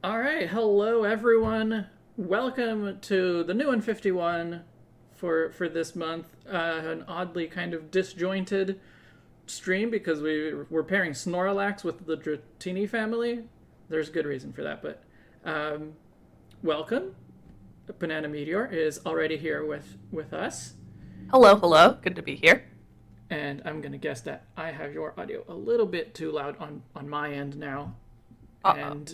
All right, hello everyone. Welcome to the new 151 for this month. An oddly kind of disjointed stream because we're pairing Snorlax with the Dratini family. There's good reason for that, but welcome. Banana Meteor is already here with us, Hello, hello. Good to be here. and I'm gonna guess that I have your audio a little bit too loud on my end now, Uh-oh.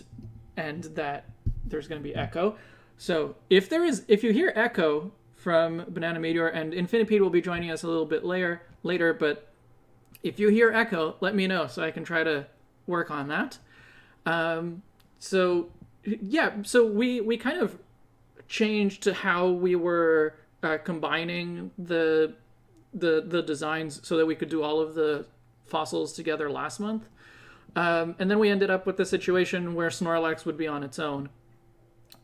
and that there's going to be echo. So if you hear echo from Banana Meteor, and Infinipede will be joining us a little bit later, but if you hear echo, let me know so I can try to work on that. So yeah, so we kind of changed to how we were combining the designs so that we could do all of the fossils together last month. And then we ended up with the situation where Snorlax would be on its own.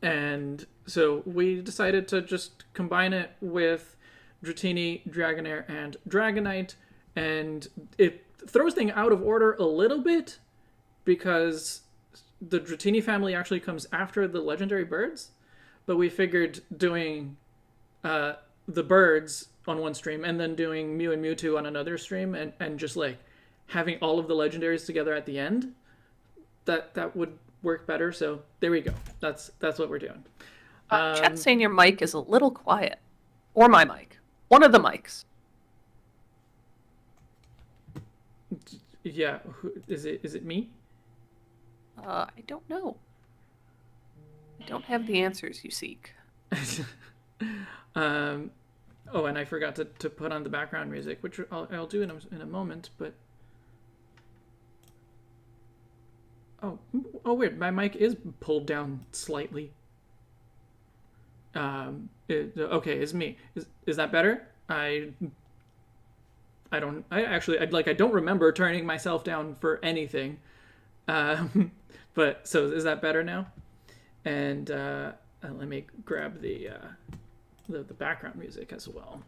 And so we decided to just combine it with Dratini, Dragonair, and Dragonite. And it throws things out of order a little bit because the Dratini family actually comes after the legendary birds. But we figured doing the birds on one stream and then doing Mew and Mewtwo on another stream and just like having all of the legendaries together at the end, that would work better. So there we go. That's what we're doing. Chat's saying your mic is a little quiet. Or my mic. One of the mics. Yeah, is it me? I don't know. I don't have the answers you seek. Oh, and I forgot to put on the background music, which I'll do in a moment. But oh, weird. My mic is pulled down slightly. Okay, it's me. Is that better? I don't remember turning myself down for anything. But so is that better now? And let me grab the background music as well.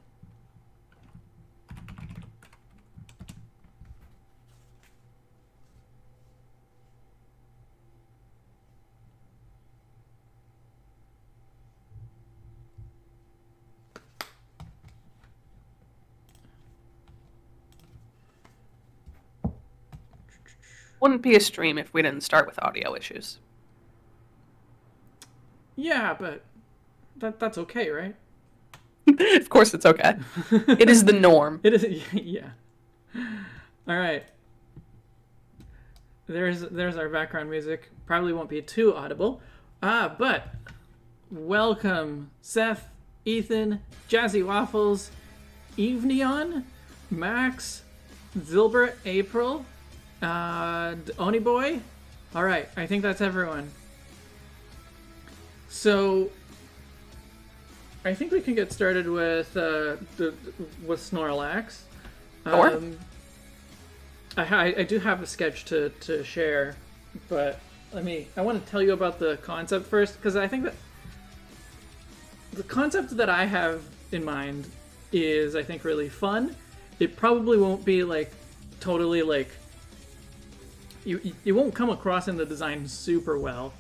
Wouldn't be a stream if we didn't start with audio issues. Yeah, but that's okay, right? Of course it's okay. It is the norm. It is, yeah. All right. There's our background music. Probably won't be too audible. But welcome, Seth, Ethan, Jazzy Waffles, Eveneon, Max, Zilbert, April, Oni Boy. All right, I think that's everyone. So I think we can get started with Snorlax. Sure. I do have a sketch to share, but I want to tell you about the concept first, because I think that the concept that I have in mind is, I think, really fun. It probably won't be like totally like you won't come across in the design super well.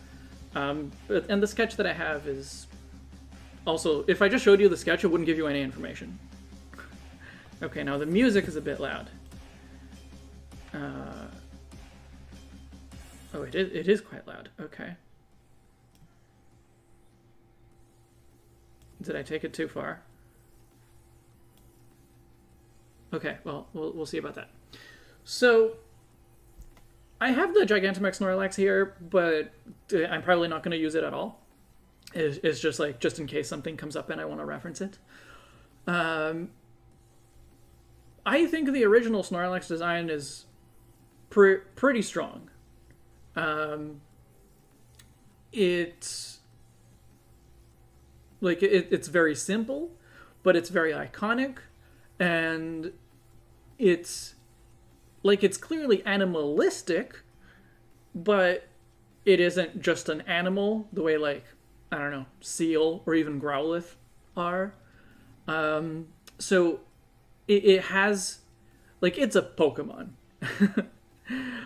And the sketch that I have is also, if I just showed you the sketch, it wouldn't give you any information. Okay, now the music is a bit loud. Oh, it is quite loud. Okay. Did I take it too far? Okay, well, we'll see about that. So, I have the Gigantamax Snorlax here, but I'm probably not going to use it at all. It's just like, just in case something comes up and I want to reference it. I think the original Snorlax design is pretty strong. It's like it's very simple, but it's very iconic, and it's clearly animalistic, but it isn't just an animal the way, like, I don't know, Seal or even Growlithe are. So it has, like, it's a Pokemon.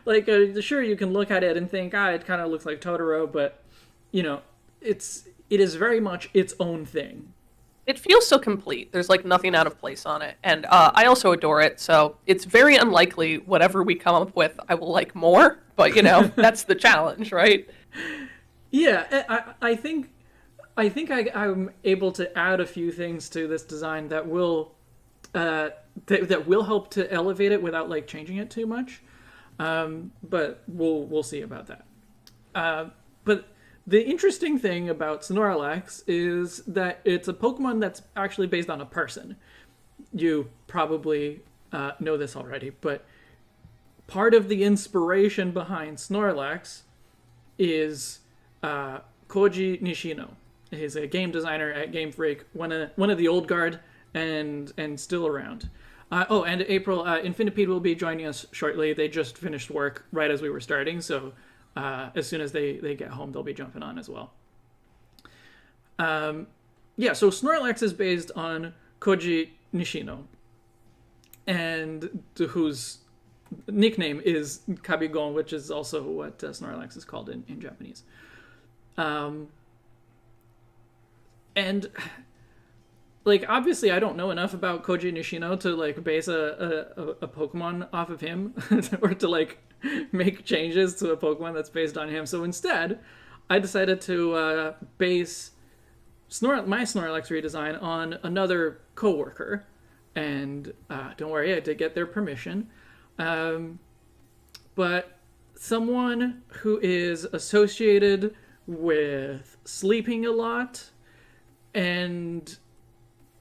Like, sure, you can look at it and think, it kind of looks like Totoro, but you know, it is very much its own thing. It feels so complete. There's like nothing out of place on it. And I also adore it, so it's very unlikely whatever we come up with I will like more. But, that's the challenge, right? Yeah, I'm able to add a few things to this design that will that will help to elevate it without like changing it too much. But we'll see about that. But the interesting thing about Snorlax is that it's a Pokemon that's actually based on a person. You probably know this already, but part of the inspiration behind Snorlax is Koji Nishino. He's a game designer at Game Freak, one of the old guard, and still around. And April, Infinipede will be joining us shortly. They just finished work right as we were starting, so as soon as they get home, they'll be jumping on as well. So Snorlax is based on Koji Nishino, and whose nickname is Kabigon, which is also what Snorlax is called in Japanese. And like, obviously I don't know enough about Koji Nishino to like base a Pokemon off of him or to like make changes to a Pokemon that's based on him. So instead, I decided to base my Snorlax redesign on another coworker. And don't worry, I did get their permission. But someone who is associated with sleeping a lot and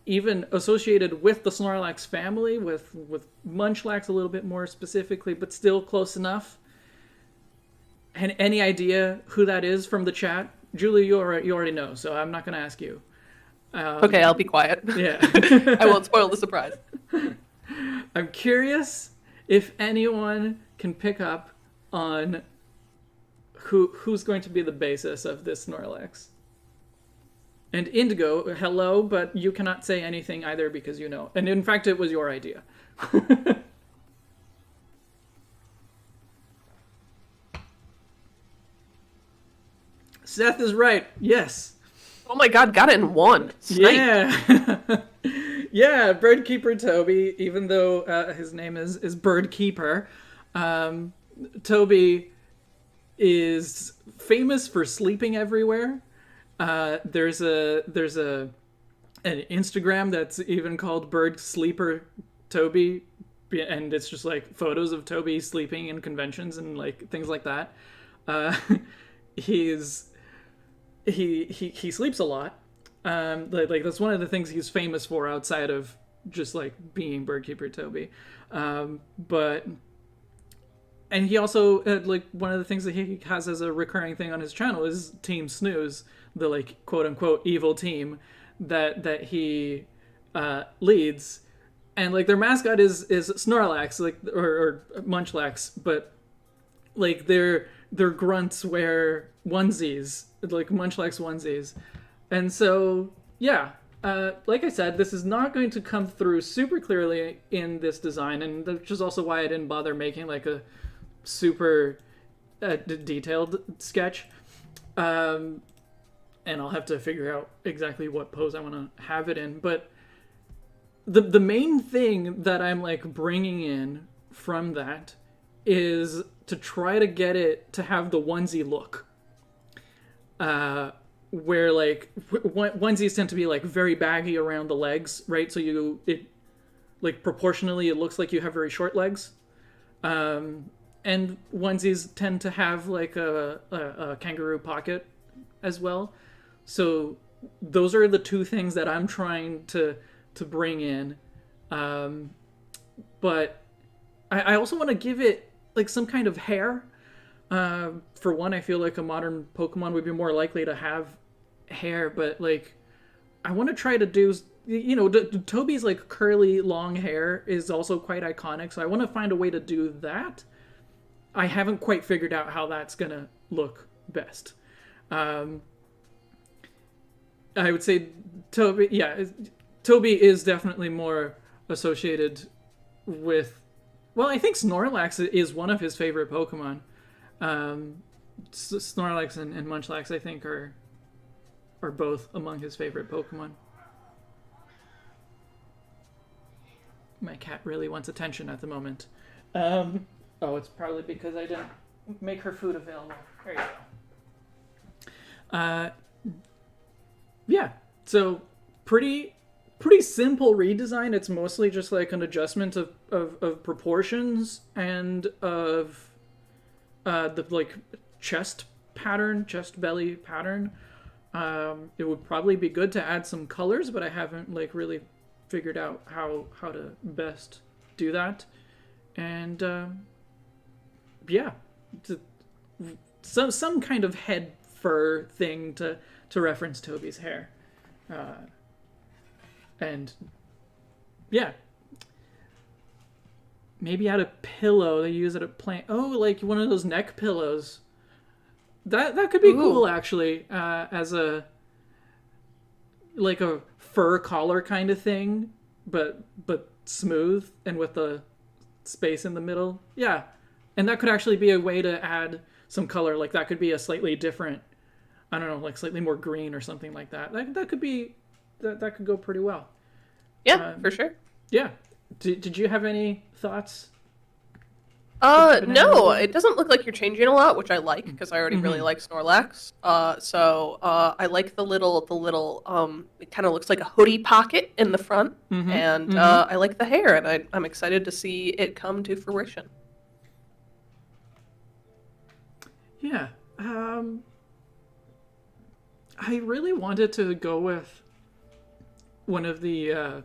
even associated with the Snorlax family, with Munchlax a little bit more specifically, but still close enough. And any idea who that is from the chat? Julie, you already know, so I'm not going to ask you. Okay, I'll be quiet. Yeah. I won't spoil the surprise. I'm curious if anyone can pick up on who's going to be the basis of this Snorlax. And Indigo, hello, but you cannot say anything either because you know. And in fact, it was your idea. Seth is right. Yes. Oh my god, got it in one. Sniped. Yeah. Yeah, Birdkeeper Toby, even though his name is Birdkeeper, Toby is famous for sleeping everywhere. There's an Instagram that's even called Bird Sleeper Toby, and it's just like photos of Toby sleeping in conventions and like things like that. He sleeps a lot. Like that's one of the things he's famous for outside of just like being Birdkeeper Toby. And he also like one of the things that he has as a recurring thing on his channel is Team Snooze, the like quote unquote evil team that he leads, and like their mascot is Snorlax, like or Munchlax, but like their grunts wear onesies, like Munchlax onesies, and so yeah. Like I said, this is not going to come through super clearly in this design, and which is also why I didn't bother making like a super detailed sketch. And I'll have to figure out exactly what pose I want to have it in. But the main thing that I'm like bringing in from that is to try to get it to have the onesie look. Where like onesies tend to be like very baggy around the legs, right? So it like proportionally it looks like you have very short legs. And onesies tend to have like a kangaroo pocket as well. So those are the two things that I'm trying to bring in. But I also want to give it like some kind of hair. For one, I feel like a modern Pokemon would be more likely to have hair, but like I want to try to do, Toby's like curly long hair is also quite iconic, so I want to find a way to do that. I haven't quite figured out how that's gonna look best. I would say Toby is definitely more associated with, well, I think Snorlax is one of his favorite Pokemon. Snorlax and Munchlax, I think, are both among his favorite Pokemon. My cat really wants attention at the moment. Oh, it's probably because I didn't make her food available. There you go. Yeah, so pretty simple redesign. It's mostly just like an adjustment of proportions and of the like chest belly pattern. It would probably be good to add some colors, but I haven't like really figured out how to best do that. And yeah, some kind of head fur thing to reference Toby's hair. And yeah, maybe add a pillow. They use it at plant. Oh, like one of those neck pillows. That could be cool, actually, as a like a fur collar kind of thing, but smooth and with the space in the middle. Yeah, and that could actually be a way to add some color. Like that could be a slightly different, I don't know, like slightly more green or something like that. That could be that could go pretty well. Yeah, for sure. Yeah. Did you have any thoughts? No, it doesn't look like you're changing a lot, which I like because I already really like Snorlax. So I like the little, it kind of looks like a hoodie pocket in the front, and I like the hair, and I'm excited to see it come to fruition. Yeah, I really wanted to go with one of the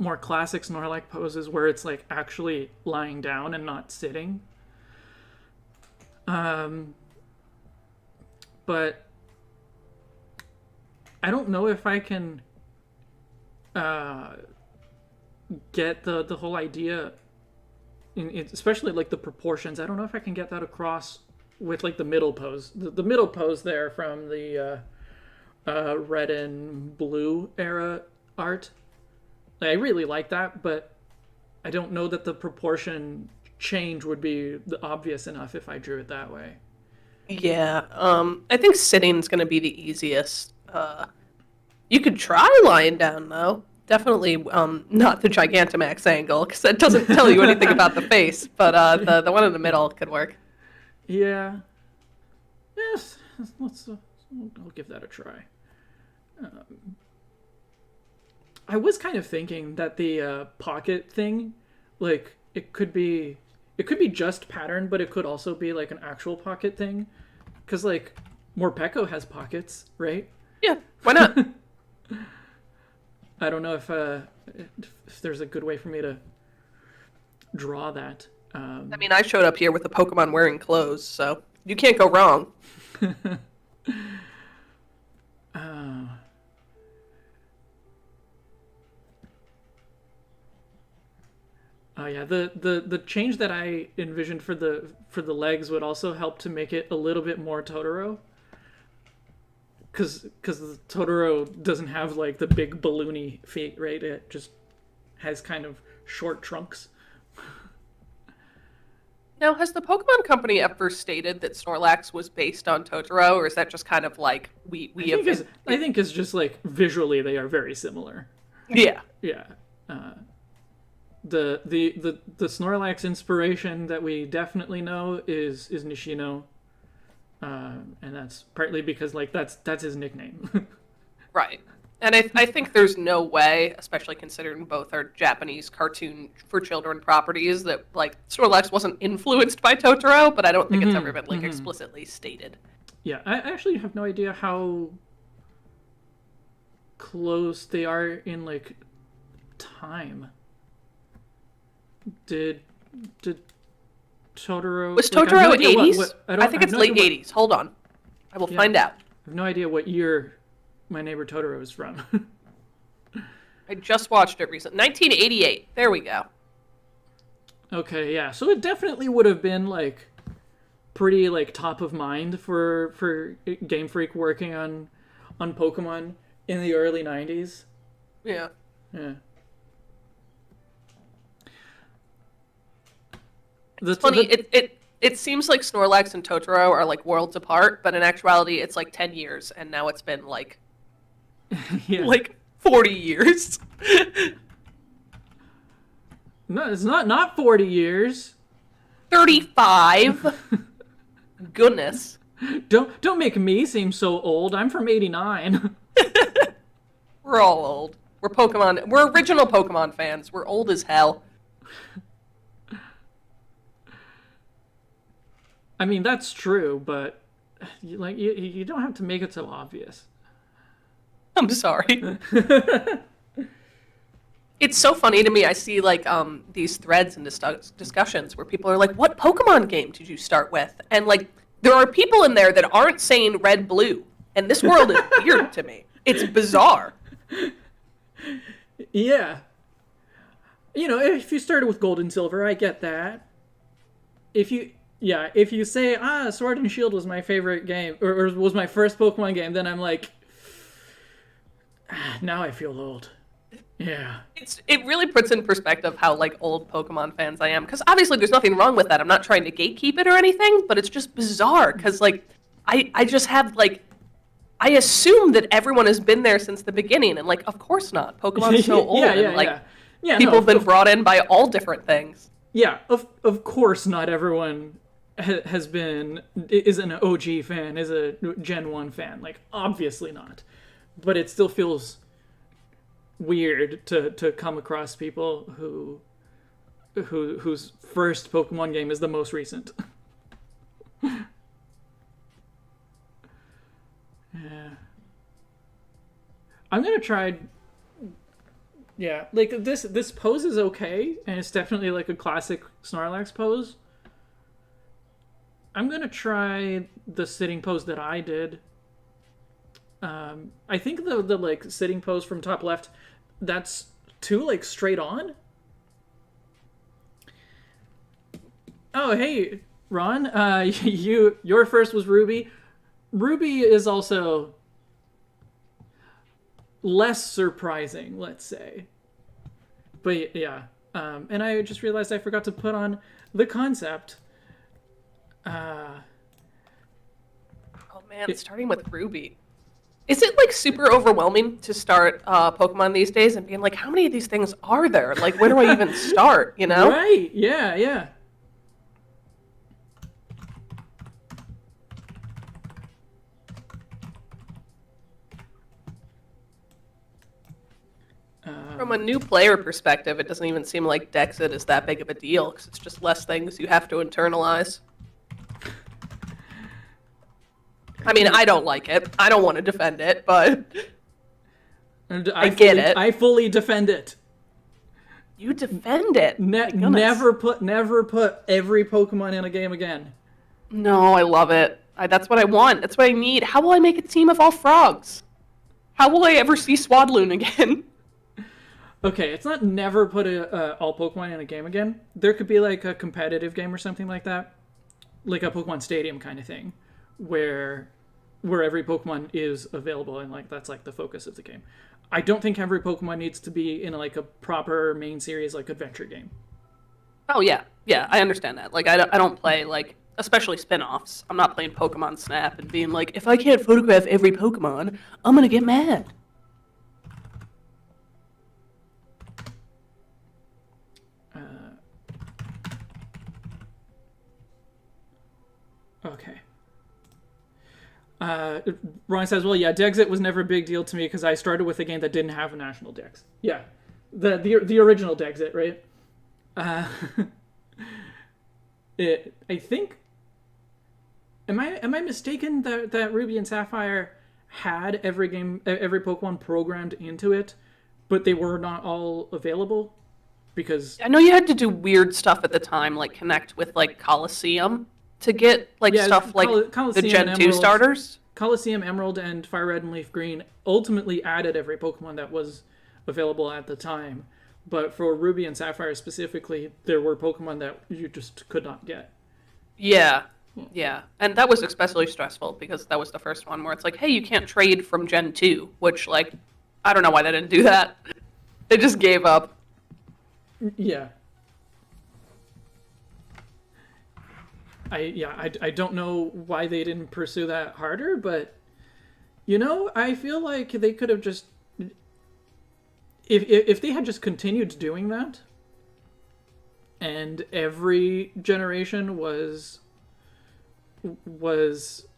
more classic Snorlax poses where it's like actually lying down and not sitting. But I don't know if I can get the whole idea, especially like the proportions. I don't know if I can get that across with like the middle pose. The middle pose there from the red and blue era art. I really like that, but I don't know that the proportion change would be obvious enough if I drew it that way. Yeah, I think sitting's going to be the easiest. You could try lying down, though. Definitely not the Gigantamax angle, because that doesn't tell you anything about the face, but the one in the middle could work. Yeah. Yes, I'll give that a try. I was kind of thinking that the pocket thing, like it could be just pattern, but it could also be like an actual pocket thing, because like Morpeko has pockets, right? Yeah, why not? I don't know if there's a good way for me to draw that. I mean, I showed up here with a Pokemon wearing clothes, so you can't go wrong. Oh yeah, the change that I envisioned for the legs would also help to make it a little bit more Totoro. Because the Totoro doesn't have like the big balloony feet, right? It just has kind of short trunks. Now, has the Pokemon Company ever stated that Snorlax was based on Totoro, or is that just kind of like I think it's just like visually they are very similar. Yeah. Yeah. The Snorlax Inspiration that we definitely know is Nishino, and that's partly because like that's his nickname. Right. And I think there's no way, especially considering both are Japanese cartoon for children properties, that like Snorlax wasn't influenced by Totoro, but I don't think it's ever been like explicitly stated. Yeah, I actually have no idea how close they are in like time. Did Totoro... Was Totoro 80s? I think it's late 80s. Hold on. I will find out. I have no idea what year My Neighbor Totoro is from. I just watched it recently. 1988. There we go. Okay, yeah. So it definitely would have been like pretty like top of mind for Game Freak working on Pokemon in the early 90s. Yeah. Yeah. It's funny. It seems like Snorlax and Totoro are like worlds apart, but in actuality, it's like 10 years, and now it's been like Yeah. like 40 years. No, it's not 40 years. 35. Goodness. Don't make me seem so old. I'm from '89. We're all old. We're original Pokemon fans. We're old as hell. I mean, that's true, but you don't have to make it so obvious. I'm sorry. It's so funny to me. I see like these threads and discussions where people are like, "What Pokemon game did you start with?" And like, there are people in there that aren't saying red, blue, and this world is weird to me. It's bizarre. Yeah. If you started with Gold and Silver, I get that. If you say, Sword and Shield was my favorite game, or was my first Pokemon game, then I'm like, now I feel old. Yeah. It really puts in perspective how like old Pokemon fans I am, because obviously there's nothing wrong with that. I'm not trying to gatekeep it or anything, but it's just bizarre because like I just have like I assume that everyone has been there since the beginning, and like of course not. Pokemon's so old, and like people have been brought in by all different things. Yeah, of course not everyone is an OG fan, is a Gen 1 fan. Like obviously not, but it still feels weird to come across people whose first Pokemon game is the most recent. Yeah. I'm gonna try. Yeah, like this pose is okay, and it's definitely like a classic Snorlax pose. I'm gonna try the sitting pose that I did. I think the like sitting pose from top left, that's too like straight on. Oh hey Ron, your first was Ruby. Ruby is also less surprising, let's say. But yeah, and I just realized I forgot to put on the concept. Oh man, starting with Ruby. Is it like super overwhelming to start Pokemon these days and being like, how many of these things are there? Like, where do I even start, you know? Right, yeah. From a new player perspective, it doesn't even seem like Dexit is that big of a deal, because it's just less things you have to internalize. I mean, I don't like it. I don't want to defend it, but I get it. I fully defend it. You defend it. Never put every Pokemon in a game again. No, I love it. That's what I want. That's what I need. How will I make a team of all frogs? How will I ever see Swadloon again? Okay, it's not never put all Pokemon in a game again. There could be like a competitive game or something like that, like a Pokemon Stadium kind of thing, where every Pokemon is available and like that's like the focus of the game. I don't think every Pokemon needs to be in like a proper main series like adventure game. Oh yeah, I understand that. Like I don't play like especially spin-offs. I'm not playing Pokemon Snap and being like, if I can't photograph every Pokemon, I'm gonna get mad. Okay. Ron says, well, yeah, Dexit was never a big deal to me because I started with a game that didn't have a national Dex. Yeah. The original Dexit, right? I think... Am I mistaken that Ruby and Sapphire had every Pokemon programmed into it, but they were not all available? Because... I know you had to do weird stuff at the time, like connect with like Coliseum to get like stuff like the Gen 2 starters. Coliseum, Emerald, and Fire Red and Leaf Green ultimately added every Pokemon that was available at the time. But for Ruby and Sapphire specifically, there were Pokemon that you just could not get. Yeah. And that was especially stressful because that was the first one where it's like, hey, you can't trade from Gen 2, which, like, I don't know why they didn't do that. They just gave up. Yeah. I don't know why they didn't pursue that harder, but I feel like they could have just if they had just continued doing that, and every generation was mostly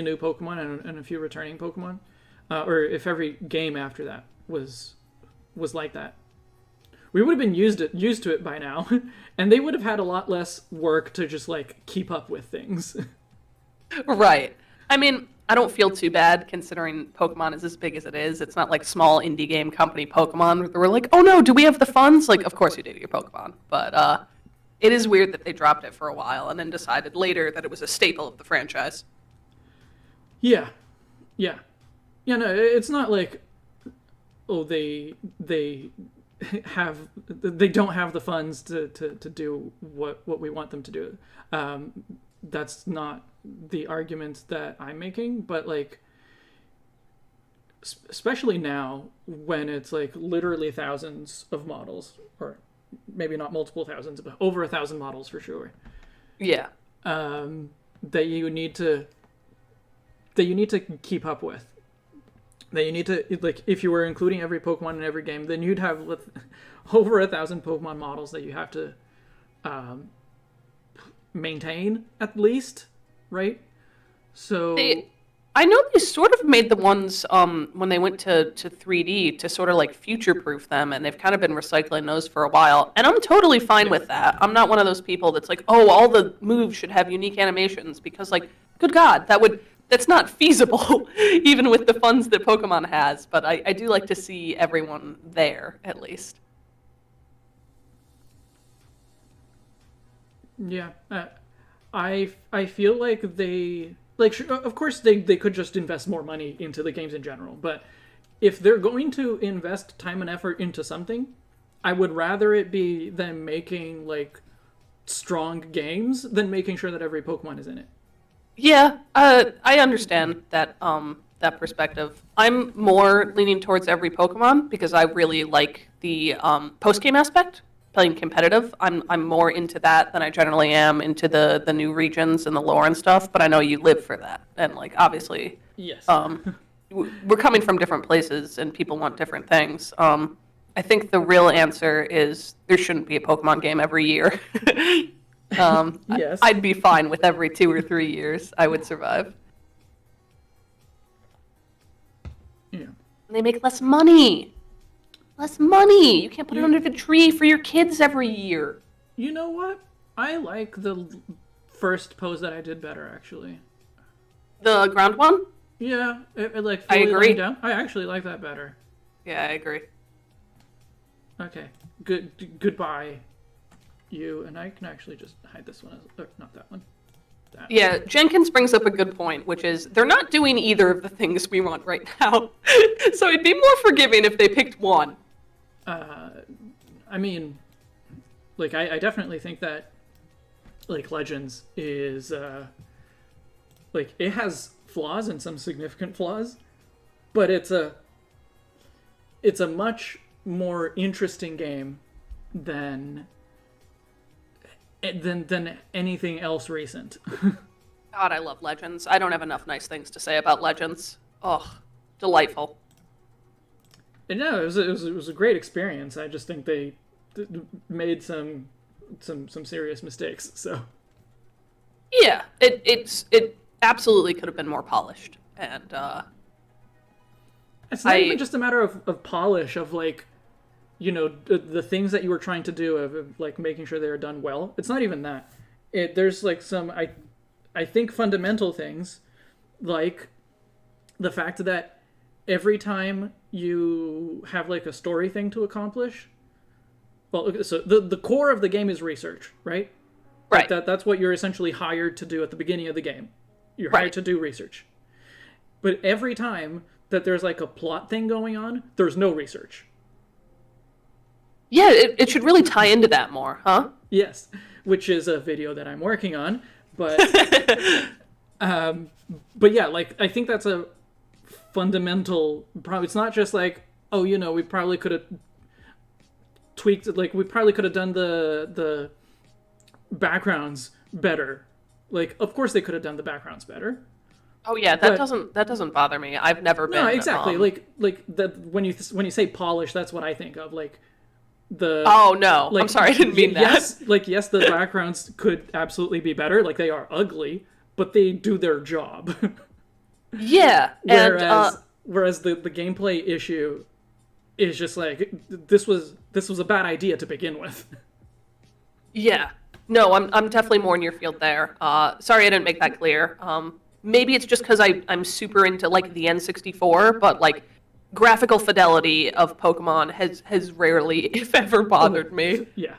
new Pokemon and a few returning Pokemon, or if every game after that was like that, we would have been used to it by now, and they would have had a lot less work to just like keep up with things. Right. I mean, I don't feel too bad considering Pokemon is as big as it is. It's not like small indie game company Pokemon where we're like, oh no, do we have the funds? Like, of course you do, your Pokemon. But it is weird that they dropped it for a while and then decided later that it was a staple of the franchise. Yeah. No, it's not like, oh, they don't have the funds to do what we want them to do. That's not the argument that I'm making, but like, especially now when it's like literally thousands of models, or maybe not multiple thousands, but over 1,000 models for sure. Yeah. That you need to keep up with. That you need to, like, if you were including every Pokemon in every game, then you'd have over 1,000 Pokemon models that you have to maintain at least, right? So I know they sort of made the ones when they went to 3D to sort of like future-proof them, and they've kind of been recycling those for a while, and I'm totally fine with that. I'm not one of those people that's like, oh, all the moves should have unique animations, because, like, good God, that's not feasible, even with the funds that Pokemon has, but I do like to see everyone there, at least. Yeah, I feel like they... Like, of course, they could just invest more money into the games in general, but if they're going to invest time and effort into something, I would rather it be them making, like, strong games than making sure that every Pokemon is in it. Yeah, I understand that that perspective. I'm more leaning towards every Pokemon because I really like the post-game aspect. Playing competitive, I'm more into that than I generally am into the new regions and the lore and stuff. But I know you live for that, and like obviously, yes, we're coming from different places, and people want different things. I think the real answer is there shouldn't be a Pokemon game every year. Yes, I'd be fine with every 2 or 3 years. I would survive. Yeah, and they make less money. Less money. You can't put it under the tree for your kids every year. You know what? I like the first pose that I did better, actually. The ground one? Yeah, it like I agree. Down. I actually like that better. Yeah, I agree. Okay. Goodbye, you. And I can actually just hide this one. Not that one. That. Yeah, Jenkins brings up a good point, which is they're not doing either of the things we want right now. So it'd be more forgiving if they picked one. I mean, like, I definitely think that, like, Legends is, like, it has flaws and some significant flaws, but it's a much more interesting game than anything else recent. God, I love Legends. I don't have enough nice things to say about Legends. Oh, delightful. And no, it was a great experience. I just think they made some serious mistakes. So yeah, it absolutely could have been more polished, and it's not even just a matter of polish, of like, you know, the things that you were trying to do, of like making sure they are done well. It's not even that. There's like some I think fundamental things, like the fact that every time you have like a story thing to accomplish, well, so the core of the game is research, right? Right. Like that's what you're essentially hired to do at the beginning of the game. You're hired to do research. But every time that there's like a plot thing going on, there's no research. Yeah, it should really tie into that more, huh? Yes, which is a video that I'm working on, but but yeah, like I think that's a fundamental problem. It's not just like, oh, you know, we probably could have tweaked it, like we probably could have done the backgrounds better. Like, of course they could have done the backgrounds better. Oh yeah, that doesn't bother me. I've never been. No, exactly. Like that when you say polish, that's what I think of. Like the. Oh no, like, I'm sorry, I didn't mean that. Yes, the backgrounds could absolutely be better. Like, they are ugly, but they do their job. Yeah, whereas the gameplay issue is just like, this was a bad idea to begin with. Yeah. No, I'm definitely more in your field there. Sorry I didn't make that clear. Maybe it's just because I'm super into like the N64, but like graphical fidelity of Pokemon has rarely, if ever, bothered me. Yeah.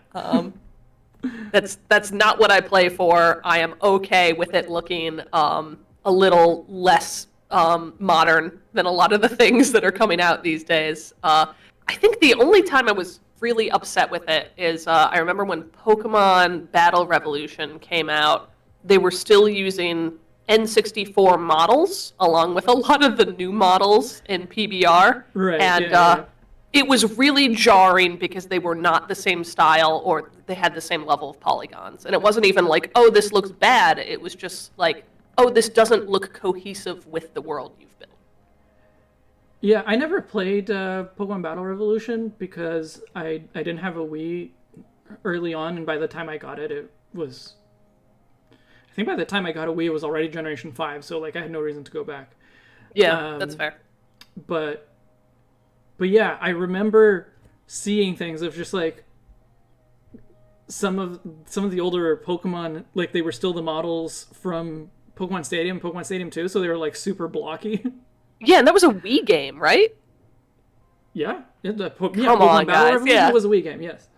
That's not what I play for. I am okay with it looking a little less modern than a lot of the things that are coming out these days. I think the only time I was really upset with it is I remember when Pokemon Battle Revolution came out, they were still using N64 models along with a lot of the new models in PBR. Right. And it was really jarring because they were not the same style or they had the same level of polygons. And it wasn't even like, oh, this looks bad. It was just like, oh, this doesn't look cohesive with the world you've built. Yeah, I never played Pokemon Battle Revolution because I didn't have a Wii early on, and by the time I got it, it was... I think by the time I got a Wii, it was already Generation 5, so like I had no reason to go back. Yeah, that's fair. But yeah, I remember seeing things of just like some of the older Pokemon, like they were still the models from Pokemon Stadium 2, so they were like super blocky. Yeah, and that was a Wii game, right? Yeah. Come on, guys. Yeah. It was a Wii game, yes.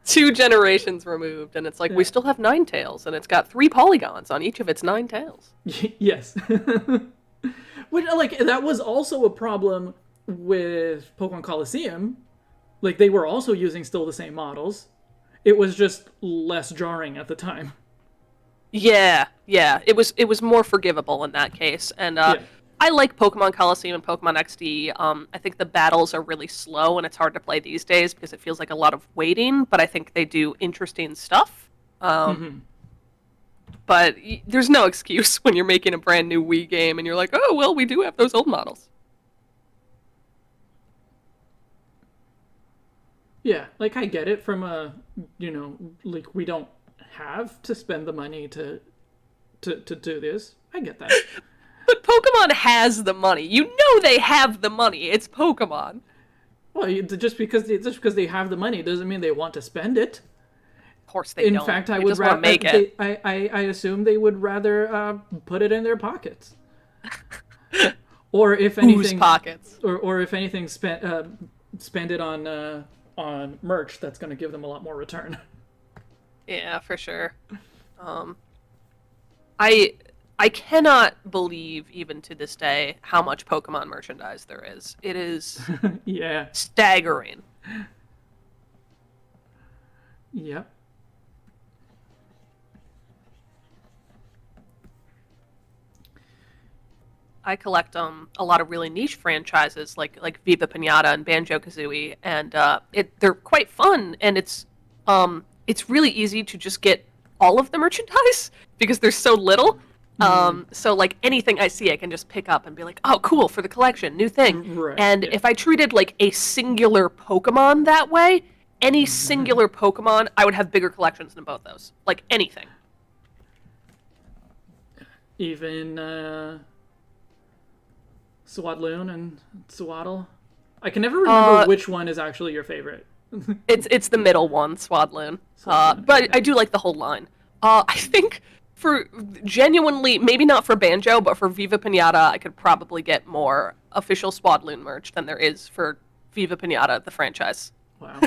2 generations removed, and it's like, we still have Ninetales, and it's got 3 polygons on each of its 9 tails. Yes. Which, like, that was also a problem with Pokemon Coliseum. Like, they were also using still the same models. It was just less jarring at the time. Yeah. It was more forgivable in that case, and I like Pokemon Coliseum and Pokemon XD. I think the battles are really slow, and it's hard to play these days because it feels like a lot of waiting, but I think they do interesting stuff. But there's no excuse when you're making a brand new Wii game and you're like, oh, well, we do have those old models. Yeah, like, I get it from like, we don't have to spend the money to do this. I get that. But Pokemon has the money. You know they have the money. It's Pokemon. Well, just because they have the money doesn't mean they want to spend it. Of course they don't. In fact, I would rather make it. I assume they would rather put it in their pockets. Or if anything, whose pockets? Or if anything, spend it on merch that's going to give them a lot more return. Yeah, for sure. I cannot believe, even to this day, how much Pokemon merchandise there is. It is yeah, staggering. Yep. I collect a lot of really niche franchises like Viva Pinata and Banjo-Kazooie, and they're quite fun, and it's really easy to just get all of the merchandise because there's so little. So like anything I see I can just pick up and be like, oh cool, for the collection, new thing. Right, and if I treated like a singular Pokemon that way, any singular Pokemon, I would have bigger collections than both those. Like anything. Even Swadloon and Swaddle. I can never remember which one is actually your favorite. It's the middle one, Swadloon. But I do like the whole line. I think for genuinely, maybe not for Banjo, but for Viva Pinata, I could probably get more official Swadloon merch than there is for Viva Pinata, the franchise. Wow.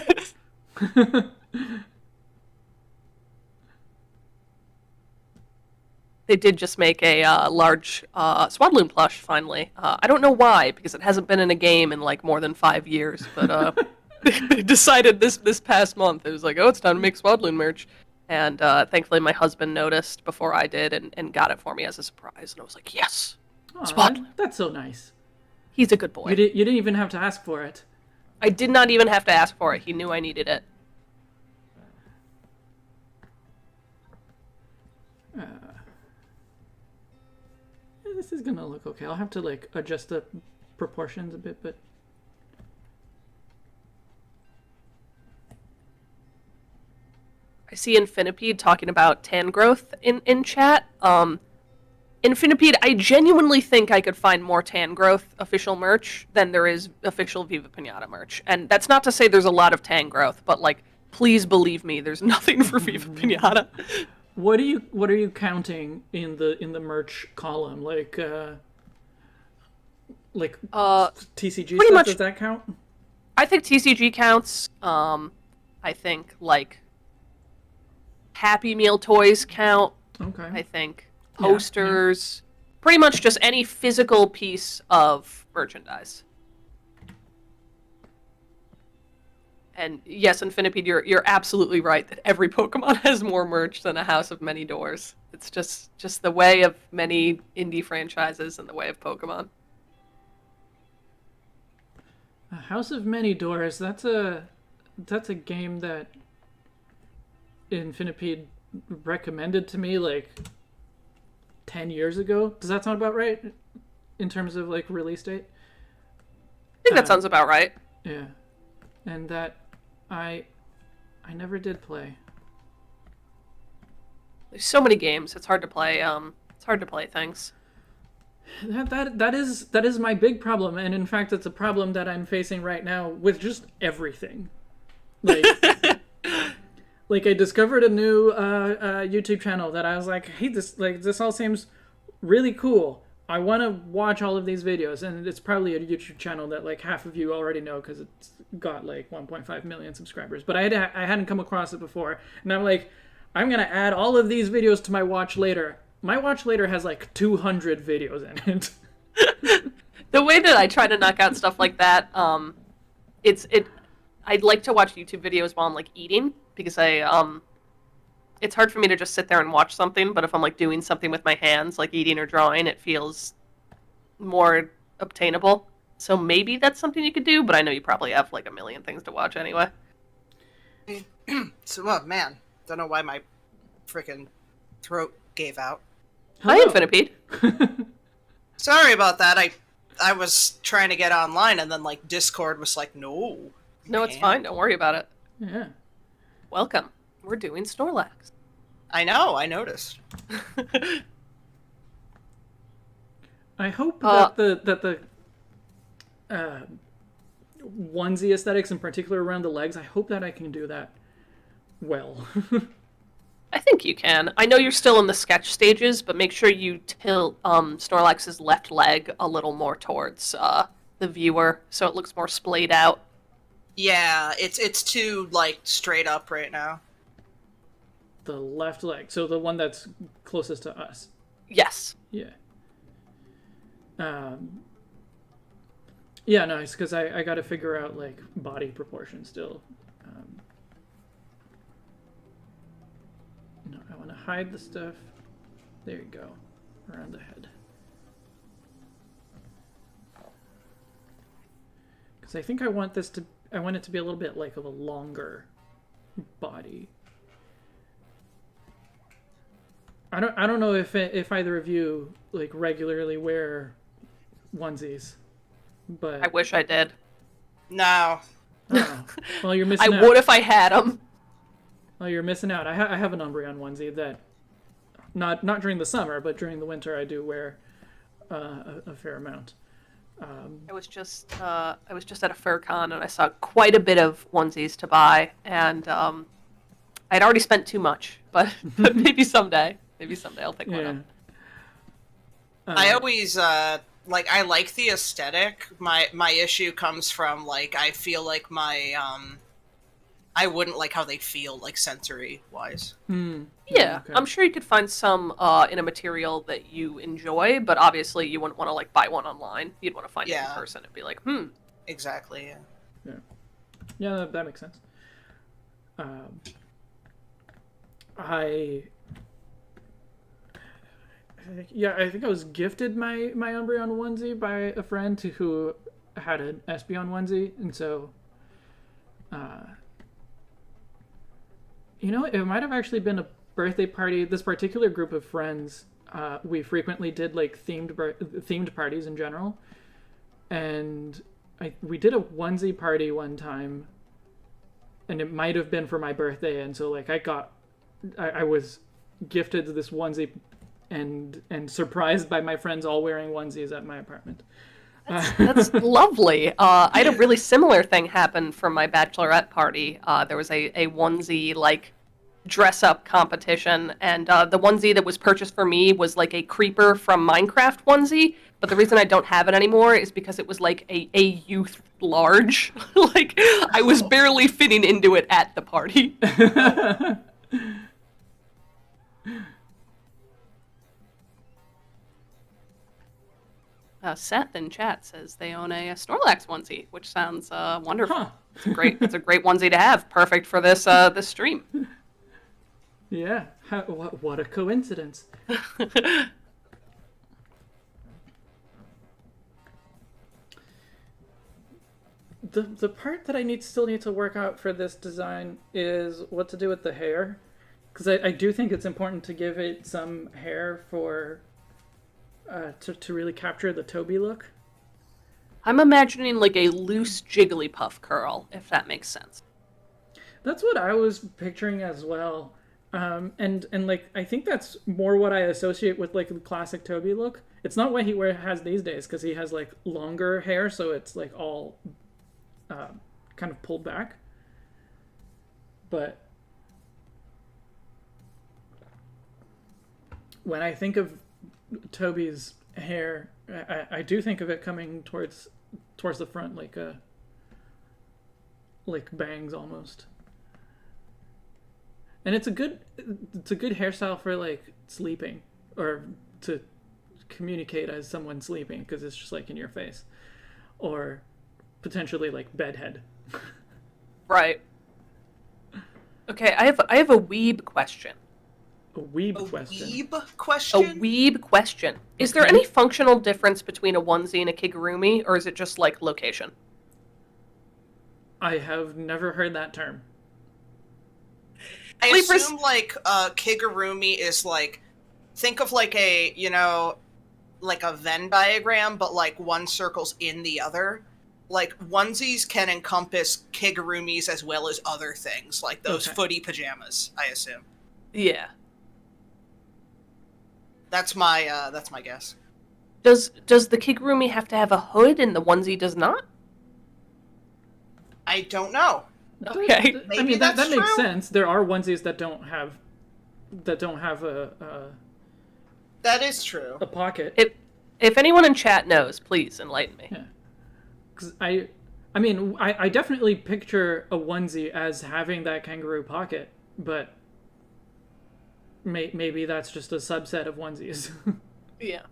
They did just make a large Swadloon plush, finally. I don't know why, because it hasn't been in a game in like more than 5 years, but they decided this past month, it was like, oh, it's time to make Swadloon merch. And thankfully my husband noticed before I did and got it for me as a surprise. And I was like, yes, Swadloon. That's so nice. He's a good boy. You didn't even have to ask for it. I did not even have to ask for it. He knew I needed it. This is gonna look okay. I'll have to like adjust the proportions a bit, but I see Infinipede talking about tan growth in chat. Infinipede, I genuinely think I could find more tan growth official merch than there is official Viva Pinata merch. And that's not to say there's a lot of tan growth, but like, please believe me, there's nothing for Viva Pinata. what are you counting in the merch column? Like TCG pretty stuff, much, does that count? I think TCG counts. I think like Happy Meal toys count. Okay. I think posters, pretty much just any physical piece of merchandise. And yes, Infinipede, you're absolutely right that every Pokemon has more merch than a House of Many Doors. It's just the way of many indie franchises and the way of Pokemon. A House of Many Doors, that's a game that Infinipede recommended to me like 10 years ago. Does that sound about right in terms of like release date? I think that sounds about right. Yeah. And that I never did play. There's so many games, it's hard to play things. That is my big problem, and in fact it's a problem that I'm facing right now with just everything. Like like I discovered a new YouTube channel that I was like, hey, this all seems really cool. I want to watch all of these videos, and it's probably a YouTube channel that like half of you already know because it's got like 1.5 million subscribers. But I hadn't come across it before, and I'm like, I'm gonna add all of these videos to my watch later. My watch later has like 200 videos in it. The way that I try to knock out stuff like that, I'd like to watch YouTube videos while I'm like eating because it's hard for me to just sit there and watch something, but if I'm like doing something with my hands, like eating or drawing, it feels more obtainable. So maybe that's something you could do, but I know you probably have like a million things to watch anyway. So, oh man, don't know why my freaking throat gave out. Hi, Infinipede. Sorry about that. I was trying to get online and then like Discord was like, no. No, it's fine. Don't worry about it. Yeah. Welcome. We're doing Snorlax. I know, I noticed. I hope that the onesie aesthetics, in particular around the legs, I hope that I can do that well. I think you can. I know you're still in the sketch stages, but make sure you tilt Snorlax's left leg a little more towards the viewer so it looks more splayed out. Yeah, it's too like straight up right now. The left leg, so the one that's closest to us. Yes. Yeah. Yeah, nice, because I got to figure out like body proportion still. No, I want to hide the stuff. There you go, around the head. Because I think I want it to be a little bit like of a longer body. I don't know if either of you like regularly wear onesies, but I wish I did. No. Oh, well, you're missing out. I would if I had them. Well, you're missing out. I have an Umbreon onesie that, not during the summer, but during the winter I do wear a fair amount. I was just at a FurCon and I saw quite a bit of onesies to buy, and I'd already spent too much, but maybe someday. Maybe someday I'll pick one up. I always I like the aesthetic. My issue comes from like I feel like my I wouldn't like how they feel like sensory wise. Yeah, okay. I'm sure you could find some in a material that you enjoy, but obviously you wouldn't want to like buy one online. You'd want to find it in person and be like, Exactly. Yeah. Yeah, that makes sense. I think I was gifted my Umbreon onesie by a friend who had an Espeon onesie, and so it might have actually been a birthday party. This particular group of friends we frequently did like themed parties in general, and we did a onesie party one time, and it might have been for my birthday, and so like I was gifted this onesie and surprised by my friends all wearing onesies at my apartment. That's lovely. I had a really similar thing happen for my bachelorette party. There was a onesie like dress-up competition, and the onesie that was purchased for me was like a creeper from Minecraft onesie, but the reason I don't have it anymore is because it was like a youth large. Like, I was barely fitting into it at the party. Seth in chat says they own a Snorlax onesie, which sounds wonderful. Huh. It's a great onesie to have. Perfect for this this stream. Yeah, what a coincidence. The part that I still need to work out for this design is what to do with the hair, because I do think it's important to give it some hair for to really capture the Toby look. I'm imagining like a loose Jigglypuff curl, if that makes sense. That's what I was picturing as well. And like I think that's more what I associate with like the classic Toby look. It's not what he has these days, because he has like longer hair, so it's like all kind of pulled back. But when I think of Toby's hair, I do think of it coming towards the front, like bangs almost. And it's a good hairstyle for like sleeping, or to communicate as someone sleeping, because it's just like in your face, or potentially like bedhead. Right. Okay, I have a weeb question. A weeb question. Weeb question? A weeb question. Is there any functional difference between a onesie and a kigurumi, or is it just like location? I have never heard that term. I assume like kigurumi is like, think of like a, like a Venn diagram, but like one circle's in the other. Like onesies can encompass kigurumis as well as other things, like those footy pajamas, I assume. Yeah. That's my guess. Does the kigurumi have to have a hood and the onesie does not? I don't know. Okay. I mean that makes sense. There are onesies that don't have a That is true. a pocket. If anyone in chat knows, please enlighten me. Yeah. 'Cause I mean I definitely picture a onesie as having that kangaroo pocket, but maybe that's just a subset of onesies. Yeah.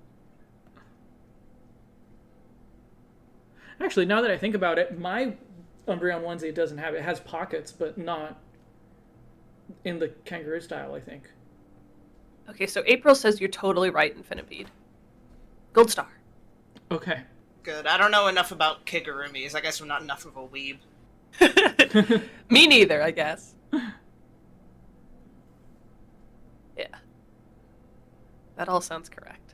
Actually, now that I think about it, my Umbreon onesie doesn't have it. It has pockets, but not in the kangaroo style, I think. Okay, so April says you're totally right, Infinipede. Gold star. Okay. Good. I don't know enough about kigurumis. I guess I'm not enough of a weeb. Me neither, I guess. Yeah. That all sounds correct.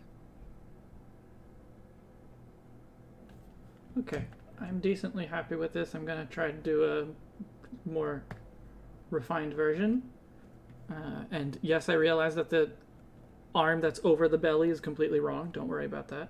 Okay. I'm decently happy with this. I'm going to try to do a more refined version. And yes, I realize that the arm that's over the belly is completely wrong. Don't worry about that.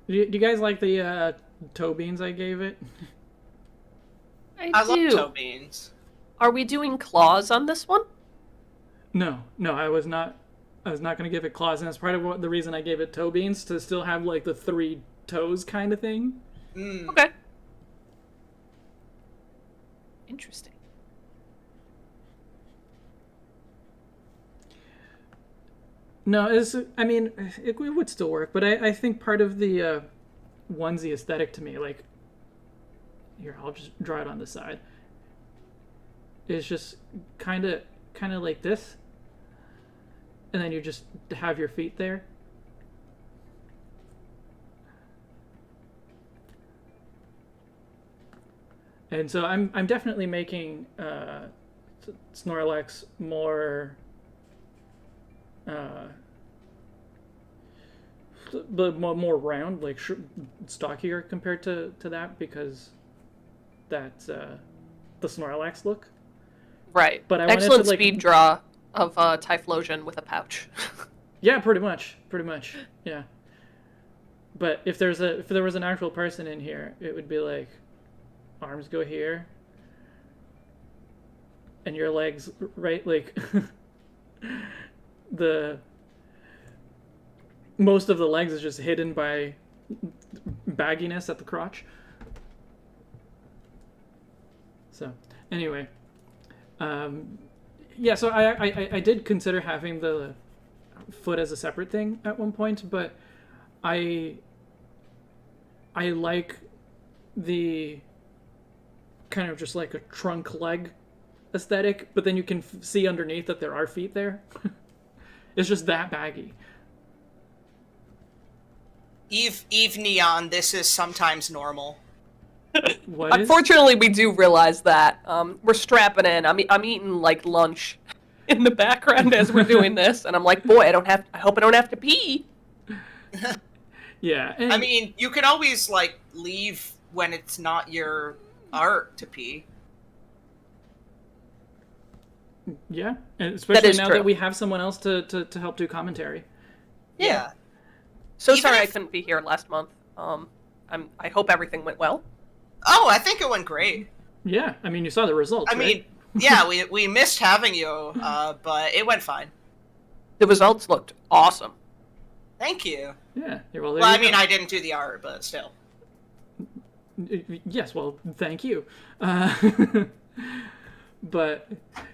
Do you guys like the toe beans I gave it? I love toe beans. Are we doing claws on this one? No, I was not going to give it claws, and that's part of the reason I gave it toe beans, to still have like the 3 toes kind of thing. Mm. Okay. Interesting. No, it would still work, but I think part of the onesie aesthetic to me, like, here, I'll just draw it on the side, is just kind of like this. and then you just have your feet there. And so I'm definitely making Snorlax more more round, like stockier compared to that, because that's the Snorlax look. Right. But I excellent wanted to, speed draw of Typhlosion with a pouch. Yeah, pretty much. Yeah. But if there was an actual person in here, it would be like, arms go here, and your legs right, like the most of the legs is just hidden by bagginess at the crotch. So anyway, yeah. So I did consider having the foot as a separate thing at one point, but I like the kind of just like a trunk leg aesthetic, but then you can see underneath that there are feet there. It's just that baggy. Eve Neon, this is sometimes normal. What Unfortunately, we do realize that. We're strapping in. I'm eating like lunch in the background as we're doing this, and I'm like, boy, I hope I don't have to pee. Yeah. I mean, you can always like leave when it's not your art to pee. Yeah, and especially now true. that we have someone else to help do commentary. Yeah. So Even sorry I if- couldn't be here last month. I hope everything went well. Oh, I think it went great. Yeah, I mean, you saw the results. I mean, yeah, we missed having you, but it went fine. The results looked awesome. Thank you. yeah. Well, I mean, I didn't do the art, but still. Yes, well, thank you. But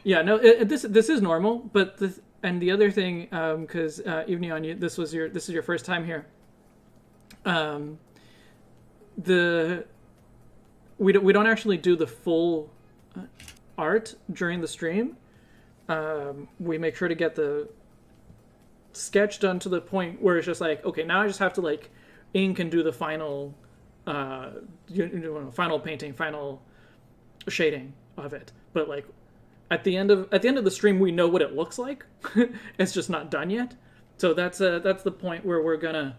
yeah, no, this is normal. But and the other thing, because Evneon, this is your first time here. We don't actually do the full art during the stream. We make sure to get the sketch done to the point where it's just like, okay, now I just have to like ink and do the final final painting, final shading of it. But like at the end of the stream, we know what it looks like. It's just not done yet. So that's the point where we're gonna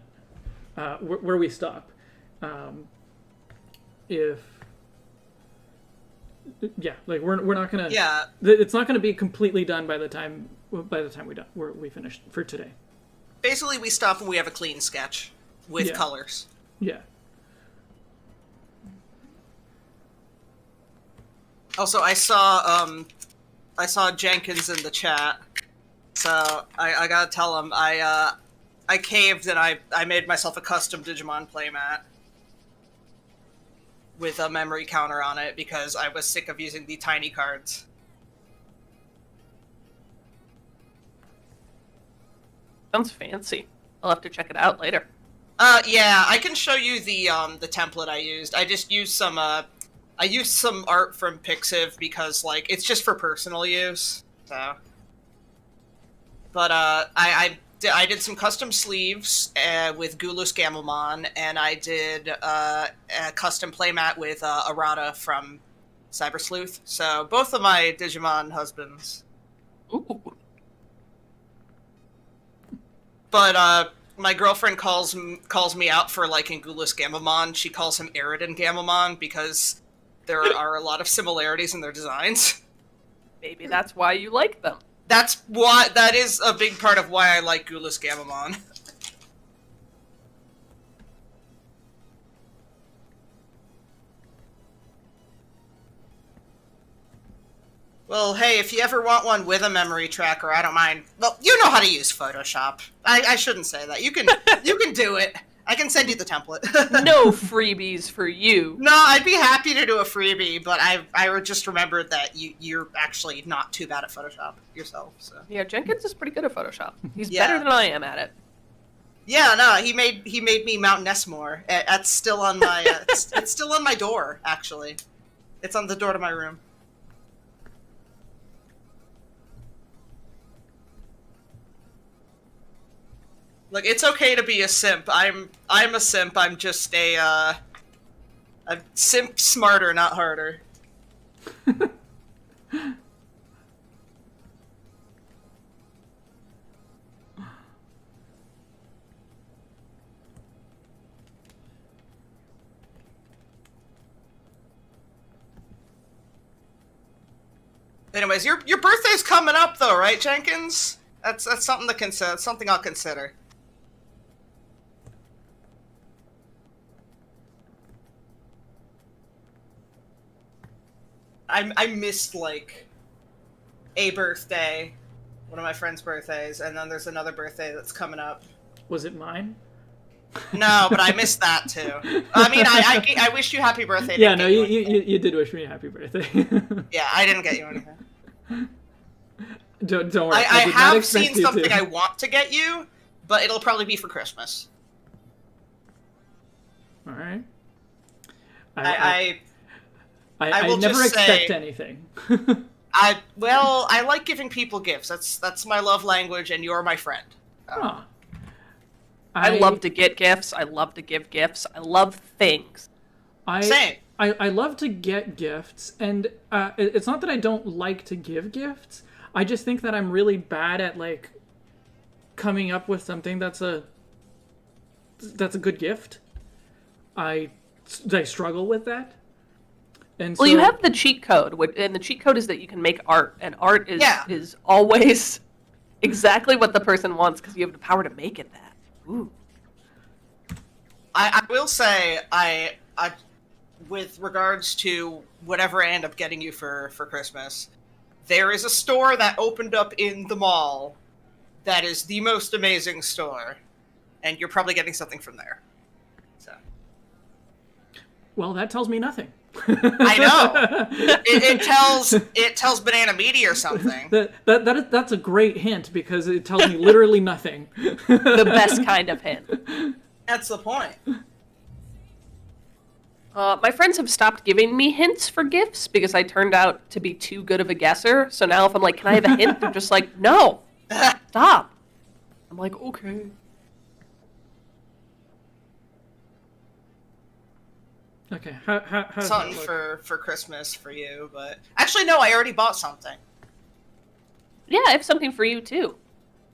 where we stop. If yeah, like we're not gonna, Yeah. it's not gonna be completely done by the time we finish for today. Basically, we stop when we have a clean sketch with Yeah. colors. Yeah. Also, I saw Jenkins in the chat, so I gotta tell him I caved and I made myself a custom Digimon playmat with a memory counter on it because I was sick of using the tiny cards. Sounds fancy. I'll have to check it out later. Yeah, I can show you the template I used. I just used some I used some art from Pixiv because like it's just for personal use. So, but I did some custom sleeves with Gulus Gamamon, and I did a custom playmat with Arata from Cyber Sleuth. So both of my Digimon husbands. Ooh. But my girlfriend calls me out for liking Gulus Gamamon. She calls him Eridan Gamamon because there are a lot of similarities in their designs. Maybe that's why you like them. That is a big part of why I like Gulus Gamamon. Well, hey, if you ever want one with a memory tracker, I don't mind. Well, you know how to use Photoshop. I shouldn't say that. You can do it. I can send you the template. No freebies for you. No, I'd be happy to do a freebie, but I just remembered that you're actually not too bad at Photoshop yourself. So Yeah, Jenkins is pretty good at Photoshop. He's Yeah. better than I am at it. yeah, no, he made me Mount Nessmore. That's still on my it's still on my door. Actually, it's on the door to my room. Look, it's okay to be a simp. I'm a simp. I'm just a simp smarter, not harder. Anyways, your birthday's coming up though, right, Jenkins? That's something to consider. That's something I'll consider. I missed like a birthday, one of my friend's birthdays, and then there's another birthday that's coming up. Was it mine? No, but I missed that too. I mean, I wish you happy birthday. Yeah, no, you did wish me a happy birthday. Yeah, I didn't get you anything. Don't worry. I did not have expect seen you something to. I want to get you, but it'll probably be for Christmas. All right. I I will never just expect say- anything. I like giving people gifts. That's my love language, and you're my friend. Huh. I love to get gifts. I love to give gifts. I love things. Same. I love to get gifts, and it's not that I don't like to give gifts. I just think that I'm really bad at like coming up with something that's a good gift. I struggle with that. And Well, so, you have the cheat code, and the cheat code is that you can make art, and art is Yeah. is always exactly what the person wants because you have the power to make it that. Ooh. I will say I with regards to whatever I end up getting you for Christmas, there is a store that opened up in the mall that is the most amazing store, and you're probably getting something from there. So well, that tells me nothing. I know it tells Banana Media or something. That's a great hint because it tells me literally nothing. The best kind of hint. That's the point. My friends have stopped giving me hints for gifts because I turned out to be too good of a guesser. So now if I'm like, can I have a hint? They're just like, no, stop. I'm like, okay. Okay, how does Something that look? for Christmas for you, but actually no, I already bought something. Yeah, I have something for you too.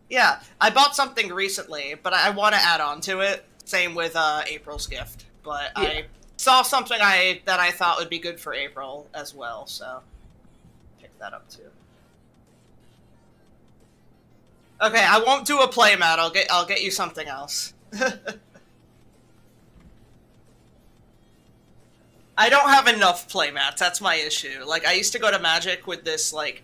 Yeah, I bought something recently, but I want to add on to it. Same with April's gift, but Yeah. I saw something that I thought would be good for April as well, so pick that up too. Okay, I won't do a playmat. I'll get you something else. I don't have enough playmats. That's my issue. Like I used to go to Magic with this like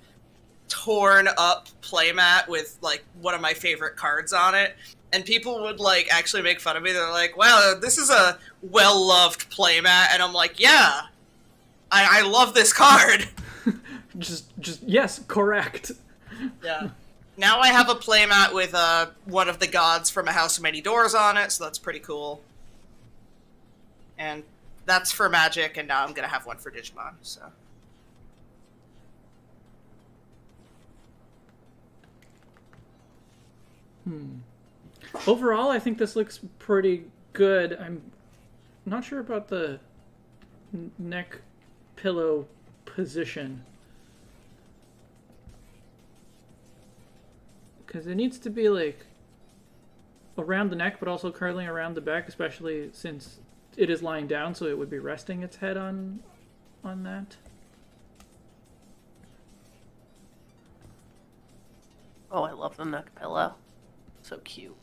torn up playmat with like one of my favorite cards on it, and people would like actually make fun of me. They're like, "Wow, this is a well-loved playmat," and I'm like, "Yeah, I love this card." Just yes, correct. Yeah. Now I have a playmat with one of the gods from A House of Many Doors on it, so that's pretty cool. And that's for Magic, and now I'm gonna have one for Digimon. So. Overall, I think this looks pretty good. I'm not sure about the neck pillow position. Because it needs to be like around the neck, but also curling around the back, especially since it is lying down, so it would be resting its head on that. Oh, I love the neck pillow. So cute.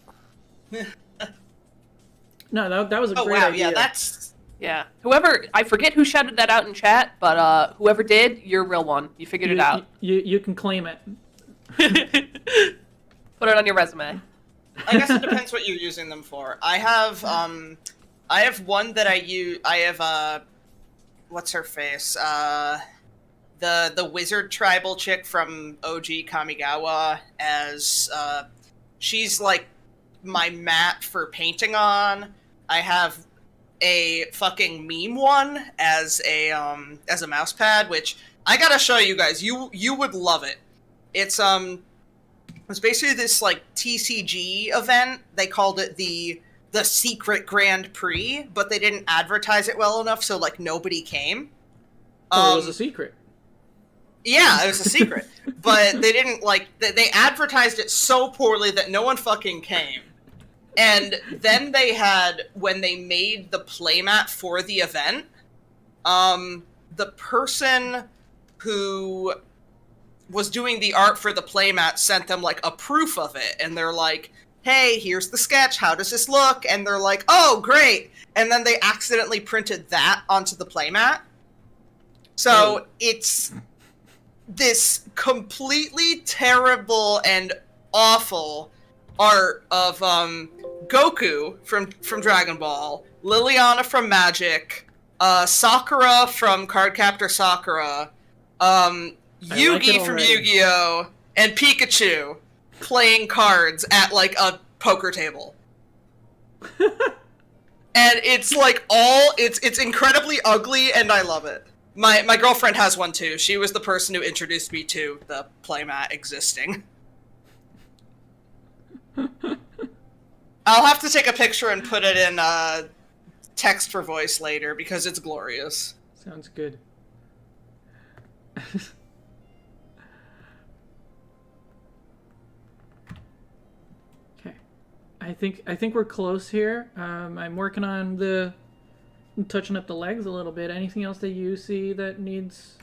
No, that was a Oh great wow, idea. yeah, that's Yeah. Whoever, I forget who shouted that out in chat, but whoever did, you're a real one. You figured it out. You can claim it. Put it on your resume. I guess it depends what you're using them for. I have one that I use. I have what's her face? The wizard tribal chick from OG Kamigawa as she's like my mat for painting on. I have a fucking meme one as a mouse pad, which I gotta show you guys. You would love it. It's was basically this like TCG event. They called it the Secret Grand Prix, but they didn't advertise it well enough, so like nobody came. It was a secret. Yeah, it was a secret, but they didn't like they advertised it so poorly that no one fucking came. And then they had, when they made the playmat for the event, the person who was doing the art for the playmat sent them like a proof of it, and they're like, hey, here's the sketch, how does this look? And they're like, oh, great. And then they accidentally printed that onto the playmat. So it's this completely terrible and awful art of Goku from Dragon Ball, Liliana from Magic, Sakura from Cardcaptor Sakura, Yugi from Yu-Gi-Oh, and Pikachu playing cards at like a poker table. And it's like it's incredibly ugly, and I love it. My girlfriend has one too. She was the person who introduced me to the playmat existing. I'll have to take a picture and put it in text for voice later because it's glorious. Sounds good. Okay, I think we're close here. I'm working on touching up the legs a little bit. Anything else that you see that needs?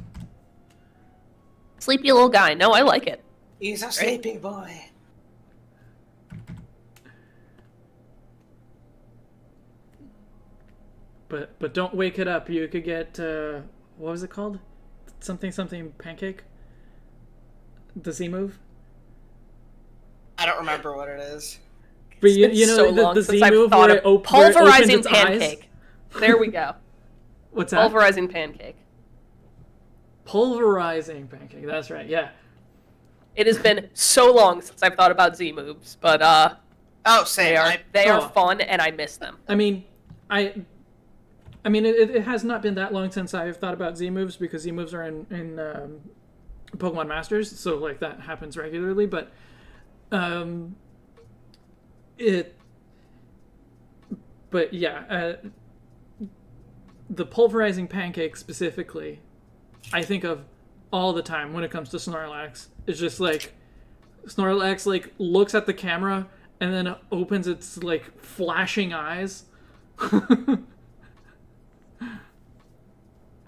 Sleepy little guy. No, I like it. He's a sleepy boy. But don't wake it up. You could get what was it called? Something pancake. The Z move. I don't remember what it is. But you know so the Z move where it pulverizing its pancake. Eyes? There we go. What's that? Pulverizing pancake. Pulverizing pancake. That's right. Yeah. It has been so long since I've thought about Z moves, but same. They are fun and I miss them. I mean, it has not been that long since I've thought about Z moves because Z moves are in Pokemon Masters, so like that happens regularly. But the pulverizing pancake specifically, I think of all the time when it comes to Snorlax. It's just like Snorlax like looks at the camera and then opens its like flashing eyes.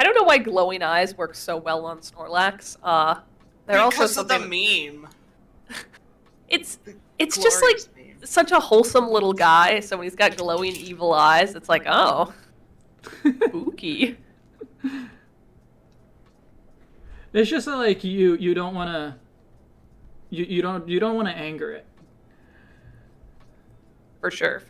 I don't know why glowing eyes work so well on Snorlax. They're also because of the something... meme. It's just like meme. Such a wholesome little guy. So when he's got glowing evil eyes, it's like, oh, spooky. It's just that, like you don't want to you don't want to anger it. For sure.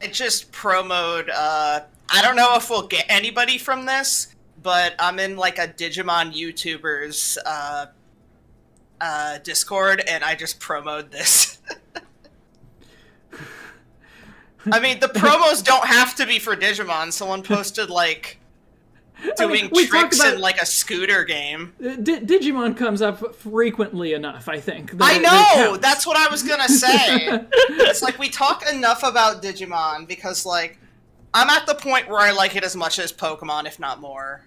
It just promoed. I don't know if we'll get anybody from this, but I'm in like a Digimon YouTubers Discord, and I just promoted this. I mean, the promos don't have to be for Digimon. Someone posted like doing tricks in like a scooter game. Digimon comes up frequently enough, I think. I know! That's what I was gonna say. It's like we talk enough about Digimon because like I'm at the point where I like it as much as Pokemon, if not more.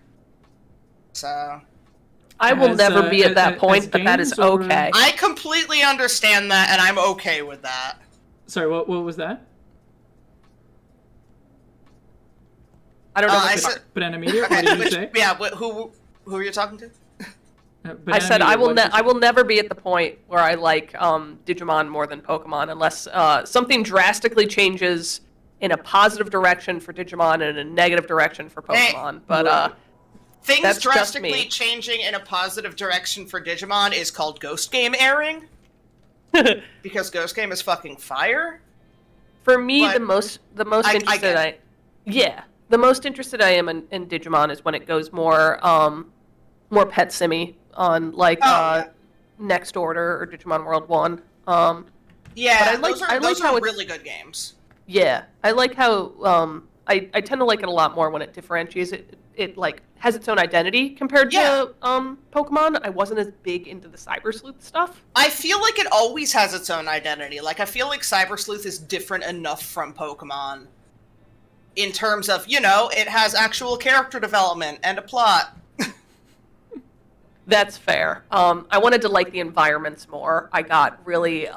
So I will never be at that point, but that is okay. I completely understand that, and I'm okay with that. Sorry, what was that? I don't know. Banana Meteor? What did you say? Yeah, who are you talking to? I said I will never be at the point where I like Digimon more than Pokemon unless something drastically changes in a positive direction for Digimon and a negative direction for Pokemon. But things drastically changing in a positive direction for Digimon is called Ghost Game airing. Because Ghost Game is fucking fire. For me, the most interested the most interested I am in Digimon is when it goes more pet simmy on like Next Order or Digimon World 1. Yeah, but those are really good games. Yeah, I like how I tend to like it a lot more when it differentiates it like has its own identity compared to Pokemon. I wasn't as big into the Cyber Sleuth stuff. I feel like it always has its own identity. Like, I feel like Cyber Sleuth is different enough from Pokemon in terms of, you know, it has actual character development and a plot. That's fair. I wanted to like the environments more. I got really,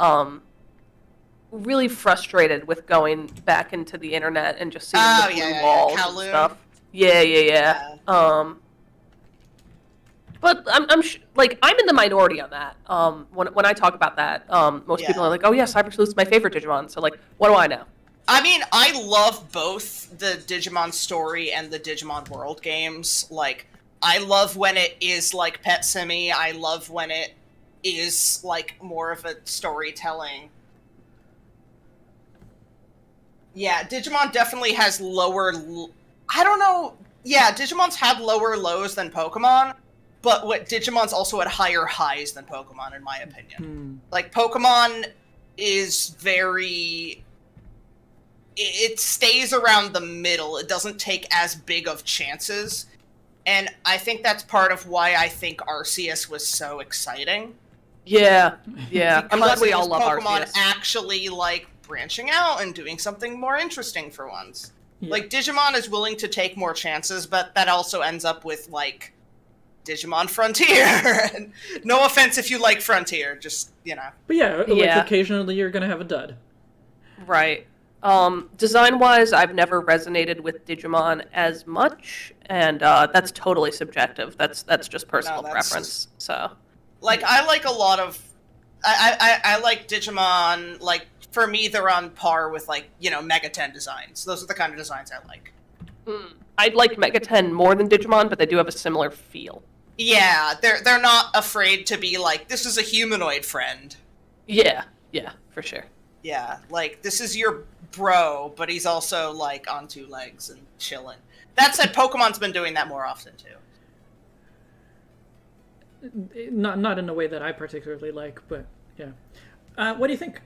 really frustrated with going back into the internet and just seeing the blue walls and stuff. Yeah. But I'm in the minority on that. When I talk about that, most people are like, "Oh yeah, Cyber Sleuth's my favorite Digimon." So like, what do I know? I mean, I love both the Digimon Story and the Digimon World games. Like, I love when it is like Pet Simi. I love when it is like more of a storytelling. Yeah, Digimon definitely has lower. I don't know. Yeah, Digimon's had lower lows than Pokemon, but what Digimon's also at higher highs than Pokemon, in my opinion. Like, Pokemon is very. It stays around the middle. It doesn't take as big of chances. And I think that's part of why I think Arceus was so exciting. Yeah. I'm glad we all love Pokemon Arceus. actually, like, branching out and doing something more interesting for once. Yeah. Like, Digimon is willing to take more chances, but that also ends up with, like, Digimon Frontier. No offense if you like Frontier, just, you know. But like, occasionally you're gonna have a dud. Right. Design-wise, I've never resonated with Digimon as much, and that's totally subjective. That's just personal preference. So, like, I like a lot of, I like Digimon. Like, for me, they're on par with, like, you know, Mega 10 designs. Those are the kind of designs I like. I'd like Mega 10 more than Digimon, but they do have a similar feel. Yeah, they're not afraid to be like, this is a humanoid friend. Yeah, for sure. Yeah, like, this is your bro, but he's also, like, on two legs and chilling. That said, Pokemon's been doing that more often, too. Not in a way that I particularly like, but yeah. What do you think?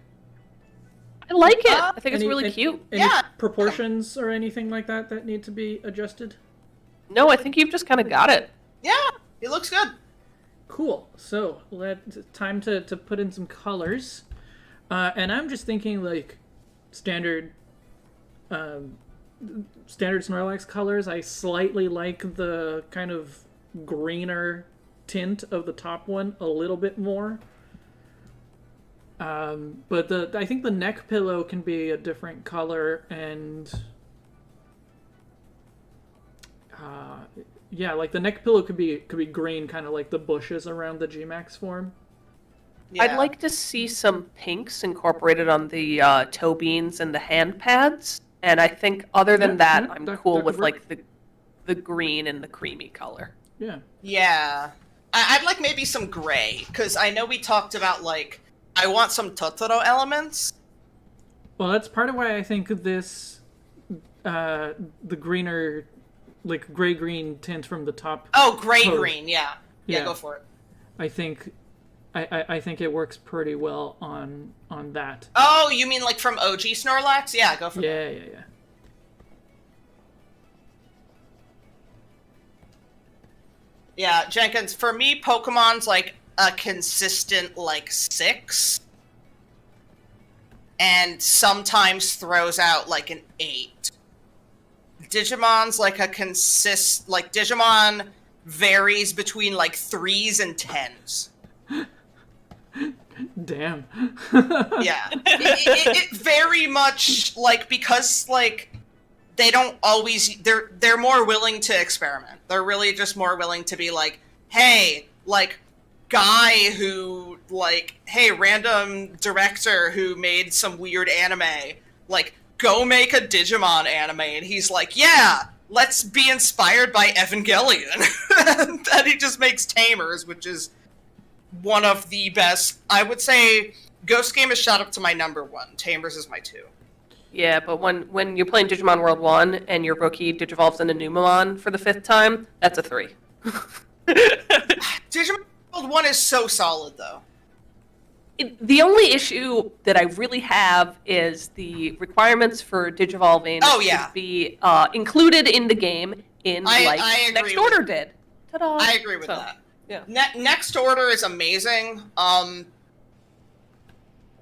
I like it. I think it's really cute. Any proportions or anything like that need to be adjusted? No, I think you've just kind of got it. Yeah, it looks good. Cool. So, time to put in some colors. And I'm just thinking, like, standard Snorlax colors. I slightly like the kind of greener tint of the top one a little bit more. But I think the neck pillow can be a different color, and like the neck pillow could be green, kind of like the bushes around the G-Max form. Yeah. I'd like to see some pinks incorporated on the toe beans and the hand pads, and I think other than that, I'm cool with like the green and the creamy color. Yeah. I'd like maybe some gray, because I know we talked about, like, I want some Totoro elements. Well, that's part of why I think this, the greener, like, gray-green tint from the top. Oh, gray-green, yeah. Yeah, go for it. I think it works pretty well on that. Oh, you mean like from OG Snorlax? Yeah, go for it. Yeah. Yeah, Jenkins, for me, Pokemon's like a consistent, like, 6. And sometimes throws out, like, an 8. Digimon's like a Digimon varies between, like, 3s and 10s. Damn. Yeah. It very much, like, because, like, they don't always, they're more willing to experiment. They're really just more willing to be like, hey, like, guy who, like, hey, random director who made some weird anime, like, go make a Digimon anime. And he's like, yeah, let's be inspired by Evangelion. And he just makes Tamers, which is one of the best. I would say Ghost Game is shot up to my number 1. Tamers is my 2. Yeah, but when you're playing Digimon World 1 and your rookie digivolves into Numemon for the 5th time, that's a 3. Digimon World 1 is so solid, though. The only issue that I really have is the requirements for digivolving to be included in the game in I agree Next Order did. Ta-da! I agree with that. Yeah. Next Order is amazing.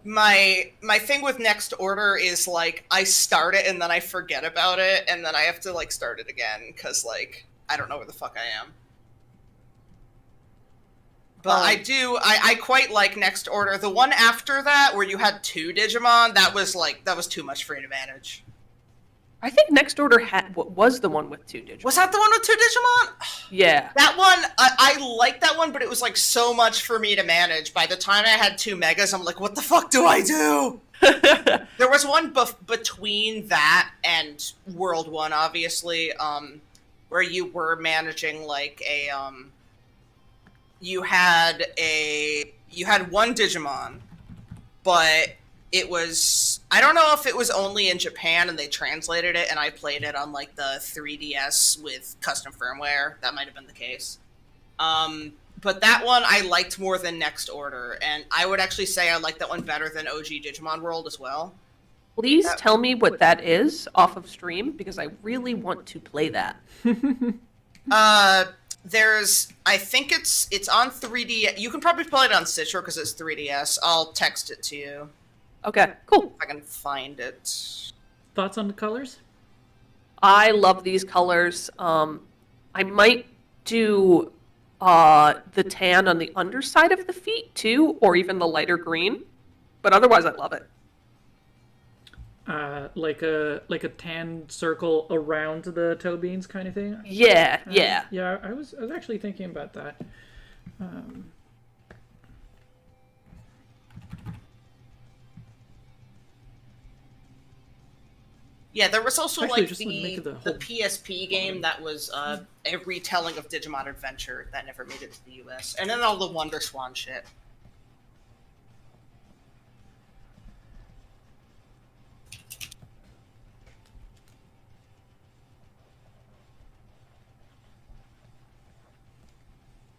My thing with Next Order is, like, I start it and then I forget about it, and then I have to, like, start it again, because, like, I don't know where the fuck I am. But I quite like Next Order. The one after that, where you had 2 Digimon, that was too much for me to manage. I think Next Order was the one with 2 Digimon. Was that the one with 2 Digimon? Yeah. That one, I liked that one, but it was, like, so much for me to manage. By the time I had 2 Megas, I'm like, what the fuck do I do? There was one between that and World 1, obviously, where you were managing, like, you had 1 Digimon, but it was, I don't know if it was only in Japan and they translated it and I played it on, like, the 3DS with custom firmware. That might have been the case. But that one I liked more than Next Order, and I would actually say I like that one better than OG Digimon World as well. Please tell me what that is off of stream, because I really want to play that. I think it's on 3D. You can probably play it on Citro because it's 3DS. I'll text it to you. Okay, cool. If I can find it. Thoughts on the colors? I love these colors. I might do the tan on the underside of the feet too, or even the lighter green. But otherwise, I love it. Like a tan circle around the toe beans kind of thing. Yeah. Yeah. I was actually thinking about that. Yeah, there was also Actually, like just make the PSP game that was a retelling of Digimon Adventure that never made it to the US, and then all the Wonder Swan shit.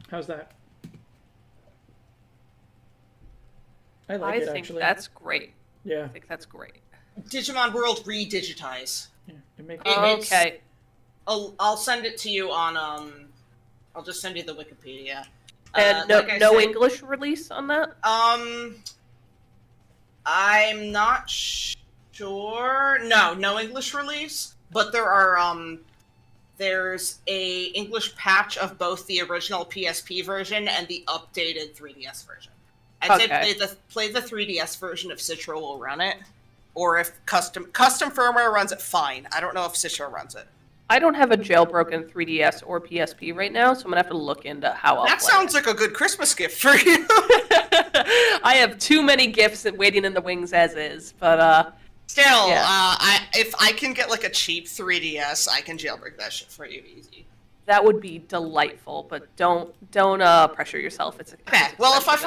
How's that? I like it, think actually. that's great. Yeah. I think that's great. Digimon World redigitize. Yeah, it makes Okay. I'll send it to you on I'll just send you the Wikipedia. And no said, English release on that? I'm not sure. No English release, but there are there's a English patch of both the original PSP version and the updated 3DS version. I'd say play the 3DS version if Citro will run it, or if custom firmware runs it, fine. I don't know if Citro runs it. I don't have a jailbroken 3DS or PSP right now, so I'm gonna have to look into how I'll That play sounds it. like a good Christmas gift for you. I have too many gifts waiting in the wings as is, but Still, yeah. If I can get like a cheap 3DS, I can jailbreak that shit for you easy. that would be delightful. But don't pressure yourself. It's Okay. Well, if I expensive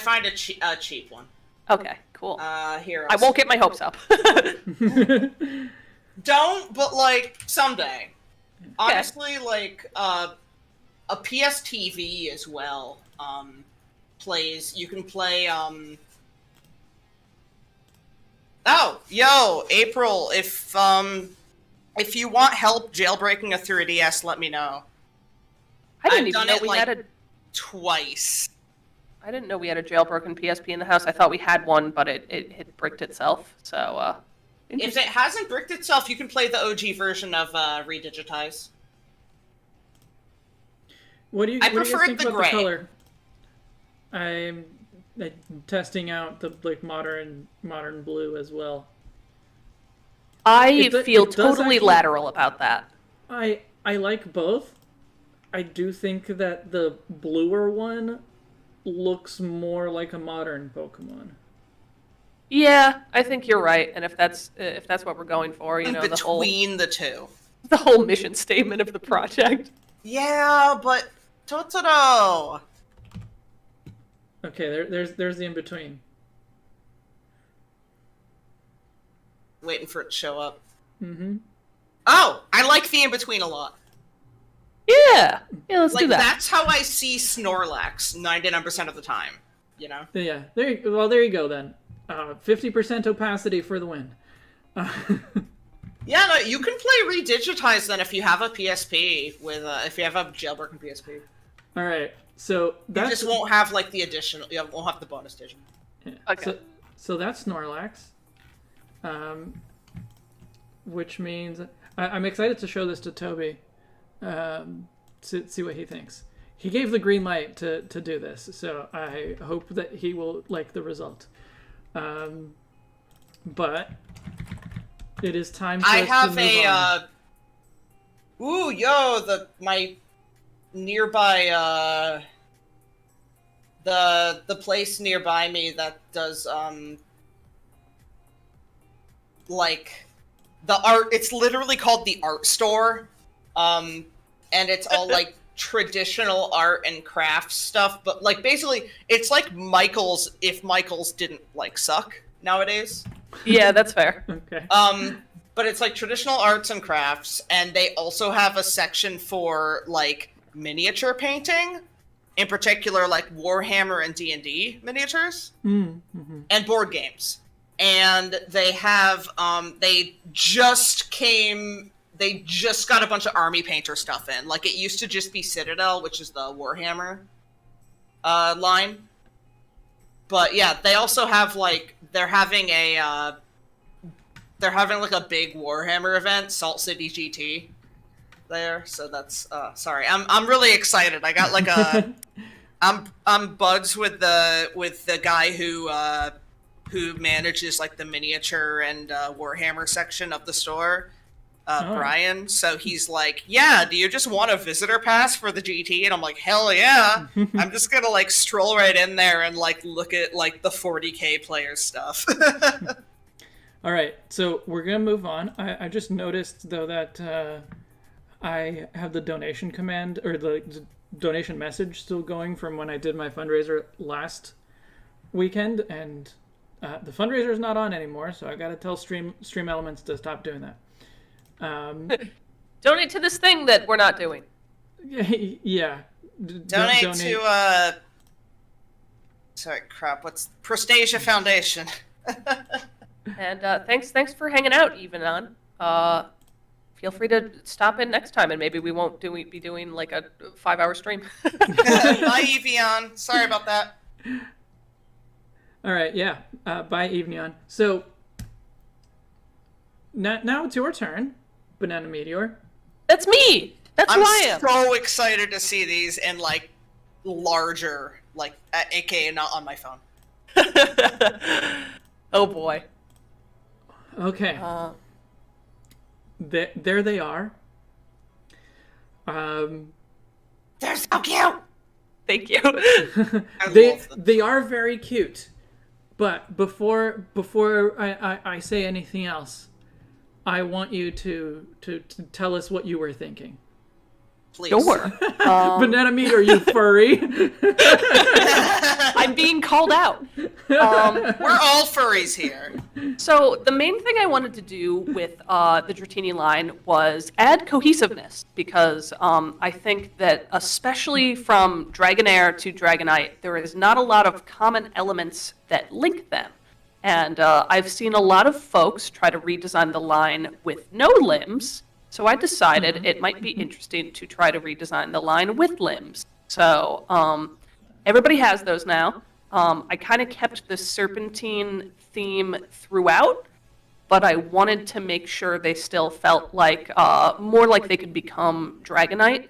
find anyway. a cheap one. Okay, cool. Here. I won't get my hopes up. Don't, but like someday. Honestly, like a PS TV as well. Plays. You can play. Oh, yo, April. If you want help jailbreaking a 3DS, let me know. I didn't I've even done know it, we like, had a. Twice. I didn't know we had a jailbroken PSP in the house. I thought we had one, but it had bricked itself. So. If it hasn't bricked itself, you can play the OG version of Redigitize. What do you I guys prefer think the about gray. the color? I'm testing out the like modern blue as well. I feel it does totally actually- lateral about that. I like both. I do think that the bluer one looks more like a modern Pokemon. Yeah, I think you're right. And if that's what we're going for, you know, Between the two. the whole mission statement of the project. Yeah, but Totoro. Okay, there's the in between. Waiting for it to show up. Mm-hmm. Oh, I like the in between a lot. Yeah, let's Like do that. that's how I see Snorlax 99% of the time. You know. Yeah, there you go then. 50% opacity for the win. Yeah, no, you can play redigitized then if you have a PSP with if you have a jailbroken PSP. All right, so You that's just won't have like the additional. You won't have the bonus digit. yeah. Okay. So that's Snorlax, which means I'm excited to show this to Toby, to see what he thinks. He gave the green light to do this, so I hope that he will like the result. But it is time for I us have to move on. Ooh, yo, my nearby the place nearby me that does like the art. It's literally called the art store, and it's all like traditional art and crafts stuff. But like basically, it's like Michael's if Michael's didn't like suck nowadays. Yeah, that's fair. Okay. But it's like traditional arts and crafts, and they also have a section for like miniature painting, in particular like Warhammer and D&D miniatures, Mm-hmm. and board games. And they have they just got a bunch of army painter stuff in. Like it used to just be Citadel, which is the Warhammer line. But yeah, they also have like they're having like a big Warhammer event, Salt City GT there. So that's sorry. I'm really excited. I got like a I'm buds with the guy who manages like the miniature and Warhammer section of the store. Brian, so he's like, yeah, do you just want a visitor pass for the GT? And I'm like, hell yeah. I'm just gonna like stroll right in there and like look at like the 40k player stuff. All right, so we're gonna move on. I just noticed though that I have the donation command or the donation message still going from when I did my fundraiser last weekend, and the fundraiser is not on anymore. So I got to tell Stream Elements to stop doing that. Donate to this thing that we're not doing. Yeah. Donate to sorry, crap. What's Prostasia Foundation? And thanks for hanging out, Evanon. Feel free to stop in next time, and maybe we won't be doing like a 5-hour stream. Bye, Evian. Sorry about that. All right, yeah. Bye, Eveneon. So now it's your turn, Banana Meteor. That's me. That's who I am. I'm so excited to see these in like larger, like aka not on my phone. Oh boy. Okay. There they are. They're so cute. Thank you. They are very cute, but before I say anything else, I want you to tell us what you were thinking. Please. Sure. Banana Meteor, you furry. I'm being called out. We're all furries here. So the main thing I wanted to do with the Dratini line was add cohesiveness, because I think that especially from Dragonair to Dragonite, there is not a lot of common elements that link them. And I've seen a lot of folks try to redesign the line with no limbs, so I decided it might be interesting to try to redesign the line with limbs. So everybody has those now. I kind of kept the serpentine theme throughout, but I wanted to make sure they still felt like more like they could become Dragonite.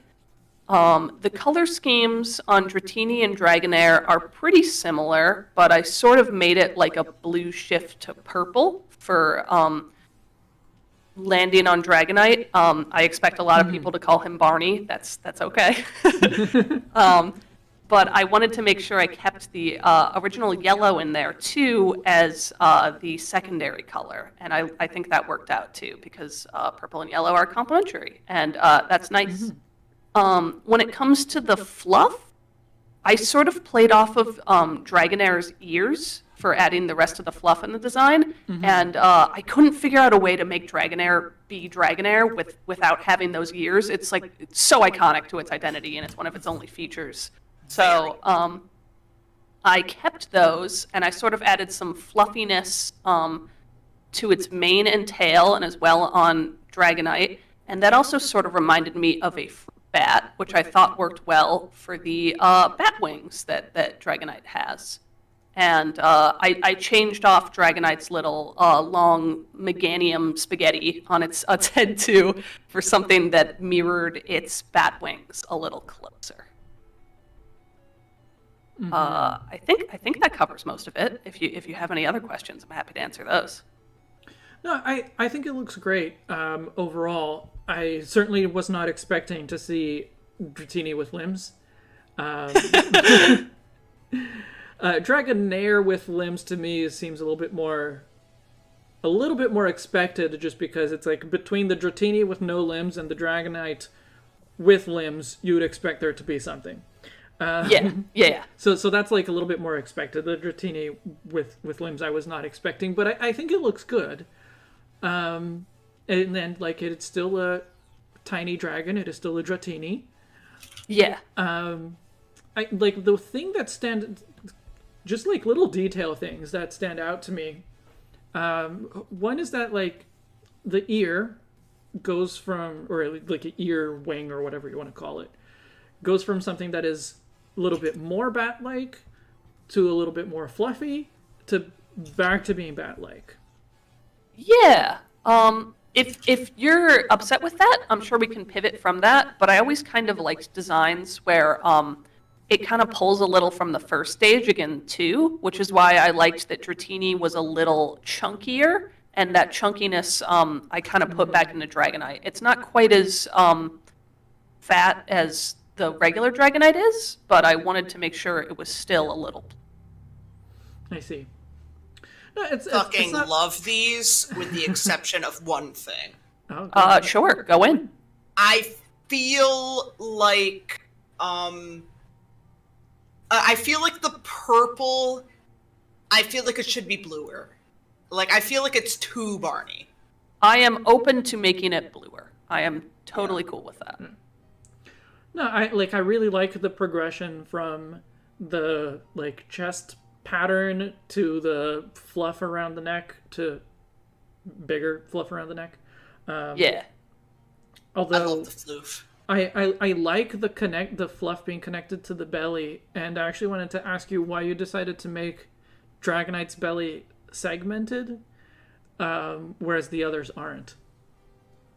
The color schemes on Dratini and Dragonair are pretty similar, but I sort of made it like a blue shift to purple for landing on Dragonite. I expect a lot of people to call him Barney. That's okay. But I wanted to make sure I kept the original yellow in there too as the secondary color, and I think that worked out too, because purple and yellow are complementary, and that's nice. When it comes to the fluff, I sort of played off of Dragonair's ears for adding the rest of the fluff in the design, and I couldn't figure out a way to make Dragonair be Dragonair without having those ears. It's like it's so iconic to its identity, and it's one of its only features. So I kept those, and I sort of added some fluffiness to its mane and tail, and as well on Dragonite. And that also sort of reminded me of a fruit bat, which I thought worked well for the bat wings that Dragonite has. And I changed off Dragonite's little long meganium spaghetti on its head too for something that mirrored its bat wings a little closer. Mm-hmm. I think that covers most of it. If you have any other questions, I'm happy to answer those. No, I think it looks great overall. I certainly was not expecting to see Dratini with limbs. Dragonair with limbs to me seems a little bit more expected, just because it's like between the Dratini with no limbs and the Dragonite with limbs, you would expect there to be something. Yeah. So that's like a little bit more expected. The Dratini with limbs I was not expecting, but I think it looks good. And then like it's still a tiny dragon. It is still a Dratini. Yeah. I like the thing that just like little detail things that stand out to me. One is that like the ear goes from, or like an ear wing or whatever you want to call it, goes from something that is a little bit more bat-like to a little bit more fluffy to back to being bat-like. Yeah. If you're upset with that, I'm sure we can pivot from that, but I always kind of liked designs where it kind of pulls a little from the first stage again too, which is why I liked that Dratini was a little chunkier, and that chunkiness I kind of put back into Dragonite. It's not quite as fat as the regular Dragonite is, but I wanted to make sure it was still a little. I see. No, it's not... love these, with the exception of one thing. Oh, sure, go in. I feel like the purple, I feel like it should be bluer. Like, I feel like it's too Barney. I am open to making it bluer. I am totally cool with that. No, I really like the progression from the like chest pattern to the fluff around the neck to bigger fluff around the neck. Yeah. Although I love the floof. I like the fluff being connected to the belly, and I actually wanted to ask you why you decided to make Dragonite's belly segmented, whereas the others aren't.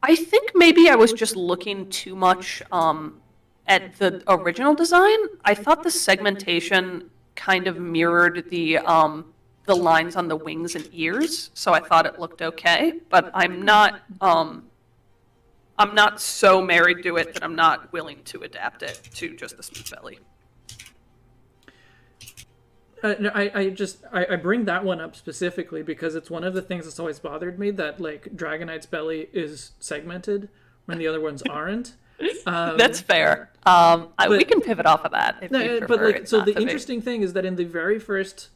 I think maybe I was just looking too much at the original design. I thought the segmentation kind of mirrored the lines on the wings and ears, so I thought it looked okay. But I'm not so married to it that I'm not willing to adapt it to just the smooth belly. No, I bring that one up specifically because it's one of the things that's always bothered me, that like Dragonite's belly is segmented when the other ones aren't. That's fair. We can pivot off of that if you prefer. But like, so the interesting thing is that in the very first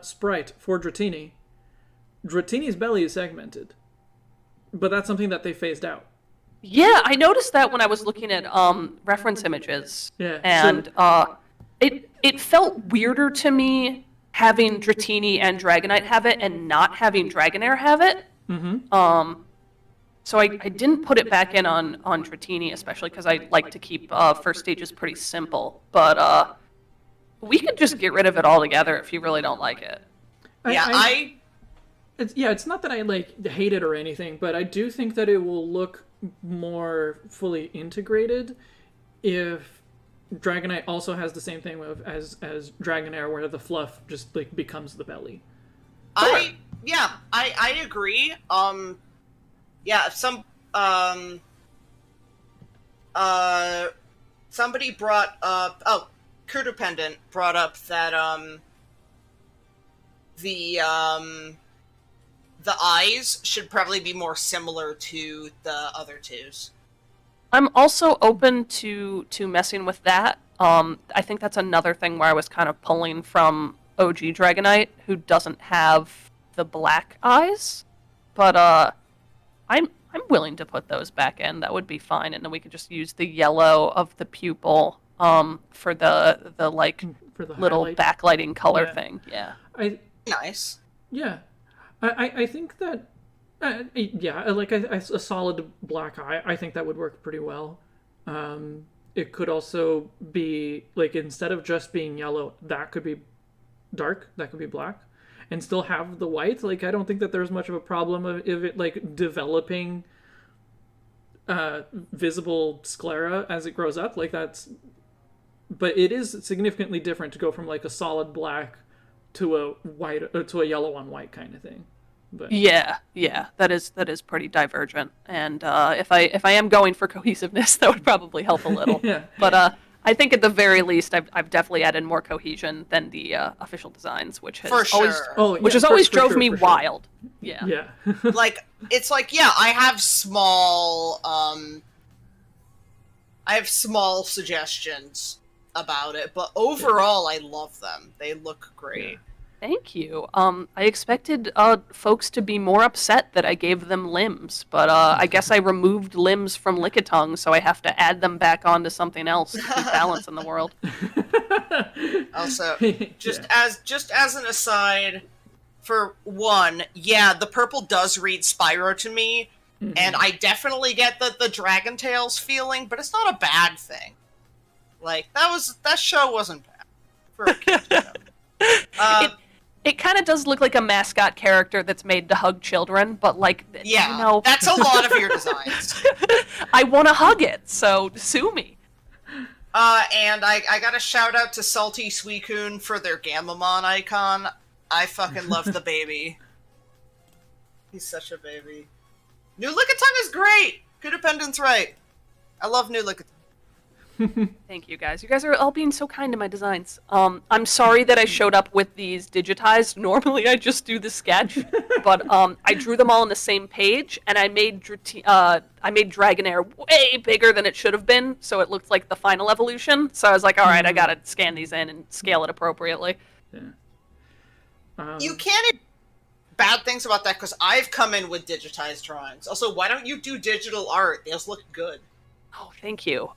sprite for Dratini's belly is segmented, but that's something that they phased out. Yeah, I noticed that when I was looking at reference images. Yeah, and it felt weirder to me having Dratini and Dragonite have it and not having Dragonair have it. Mm-hmm. So I didn't put it back in on Dratini, especially because I like to keep first stages pretty simple. But we could just get rid of it altogether if you really don't like it. It's not that I like hate it or anything, but I do think that it will look more fully integrated if Dragonite also has the same thing as Dragonair, where the fluff just like becomes the belly. I agree. Somebody brought up, Codependent brought up that the eyes should probably be more similar to the other twos. I'm also open to messing with that. I think that's another thing where I was kind of pulling from OG Dragonite, who doesn't have the black eyes. But I'm willing to put those back in. That would be fine, and then we could just use the yellow of the pupil for the little highlight. backlighting color thing. Yeah. Nice. Yeah. I think that yeah, like a solid black eye, I think that would work pretty well. It could also be like, instead of just being yellow, that could be dark, that could be black, and still have the white. Like, I don't think that there's much of a problem of if it like developing visible sclera as it grows up. Like, that's, but it is significantly different to go from like a solid black to a white to a yellow on white kind of thing. But Yeah, that is pretty divergent. And if I am going for cohesiveness, that would probably help a little. yeah, But I think at the very least, I've definitely added more cohesion than the official designs, which has For sure. always oh, which yeah, has always for drove sure, me for sure. wild. Yeah. Yeah. Like, it's like, yeah, I have small suggestions about it, but overall I love them. They look great. Thank you. I expected folks to be more upset that I gave them limbs, but I guess I removed limbs from Lickitung, so I have to add them back onto something else to keep balance in the world. Also, just as an aside, for one, yeah, the purple does read Spyro to me, and I definitely get the Dragon Tales feeling, but it's not a bad thing. Like, that show wasn't bad for a kid show. It kind of does look like a mascot character that's made to hug children, but like, Yeah, you know, that's a lot of your designs. I want to hug it, so sue me. And I got a shout out to Salty Suicune for their Gamamon icon. I fucking love the baby. He's such a baby. New Lickitung is great! Codependent's right. I love New Lickitung. Thank you guys. You guys are all being so kind to my designs. I'm sorry that I showed up with these digitized. Normally I just do the sketch, but I drew them all on the same page, and I made Dragonair way bigger than it should have been, so it looked like the final evolution. So I was like, all right, I gotta scan these in and scale it appropriately. Yeah. You can't bad things about that, because I've come in with digitized drawings. Also, why don't you do digital art? Those look good. Oh, thank you.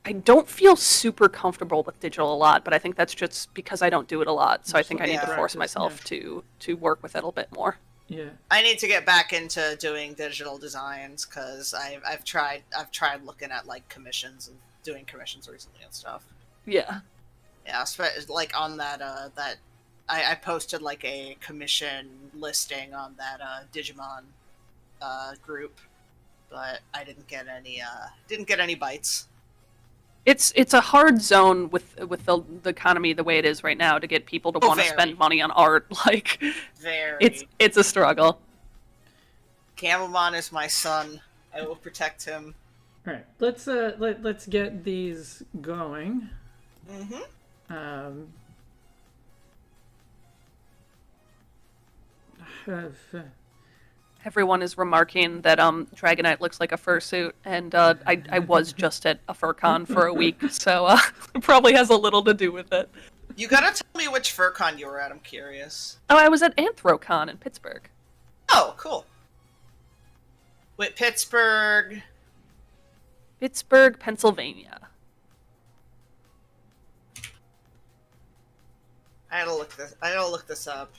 I don't feel super comfortable with digital a lot, but I think that's just because I don't do it a lot. So I think I need to force myself to work with it a bit more. Yeah. I need to get back into doing digital designs, because I've tried looking at like commissions and doing commissions recently and stuff. Yeah. Yeah, like on that I posted like a commission listing on that Digimon group, but I didn't get any bites. It's a hard zone with the economy the way it is right now to get people to want to spend money on art. Like, it's a struggle. Gamamon is my son. I will protect him. All right, let's get these going. Everyone is remarking that Dragonite looks like a fursuit, and I was just at a FurCon for a week, so it probably has a little to do with it. You gotta tell me which FurCon you were at, I'm curious. Oh, I was at Anthrocon in Pittsburgh. Oh, cool. Wait, Pittsburgh, Pennsylvania. I gotta look this up.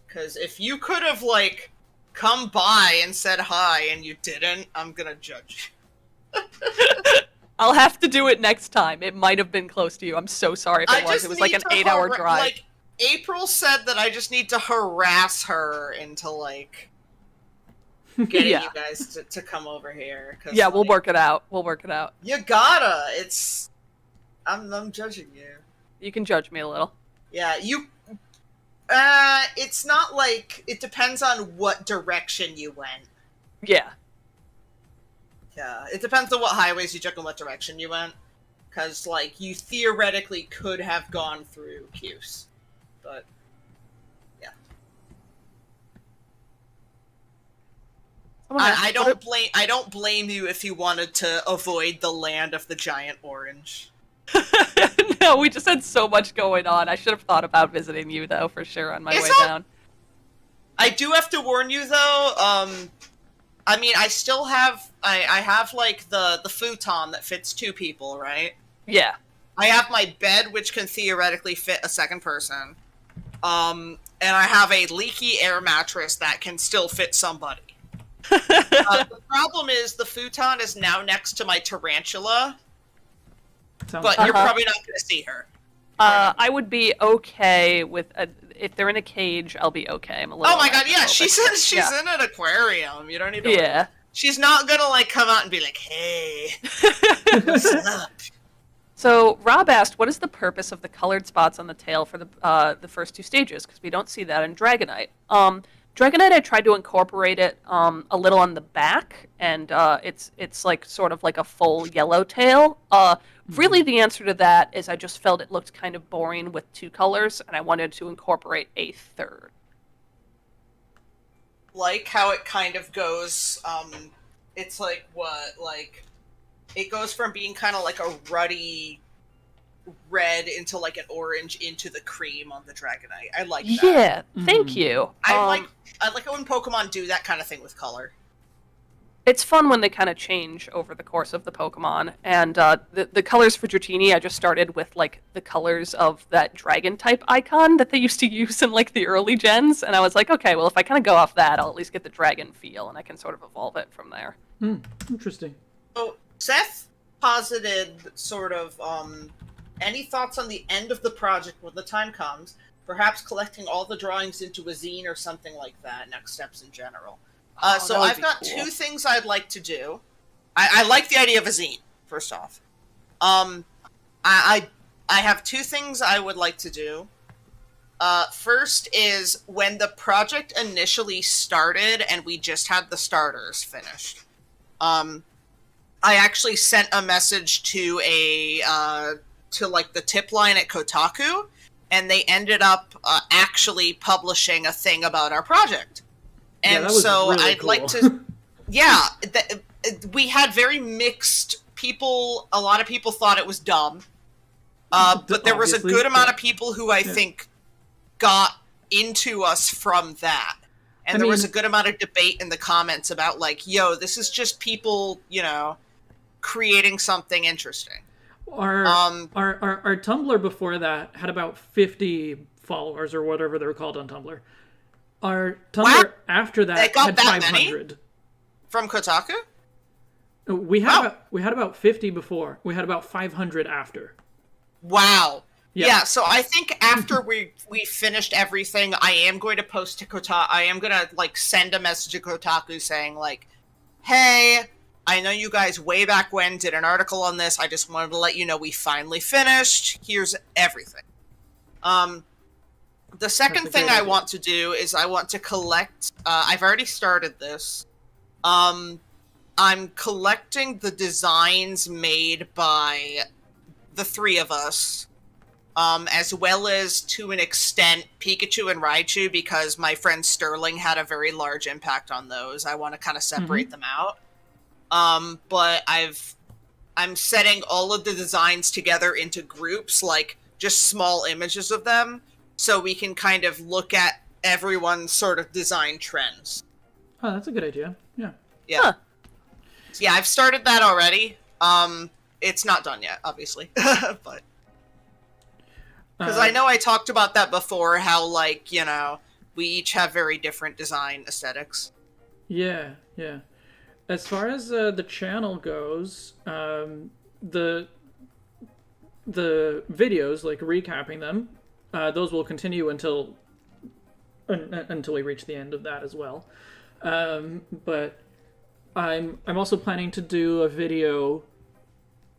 Because if you could have, like, come by and said hi and you didn't, I'm gonna judge you. I'll have to do it next time. It might have been close to you. I'm so sorry if it was. It was like an 8-hour drive. Like, April said that I just need to harass her into, like, getting you guys to come over here. Yeah, we'll work it out. You gotta. I'm judging you. You can judge me a little. Yeah, it's not like, it depends on what direction you went. Yeah. Yeah, it depends on what highways you took and what direction you went. Because, like, you theoretically could have gone through Cuse. But, yeah. I don't blame you if you wanted to avoid the land of the giant orange. No, we just had so much going on. I should have thought about visiting you, though, for sure, on my way down. I do have to warn you, though, I mean, I still have, I have, like, the futon that fits 2 people, right? Yeah. I have my bed, which can theoretically fit a second person. and I have a leaky air mattress that can still fit somebody. The problem is the futon is now next to my tarantula, but you're probably not going to see her. I would be okay with if they're in a cage. I'll be okay. I'm a little. Oh my god! Yeah, she's in an aquarium. You don't need to. Yeah. She's not gonna like come out and be like, "Hey, what's up?" So Rob asked, "What is the purpose of the colored spots on the tail for the first 2 stages? Because we don't see that in Dragonite." Dragonite, I tried to incorporate it a little on the back, and it's like sort of like a full yellow tail. Really, the answer to that is I just felt it looked kind of boring with 2 colors, and I wanted to incorporate a third. Like how it kind of goes, it's like it goes from being kind of like a ruddy red into like an orange into the cream on the Dragonite. I like that. Yeah, thank you. I like it when Pokemon do that kind of thing with color. It's fun when they kind of change over the course of the Pokemon. And the colors for Dratini, I just started with like the colors of that dragon type icon that they used to use in like the early gens. And I was like, okay, well, if I kind of go off that, I'll at least get the dragon feel, and I can sort of evolve it from there. Interesting. So Seth posited sort of any thoughts on the end of the project when the time comes, perhaps collecting all the drawings into a zine or something like that, next steps in general. So I've got cool. 2 things I'd like to do. I like the idea of a zine, first off. I have 2 things I would like to do. First is when the project initially started and we just had the starters finished. I actually sent a message to like the tip line at Kotaku, and they ended up actually publishing a thing about our project. And so really I'd like to, we had very mixed people. A lot of people thought it was dumb, but there was a good amount of people who I think got into us from that. And there was a good amount of debate in the comments about like, yo, this is just people, creating something interesting. Our Tumblr before that had about 50 followers or whatever they were called on Tumblr. Our Tumblr after that had 500. Many? From Kotaku? We had about 50 before. We had about 500 after. Wow. Yeah, so I think after we finished everything, I am going to post to Kotaku. I am going to like send a message to Kotaku saying like, "Hey, I know you guys way back when did an article on this. I just wanted to let you know we finally finished. Here's everything." The second thing I want to do is I want to collect, I've already started this. I'm collecting the designs made by the 3 of us, as well as, to an extent, Pikachu and Raichu, because my friend Sterling had a very large impact on those. I want to kind of separate them out. But I'm setting all of the designs together into groups, like just small images of them, so we can kind of look at everyone's sort of design trends. Oh, that's a good idea. Yeah. Yeah. Huh. Yeah, I've started that already. It's not done yet, obviously. But because I know I talked about that before, how, like, we each have very different design aesthetics. Yeah, yeah. As far as the channel goes, the videos, like recapping them, those will continue until we reach the end of that as well. But I'm also planning to do a video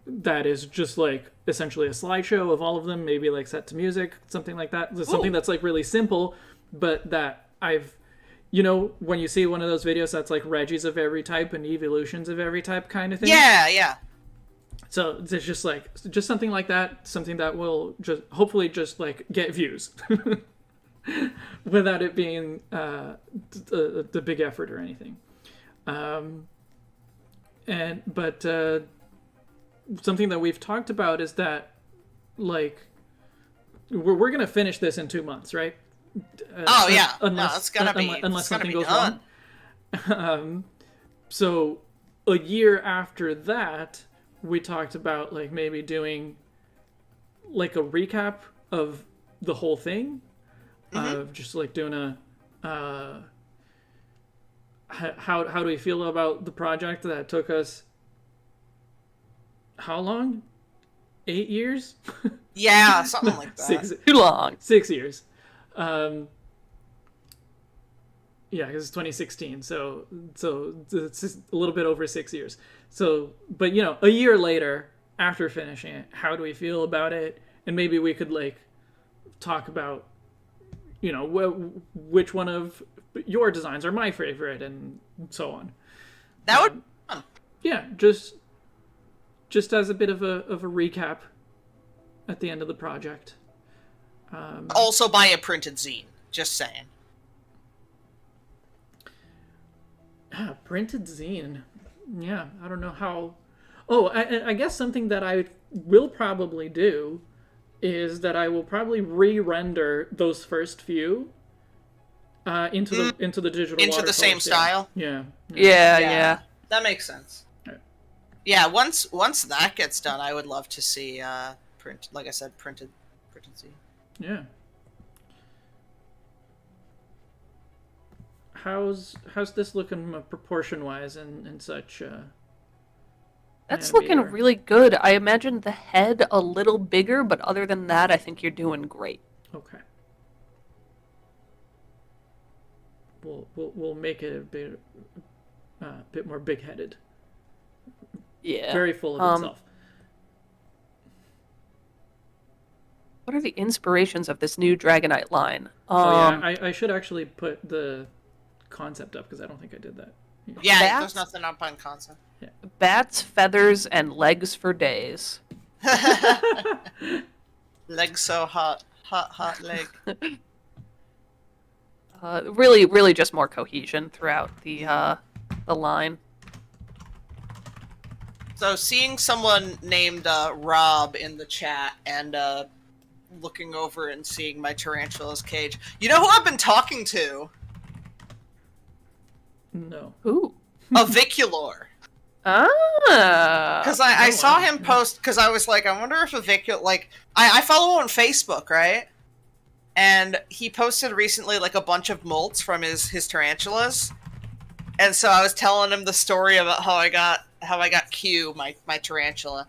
that is just like essentially a slideshow of all of them, maybe like set to music, something like that. Something that's like really simple, but that I've, when you see one of those videos that's like Regis of every type and evolutions of every type kind of thing. Yeah, yeah. So it's just something like that, something that will just hopefully just like get views without it being the big effort or anything. But something that we've talked about is that like we're gonna finish this in 2 months, right? Unless something goes wrong. So a year after that, we talked about like maybe doing like a recap of the whole thing, of just like doing a how do we feel about the project that took us how long? 8 years? Yeah, something like that. Too long. 6 years. Yeah, because it's 2016, so it's just a little bit over 6 years. So, but you know, a year later, after finishing it, how do we feel about it? And maybe we could like talk about, you know, which one of your designs are my favorite, and so on. That would be fun. Yeah, just as a bit of a recap at the end of the project. Also buy a printed zine. Just saying. Printed zine. Yeah, I don't know how. Oh, I guess something that I will probably do is that I will probably re-render those first few into the digital into the same style. Yeah. Yeah. That makes sense. Right. Yeah, once that gets done, I would love to see printed zine. Yeah. How's this looking proportion wise and such? That's Abby, looking or- really good. I imagine the head a little bigger, but other than that, I think you're doing great. Okay. We'll make it a bit more big-headed. Yeah. Very full of itself. What are the inspirations of this new Dragonite line? I should actually put the concept up because I don't think I did that. Yeah, Bats? there's nothing up on concept. Bats, feathers, and legs for days. Legs so hot. Hot leg. Really, really just more cohesion throughout the line. So seeing someone named Rob in the chat and looking over and seeing my tarantula's cage. You know who I've been talking to? No. Ooh. Aviculor. Ah. Because I saw him post, because I was like, I wonder if Aviculor, like, I follow him on Facebook, right? And he posted recently, like, a bunch of molts from his tarantulas. And so I was telling him the story about how I got Q, my tarantula,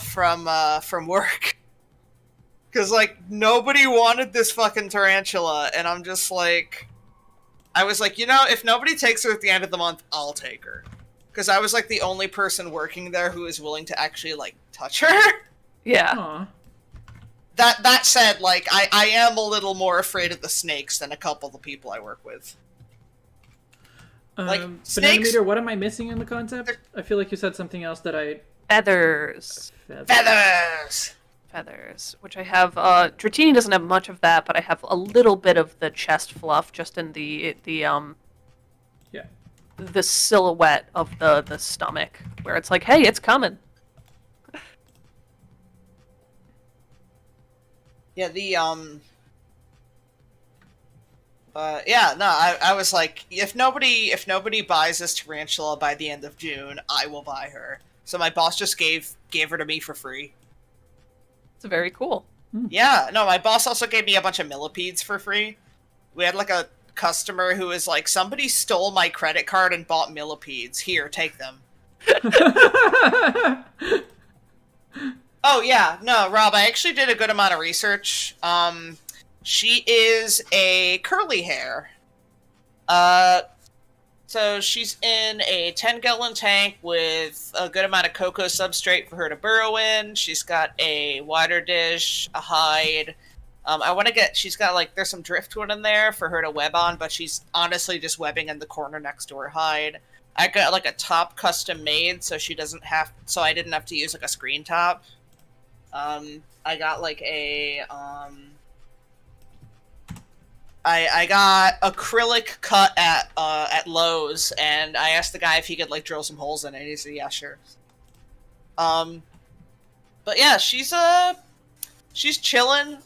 from work. Because, like, nobody wanted this fucking tarantula, and I'm just like... I was like, you know, if nobody takes her at the end of the month, I'll take her. Because I was, like, the only person working there who was willing to actually, like, touch her. Yeah. Aw. That said, like, I am a little more afraid of the snakes than a couple of the people I work with. Like, snakes... Bananameter, what am I missing in the concept? I feel like you said something else that I... Feathers. Feathers! Feathers, which I have. Dratini doesn't have much of that, but I have a little bit of the chest fluff, just in the silhouette of the stomach, where it's like, hey, it's coming. Yeah, I was like, if nobody buys this tarantula by the end of June, I will buy her. So my boss just gave her to me for free. It's very cool. Yeah, no, my boss also gave me a bunch of millipedes for free. We had like a customer who was like, somebody stole my credit card and bought millipedes. Here, take them. Oh yeah, no, Rob, I actually did a good amount of research. She is a curly hair. So she's in a 10-gallon tank with a good amount of cocoa substrate for her to burrow in. She's got a water dish, a hide. She's got like, there's some driftwood in there for her to web on, but she's honestly just webbing in the corner next to her hide. I got like a top custom made so I didn't have to use like a screen top. I got like a, I got acrylic cut at Lowe's, and I asked the guy if he could like drill some holes in it. He said, "Yeah, sure." But yeah, she's chilling.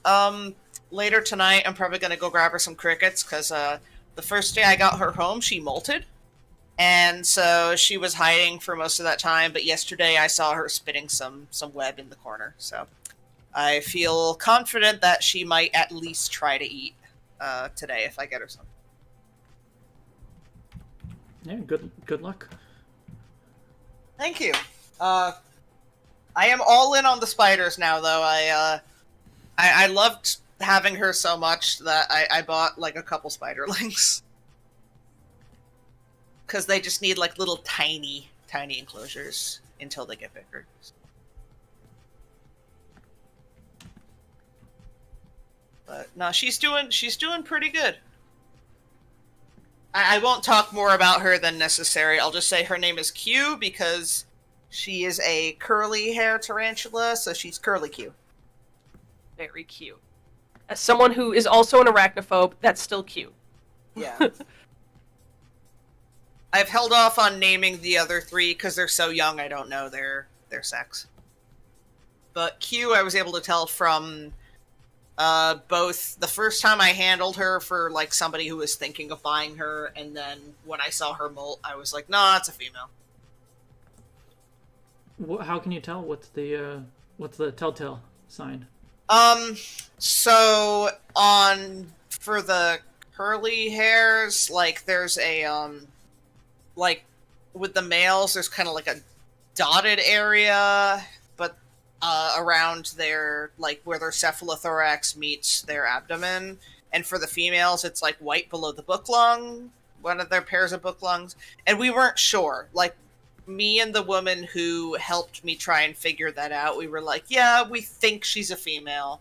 Later tonight, I'm probably gonna go grab her some crickets because the first day I got her home, she molted, and so she was hiding for most of that time. But yesterday, I saw her spitting some web in the corner, so I feel confident that she might at least try to eat. today if I get her something. Yeah, good luck. Thank you. I am all in on the spiders now, though. I loved having her so much that I bought like a couple spiderlings. Because they just need like little tiny enclosures until they get bigger. But no, she's doing pretty good. I won't talk more about her than necessary. I'll just say her name is Q because she is a curly hair tarantula, so she's Curly Q. Very cute. As someone who is also an arachnophobe, that's still cute. Yeah. I've held off on naming the other three because they're so young I don't know their sex. But Q I was able to tell from both the first time I handled her for like somebody who was thinking of buying her, and then when I saw her molt, I was like, nah, it's a female. How can you tell? What's the telltale sign? So for the curly hairs, like there's a like with the males, there's kind of like a dotted area, but around their like where their cephalothorax meets their abdomen, and for the females, it's like white below the book lung, one of their pairs of book lungs, and we weren't sure. Like me and the woman who helped me try and figure that out, we were like, yeah, we think she's a female,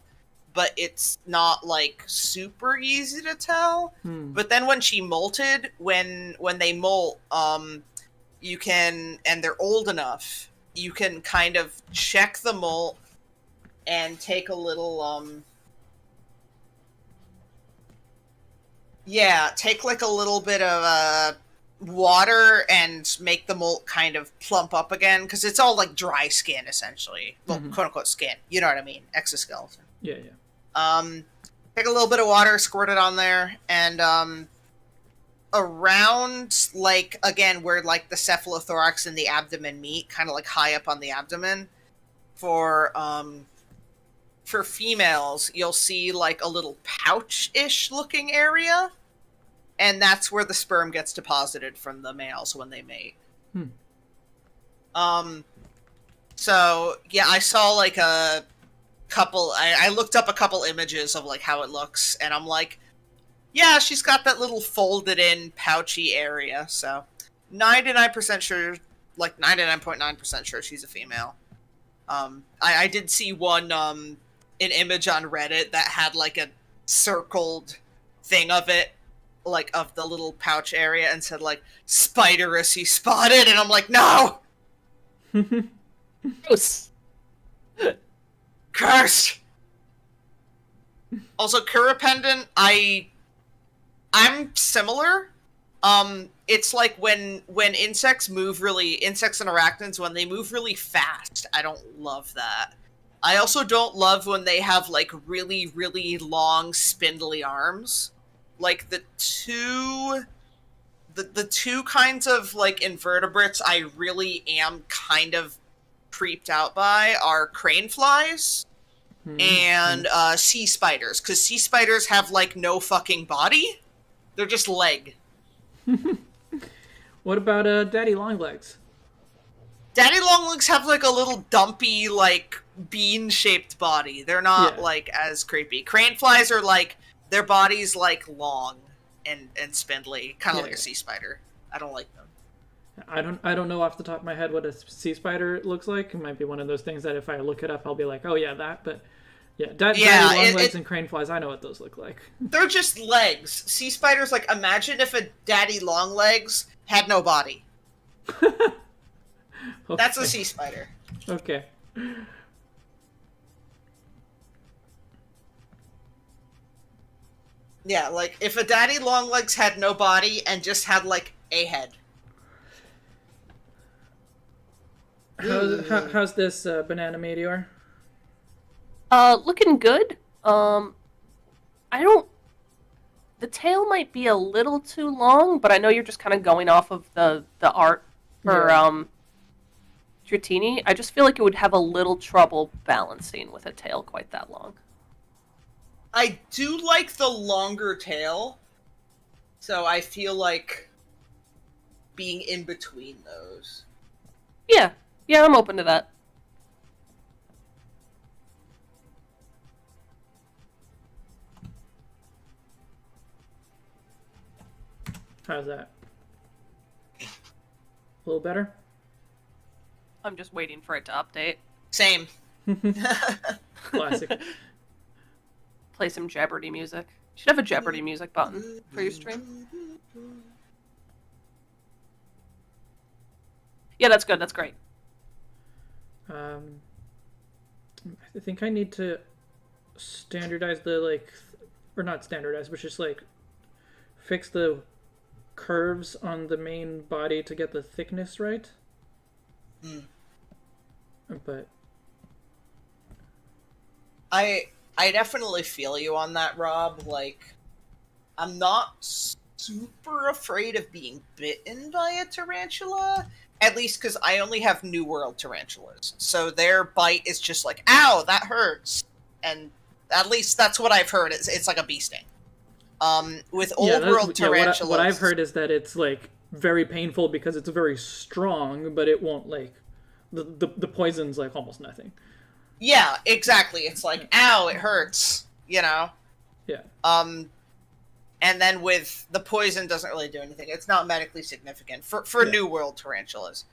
but it's not like super easy to tell. But then when she molted, when they molt, you can, and they're old enough, you can kind of check the molt and take a little take like a little bit of water and make the molt kind of plump up again, because it's all like dry skin essentially. Well, quote unquote skin, you know what I mean, exoskeleton. Yeah. Take a little bit of water, squirt it on there, and around, like, again, where, like, the cephalothorax and the abdomen meet, kind of, like, high up on the abdomen, for females, you'll see, like, a little pouch-ish looking area, and that's where the sperm gets deposited from the males when they mate. So, yeah, I saw, like, a couple, I looked up a couple images of, like, how it looks, and I'm like, yeah, she's got that little folded in pouchy area, so 99% sure, like 99.9% sure she's a female. I did see one, an image on Reddit that had like a circled thing of it, like of the little pouch area, and said like, Spideracy spotted, and I'm like, no! Gross. Cursed! Also, Curipendant, I'm similar. It's like when insects and arachnids, when they move really fast, I don't love that. I also don't love when they have like really, really long spindly arms. Like the two kinds of like invertebrates I really am kind of creeped out by are crane flies and sea spiders, because sea spiders have like no fucking body. They're just leg. What about daddy longlegs? Daddy longlegs have like a little dumpy, like bean-shaped body. They're not like as creepy. Crane flies are like their body's like long and spindly, kind of like a sea spider. I don't like them. I don't know off the top of my head what a sea spider looks like. It might be one of those things that if I look it up, I'll be like, oh yeah, that. But yeah, daddy longlegs and crane flies, I know what those look like. They're just legs. Sea spiders, like, imagine if a daddy longlegs had no body. Okay. That's a sea spider. Okay. Yeah, like, if a daddy longlegs had no body and just had, like, a head. How's this banana meteor? Looking good. The tail might be a little too long, but I know you're just kind of going off of the art for Dratini. I just feel like it would have a little trouble balancing with a tail quite that long. I do like the longer tail, so I feel like being in between those. Yeah, I'm open to that. How's that? A little better? I'm just waiting for it to update. Same. Classic. Play some Jeopardy music. You should have a Jeopardy music button for your stream. Yeah, that's good. That's great. I think I need to standardize the, like, or not standardize, but just, like, fix the curves on the main body to get the thickness right. But I definitely feel you on that, Rob. Like, I'm not super afraid of being bitten by a tarantula. At least because I only have New World tarantulas. So their bite is just like, ow, that hurts. And at least that's what I've heard. It's like a bee sting. With Old World tarantulas... what I've heard is that it's, like, very painful because it's very strong, but it won't, like... The poison's, like, almost nothing. Yeah, exactly. It's like, ow, it hurts. You know? Yeah. And then with the poison doesn't really do anything. It's not medically significant for New World tarantulas.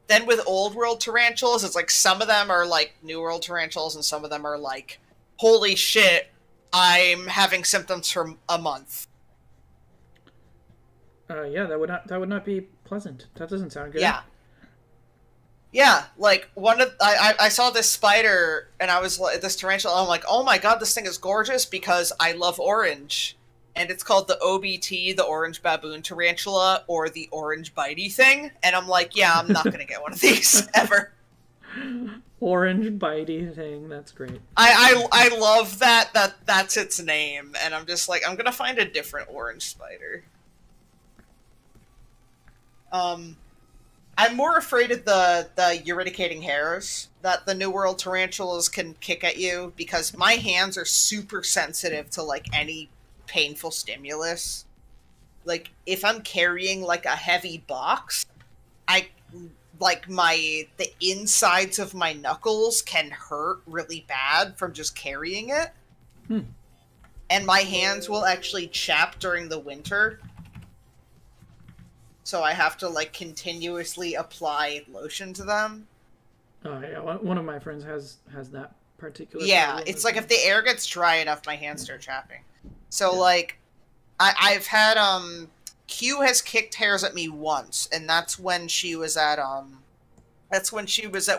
Then with Old World tarantulas, it's like some of them are like New World tarantulas and some of them are like, holy shit, I'm having symptoms for a month. Yeah, that would not be pleasant. That doesn't sound good. Yeah. Yeah, like I saw this spider and I was like, this tarantula, I'm like, oh my god, this thing is gorgeous because I love orange. And it's called the OBT, the orange baboon tarantula, or the orange bitey thing. And I'm like, yeah, I'm not gonna get one of these ever. Orange bitey thing, that's great. I love that's its name, and I'm just like, I'm gonna find a different orange spider. I'm more afraid of the urticating hairs that the New World tarantulas can kick at you, because my hands are super sensitive to, like, any painful stimulus. Like, if I'm carrying, like, a heavy box, the insides of my knuckles can hurt really bad from just carrying it. And my hands will actually chap during the winter. So I have to, like, continuously apply lotion to them. Oh yeah, one of my friends has that particular. Yeah, it's like if the air gets dry enough, my hands start chapping. So like, I've had Q has kicked hairs at me once, and that's when she was at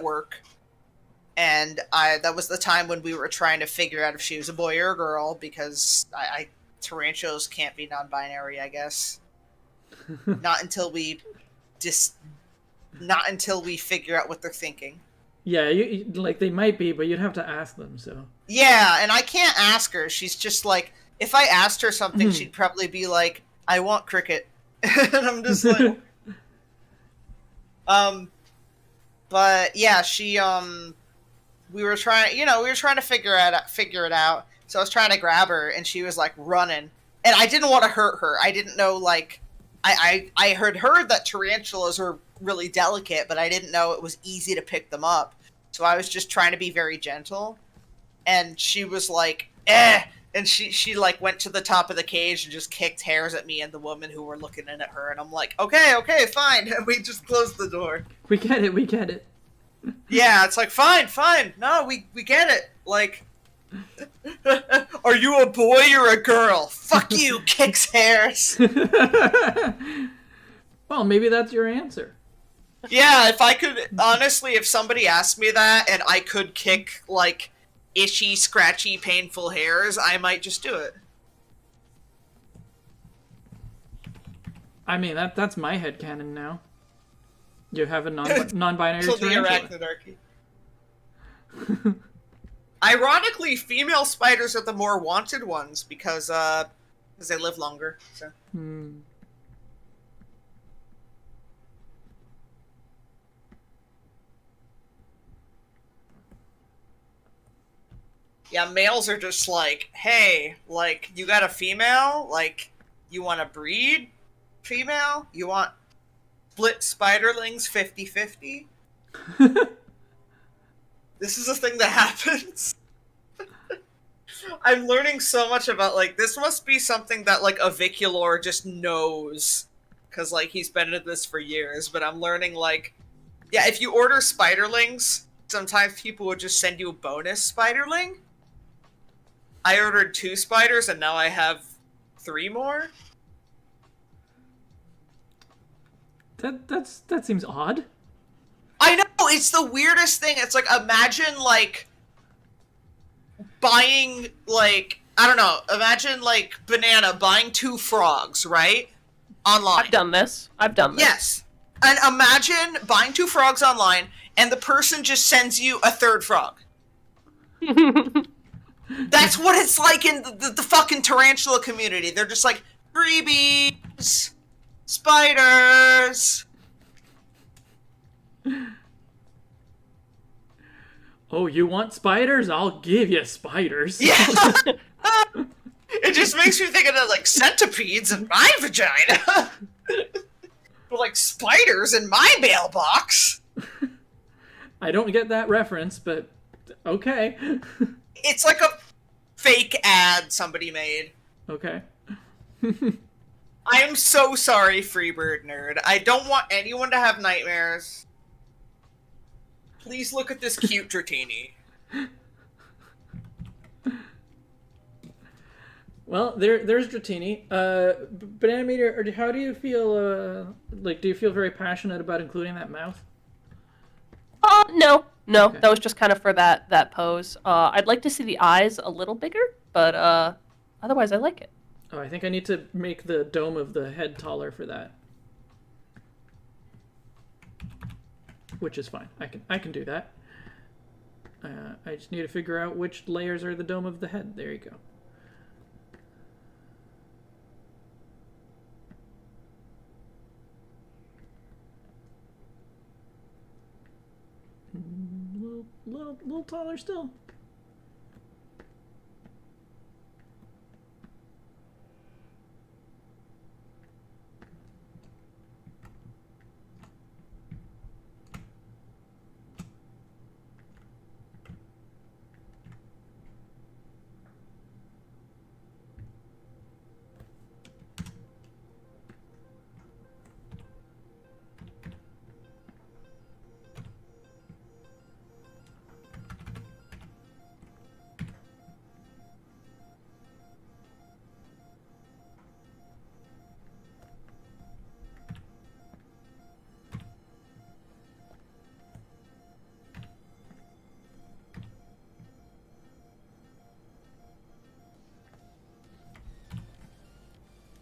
work, and that was the time when we were trying to figure out if she was a boy or a girl, because tarantulas can't be non-binary, I guess. Not until we figure out what they're thinking. Yeah, like they might be, but you'd have to ask them. So yeah, and I can't ask her. She's just like, if I asked her something, she'd probably be like, "I want cricket," and I'm just like, But yeah, she we were trying to figure it out. So I was trying to grab her, and she was like running, and I didn't want to hurt her. I didn't know, like, I heard that tarantulas were really delicate, but I didn't know it was easy to pick them up. So I was just trying to be very gentle, and she was like, "Eh," and she like went to the top of the cage and just kicked hairs at me and the woman who were looking in at her, and I'm like, okay, fine, and we just closed the door. We get it. Yeah, it's like, fine, no, we get it, like, are you a boy or a girl? Fuck you, kicks hairs. Well, maybe that's your answer. Yeah, if I could, honestly, if somebody asked me that and I could kick, like, itchy, scratchy, painful hairs, I might just do it. I mean, that's my headcanon now. You have a non-binary tarantula. Ironically, female spiders are the more wanted ones because they live longer. So. Yeah, males are just like, hey, like, you got a female? Like, you want to breed female? You want split spiderlings 50-50? This is a thing that happens. I'm learning so much about, like, this must be something that, like, Aviculor just knows. Because, like, he's been into this for years. But I'm learning, like, yeah, if you order spiderlings, sometimes people would just send you a bonus spiderling. I ordered 2 spiders, and now I have 3 more. That seems odd. I know, it's the weirdest thing. It's like, imagine, like, buying, like, I don't know, imagine, like, Banana buying 2 frogs, right? Online. I've done this. Yes. And imagine buying 2 frogs online, and the person just sends you a 3rd frog. That's what it's like in the fucking tarantula community. They're just like, freebies, spiders. Oh, you want spiders? I'll give you spiders. Yeah. It just makes me think of the, like, centipedes in my vagina. Or, like, spiders in my mailbox. I don't get that reference, but okay. It's like a fake ad somebody made. Okay. I am so sorry, Freebird Nerd. I don't want anyone to have nightmares. Please look at this cute Dratini. Well, there's Dratini. Banana Meteor, how do you feel, like, do you feel very passionate about including that mouth? No. Okay. That was just kind of for that pose. I'd like to see the eyes a little bigger, but otherwise I like it. Oh, I think I need to make the dome of the head taller for that. Which is fine. I can do that. I just need to figure out which layers are the dome of the head. There you go. Little taller still.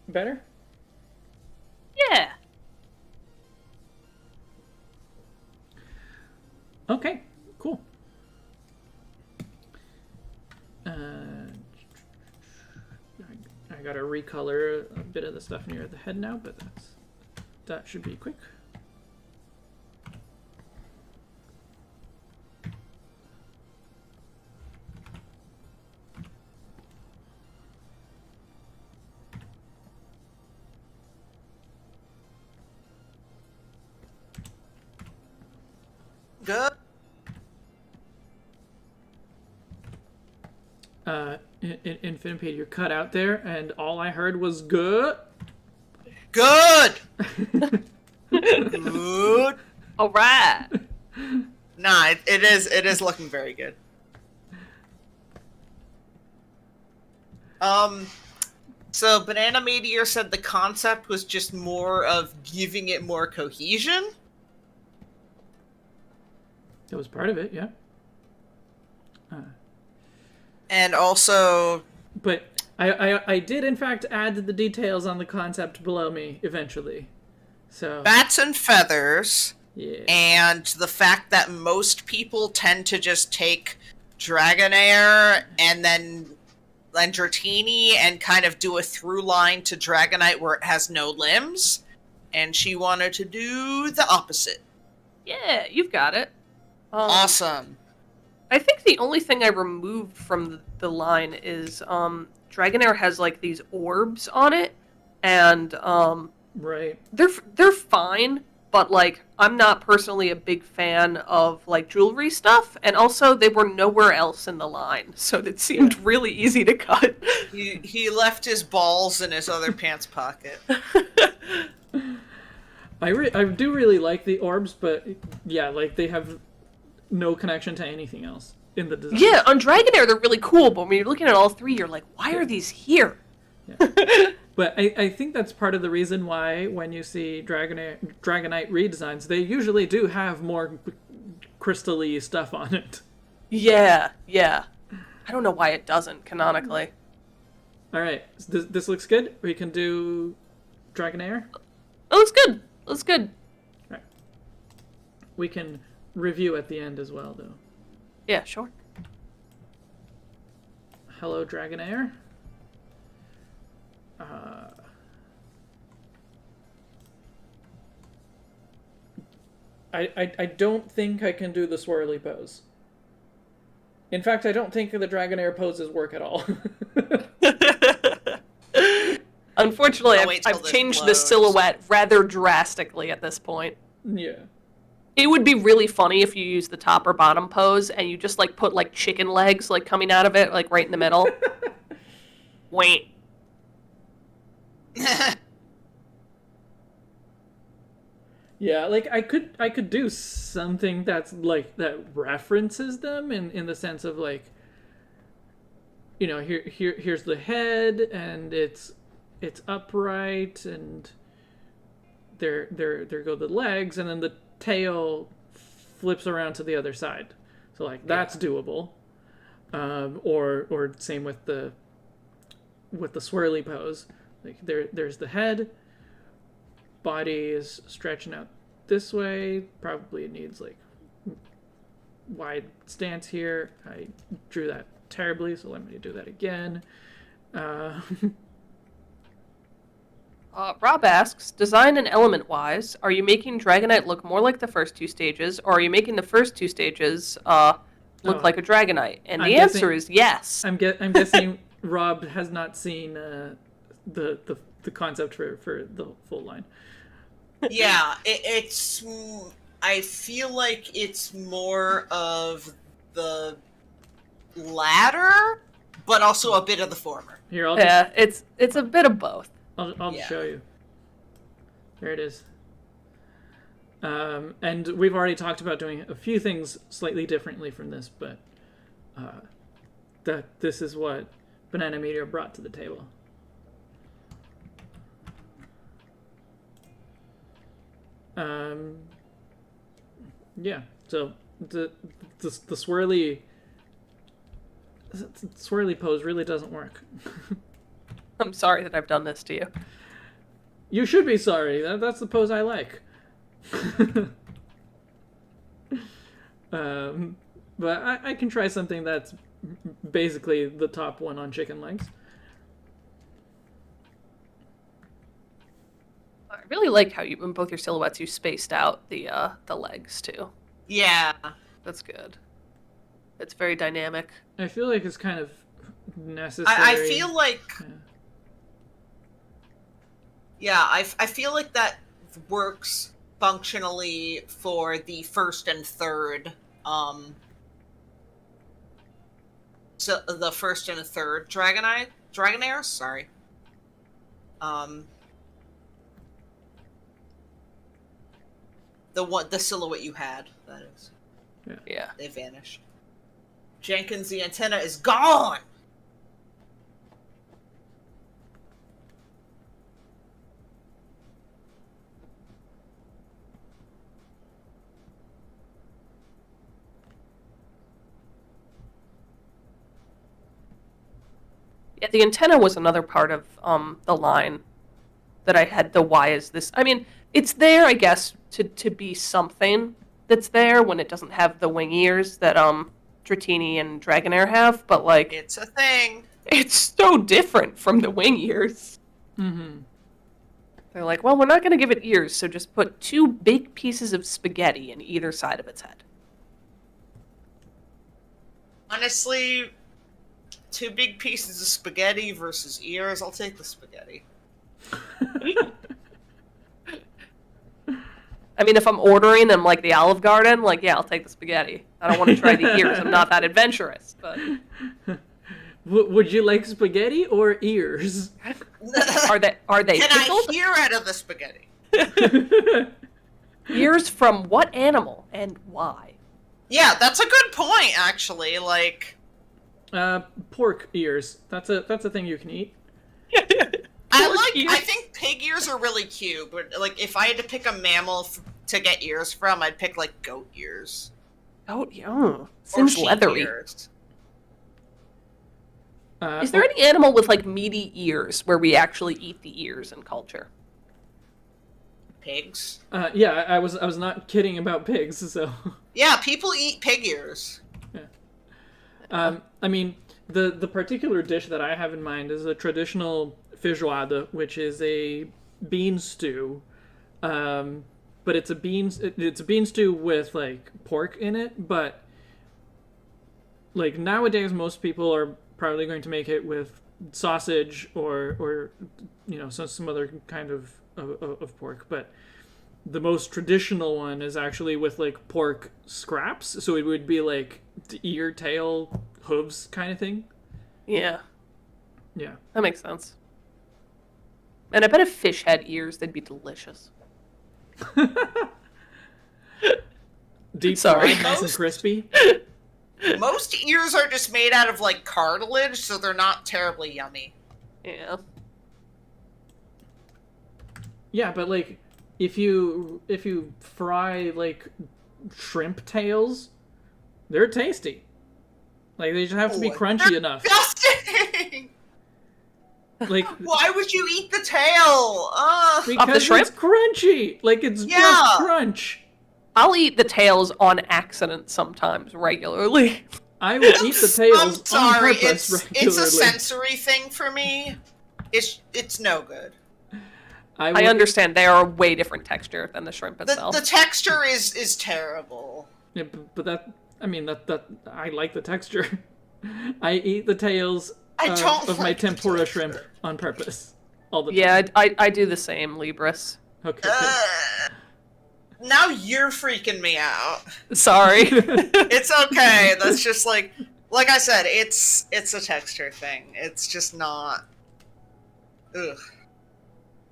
Better? Yeah. Okay, cool. I gotta recolor a bit of the stuff near the head now, but that should be quick. Good. Infinipede, you're cut out there, and all I heard was good. Good. Good. All right. Nah, it is looking very good. So Banana Meteor said the concept was just more of giving it more cohesion. That was part of it, yeah. And also, but I did in fact add the details on the concept below me eventually. So bats and feathers. yeah. And the fact that most people tend to just take Dragonair and then Dratini and kind of do a through line to Dragonite where it has no limbs. And she wanted to do the opposite. Yeah, you've got it. Awesome. I think the only thing I removed from the line is Dragonair has like these orbs on it, and Right. they're fine, but like I'm not personally a big fan of like jewelry stuff, and also they were nowhere else in the line, so it seemed really easy to cut. He left his balls in his other pants pocket. I do really like the orbs, but yeah, like they have no connection to anything else in the design. Yeah, on Dragonair they're really cool, but when you're looking at all three, you're like, why are these here? Yeah. But I think that's part of the reason why when you see Dragonite redesigns, they usually do have more crystal-y stuff on it. Yeah. I don't know why it doesn't, canonically. All right, this looks good. We can do Dragonair. It looks good. Looks good. All right. We can review at the end as well, though. Yeah, sure. Hello, Dragonair. I don't think I can do the swirly pose. In fact, I don't think the Dragonair poses work at all. Unfortunately, I'll wait till I've this changed the blows. silhouette rather drastically at this point. Yeah. It would be really funny if you use the top or bottom pose and you just like put like chicken legs like coming out of it, like right in the middle. Wait. Yeah, like I could do something that's like that references them in the sense of like, you know, here's the head and it's upright and there go the legs and then the tail flips around to the other side. So like that's doable. Or same with the swirly pose. Like there's the head. Body is stretching out this way. Probably it needs like wide stance here. I drew that terribly, so let me do that again. Rob asks, design and element-wise, are you making Dragonite look more like the first two stages, or are you making the first two stages look like a Dragonite? And the answer is yes. I'm guessing Rob has not seen the concept for the full line. Yeah, it's. I feel like it's more of the latter, but also a bit of the former. Here, I'll it's a bit of both. I'll show you. There it is. And we've already talked about doing a few things slightly differently from this, but this is what Banana Meteor brought to the table. Yeah. So the swirly pose really doesn't work. I'm sorry that I've done this to you. You should be sorry. That's the pose I like. But I can try something that's basically the top one on chicken legs. I really like how in both your silhouettes you spaced out the legs too. Yeah. That's good. It's very dynamic. I feel like it's kind of necessary. I feel like. Yeah, I feel like that works functionally for the first and third. So the first and third Dragonair. Sorry. The silhouette you had, that is. Yeah. They vanished. Jenkins, the antenna is gone! Yeah, the antenna was another part of the line that I had. The why is this? I mean, it's there, I guess, to be something that's there when it doesn't have the wing ears that Dratini and Dragonair have, but like It's a thing. It's so different from the wing ears. Mm-hmm. They're like, well, we're not going to give it ears, so just put 2 big pieces of spaghetti in either side of its head. Honestly, 2 big pieces of spaghetti versus ears. I'll take the spaghetti. I mean, if I'm ordering them like the Olive Garden, like, yeah, I'll take the spaghetti. I don't want to try the ears. I'm not that adventurous, but... Would you like spaghetti or ears? Are they Can pickled? I hear out of the spaghetti? Ears from what animal and why? Yeah, that's a good point, actually. Like, Pork ears. That's a thing you can eat. I think pig ears are really cute, but like if I had to pick a mammal to get ears from, I'd pick like goat ears. Goat ears. Seems sheep leathery. ears. Is there any animal with like meaty ears where we actually eat the ears in culture? Pigs. Yeah, I was not kidding about pigs. So. Yeah, people eat pig ears. Yeah. I mean, the particular dish that I have in mind is a traditional feijoada, which is a bean stew, but it's a bean stew with like pork in it. But like nowadays, most people are probably going to make it with sausage or some other kind of pork. But the most traditional one is actually with like pork scraps, so it would be like ear, tail, hooves kind of thing. Yeah. Yeah. That makes sense. And I bet if fish had ears, they'd be delicious. Deep Sorry. fried, nice and crispy. Most ears are just made out of like cartilage, so they're not terribly yummy. Yeah. Yeah, but like if you fry like shrimp tails, they're tasty. Like they just have to be crunchy enough. Disgusting! Like Why would you eat the tail? because shrimp? it's crunchy. Like it's Yeah. just crunch. I'll eat the tails on accident sometimes, regularly. I will eat the tails I'm sorry, on purpose regularly. it's a sensory thing for me. It's no good. I understand they are a way different texture than the shrimp itself. The texture is terrible. Yeah, but that I like the texture. I eat the tails of my like the tempura texture. shrimp on purpose all the time. Yeah, I do the same, Libris. Okay. Now you're freaking me out. Sorry. It's okay. That's just like I said, it's a texture thing. It's just not. Ugh.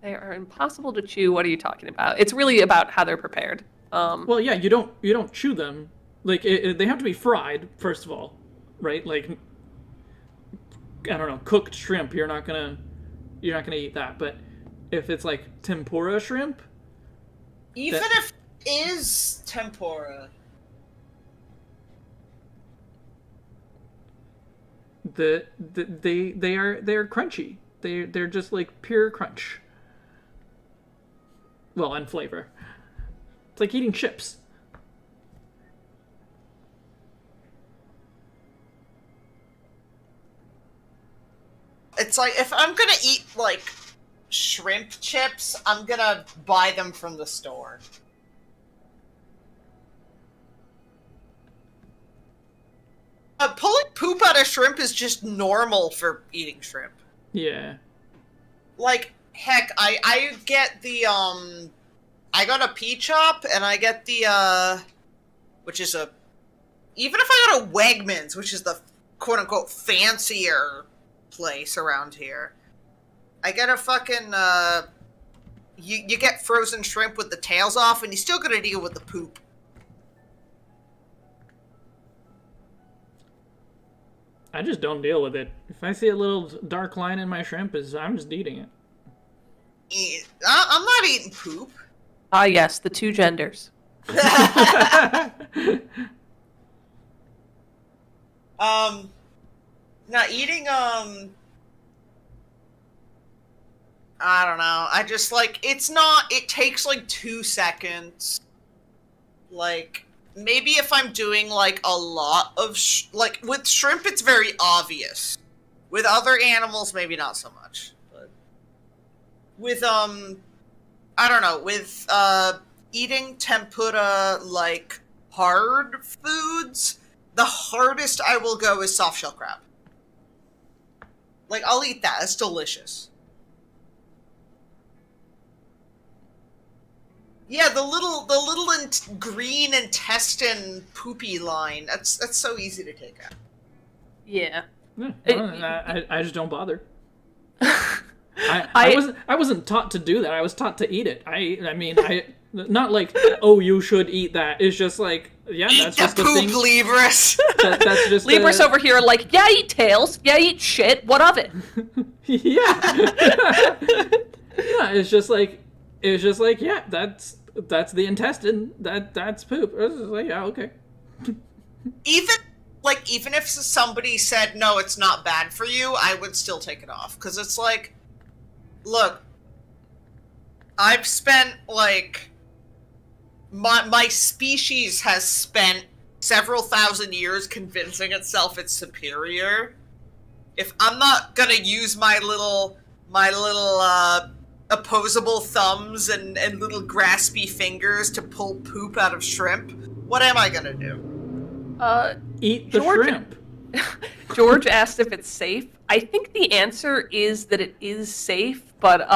They are impossible to chew. What are you talking about? It's really about how they're prepared. Well, yeah, you don't chew them. Like they have to be fried first of all, right? Like I don't know, cooked shrimp. You're not gonna eat that. But if it's like tempura shrimp, Even if it is tempura. they are crunchy. They're just like pure crunch. Well, and flavor. It's like eating chips. It's like if I'm gonna eat like shrimp chips, I'm gonna buy them from the store. Pulling poop out of shrimp is just normal for eating shrimp. Yeah. Like, heck, I get the, I got a P-Chop, and I get the, which is even if I got a Wegmans, which is the quote-unquote fancier place around here, I get a fucking, you get frozen shrimp with the tails off, and you still gotta deal with the poop. I just don't deal with it. If I see a little dark line in my shrimp, I'm just eating it. I'm not eating poop. Ah, yes, the two genders. Not eating, I don't know. I just, like, it takes, like, 2 seconds. Like, maybe if I'm doing, like, a lot of, like, with shrimp, it's very obvious. With other animals, maybe not so much. But with, I don't know, with, eating tempura, like, hard foods, the hardest I will go is soft shell crab. Like, I'll eat that. It's delicious. Yeah, the little green intestine poopy line. That's so easy to take out. Yeah. I just don't bother. I wasn't taught to do that. I was taught to eat it. I mean, not like, oh, you should eat that. It's just like, yeah, that's just the thing. Libris. That's just Libris over here, like, yeah, eat tails. Yeah, eat shit. What of it? Yeah. Yeah, it's just like, yeah, that's the intestine. That's poop. It's just like, yeah, okay. Even if somebody said, no, it's not bad for you, I would still take it off. Because it's like, look, I've spent, like, my species has spent several thousand years convincing itself it's superior. If I'm not gonna use my little opposable thumbs and little graspy fingers to pull poop out of shrimp, what am I gonna do? Eat the shrimp. George asked if it's safe. I think the answer is that it is safe, but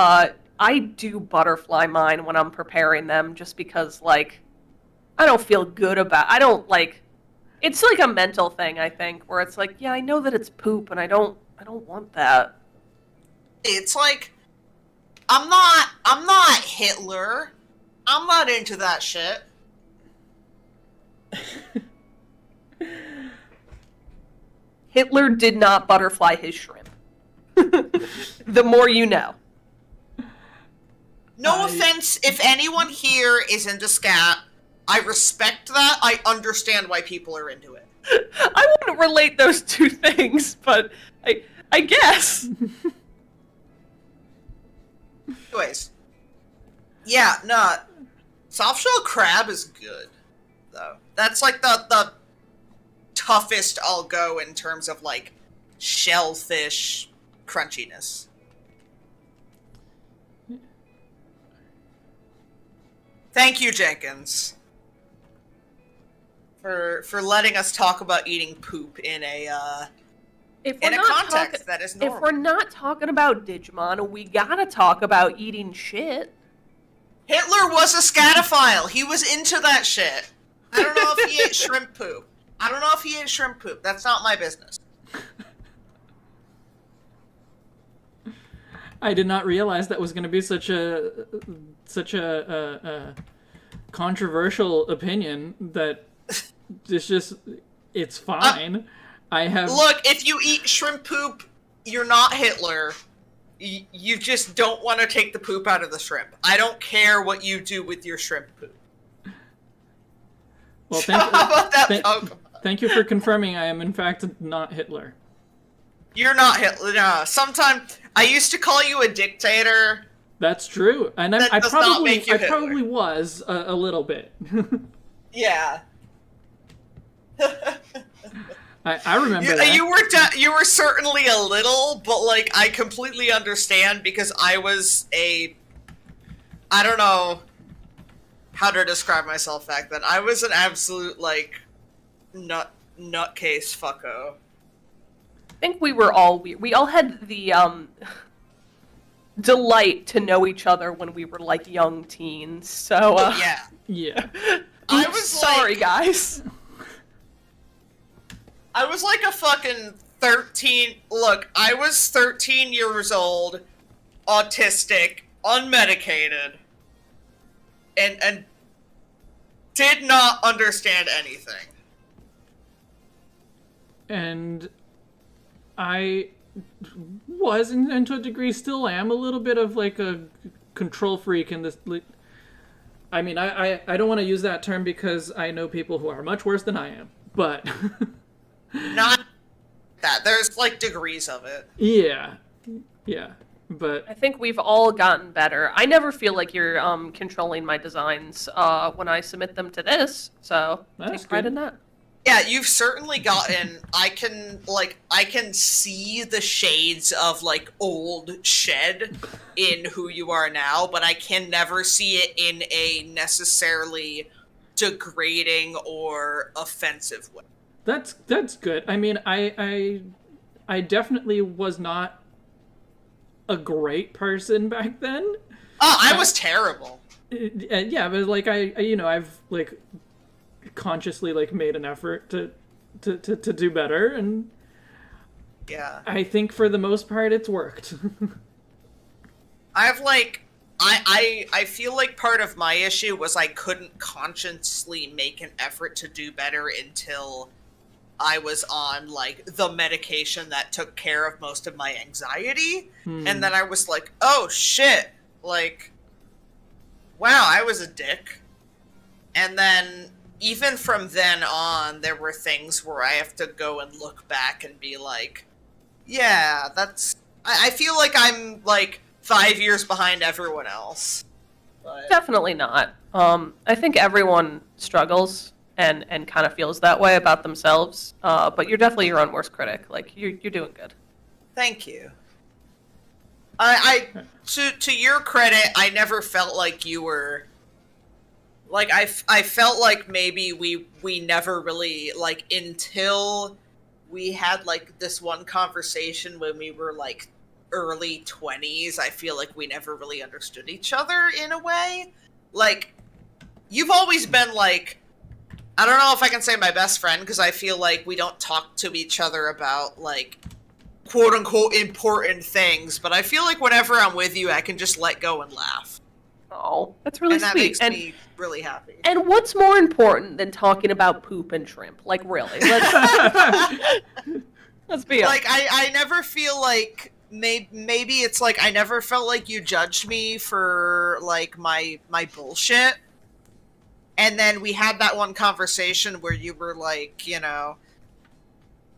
I do butterfly mine when I'm preparing them just because, like, I don't feel good I don't, like, it's like a mental thing, I think, where it's like, yeah, I know that it's poop and I don't want that. It's like, I'm not Hitler. I'm not into that shit. Hitler did not butterfly his shrimp. The more you know. No offense, if anyone here is into scat, I respect that. I understand why people are into it. I wouldn't relate those two things, but I guess. Anyways. Yeah, no. Softshell crab is good, though. That's like the toughest I'll go in terms of, like, shellfish crunchiness. Thank you, Jenkins, for letting us talk about eating poop in a context that is normal. If we're not talking about Digimon, we gotta talk about eating shit. Hitler was a scatophile. He was into that shit. I don't know if he ate shrimp poop. That's not my business. I did not realize that was going to be such a controversial opinion. That it's fine. Look, if you eat shrimp poop, you're not Hitler. You just don't want to take the poop out of the shrimp. I don't care what you do with your shrimp poop. Well, thank you for confirming I am in fact not Hitler. You're not Hitler. No. Sometimes I used to call you a dictator. That's true, and I probably was a little bit. Yeah. I remember that. You were certainly a little, but, like, I completely understand because I was I don't know how to describe myself back then. I was an absolute, like, nutcase fucko. I think we were all weird. We all had the delight to know each other when we were, like, young teens. So yeah. I was sorry, guys. I was like a fucking 13. Look, I was 13 years old, autistic, unmedicated, and did not understand anything. And I was, and to a degree still am, a little bit of, like, a control freak in this. I mean, I don't want to use that term because I know people who are much worse than I am, but... Not that. There's, like, degrees of it. Yeah, but... I think we've all gotten better. I never feel like you're controlling my designs when I submit them to this, so take pride in that. Yeah, you've certainly gotten... I can see the shades of, like, old shed in who you are now, but I can never see it in a necessarily degrading or offensive way. That's good. I mean, I definitely was not a great person back then. Oh, I was terrible. Yeah, but like I've like consciously like made an effort to do better, and Yeah. I think for the most part it's worked. I've like I feel like part of my issue was I couldn't consciously make an effort to do better until I was on like the medication that took care of most of my anxiety. And then I was like, oh shit, like wow, I was a dick. And then even from then on, there were things where I have to go and look back and be like, yeah, that's I feel like I'm like 5 years behind everyone else. But Definitely not. I think everyone struggles and kind of feels that way about themselves. But you're definitely your own worst critic. Like you're doing good. thank you. I to your credit, I never felt like you were like I felt like maybe we never really like until we had like this one conversation when we were like early 20s. I feel like we never really understood each other in a way. Like you've always been like I don't know if I can say my best friend because I feel like we don't talk to each other about like quote unquote important things, but I feel like whenever I'm with you, I can just let go and laugh. Oh, that's really And that sweet. makes me really happy. And what's more important than talking about poop and shrimp? Like really? Let's be honest. Like I never feel like maybe it's like I never felt like you judged me for like my bullshit. And then we had that one conversation where you were like,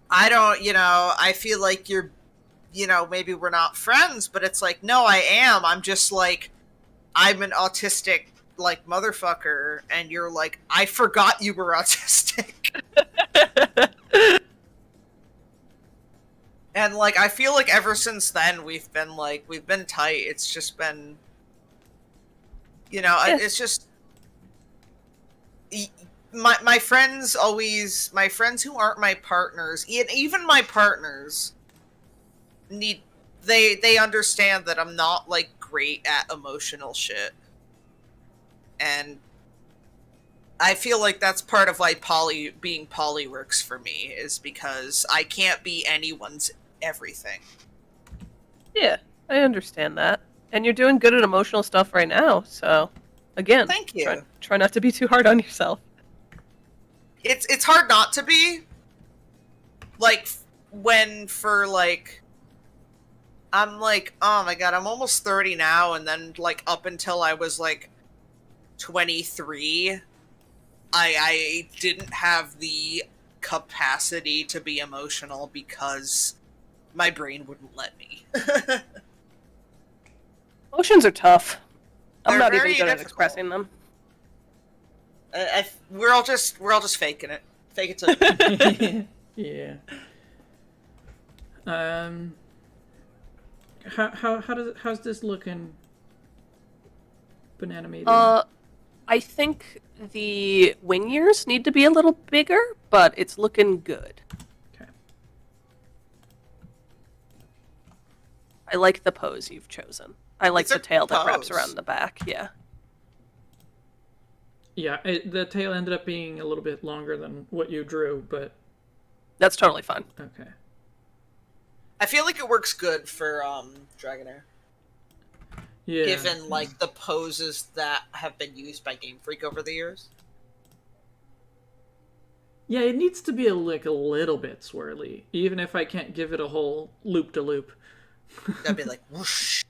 I feel like you're, maybe we're not friends, but it's like, no, I am. I'm just like, I'm an autistic, like, motherfucker. And you're like, I forgot you were autistic. And, like, I feel like ever since then, we've been tight. It's just been, it's just, my friends who aren't my partners, even my partners they understand that I'm not like great at emotional shit. And I feel like that's part of why being poly works for me, is because I can't be anyone's everything. Yeah, I understand that. And you're doing good at emotional stuff right now, so again, Thank you. Try not to be too hard on yourself. It's hard not to be. Like, when for, like, I'm like, oh my god, I'm almost 30 now, and then, like, up until I was, like, 23, I didn't have the capacity to be emotional because my brain wouldn't let me. Emotions are tough. I'm They're not even very good at difficult. expressing them. We're all just faking it. Fake it till Yeah. How's this looking, Banana Medium? I think the wing ears need to be a little bigger, but it's looking good. Okay. I like the pose you've chosen. I like It's a the tail that wraps pose. around the back, yeah. Yeah, the tail ended up being a little bit longer than what you drew, but That's totally fine. okay. I feel like it works good for Dragonair. Yeah. Given like the poses that have been used by Game Freak over the years. Yeah, it needs to be a little bit swirly, even if I can't give it a whole loop to loop. That'd be like whoosh.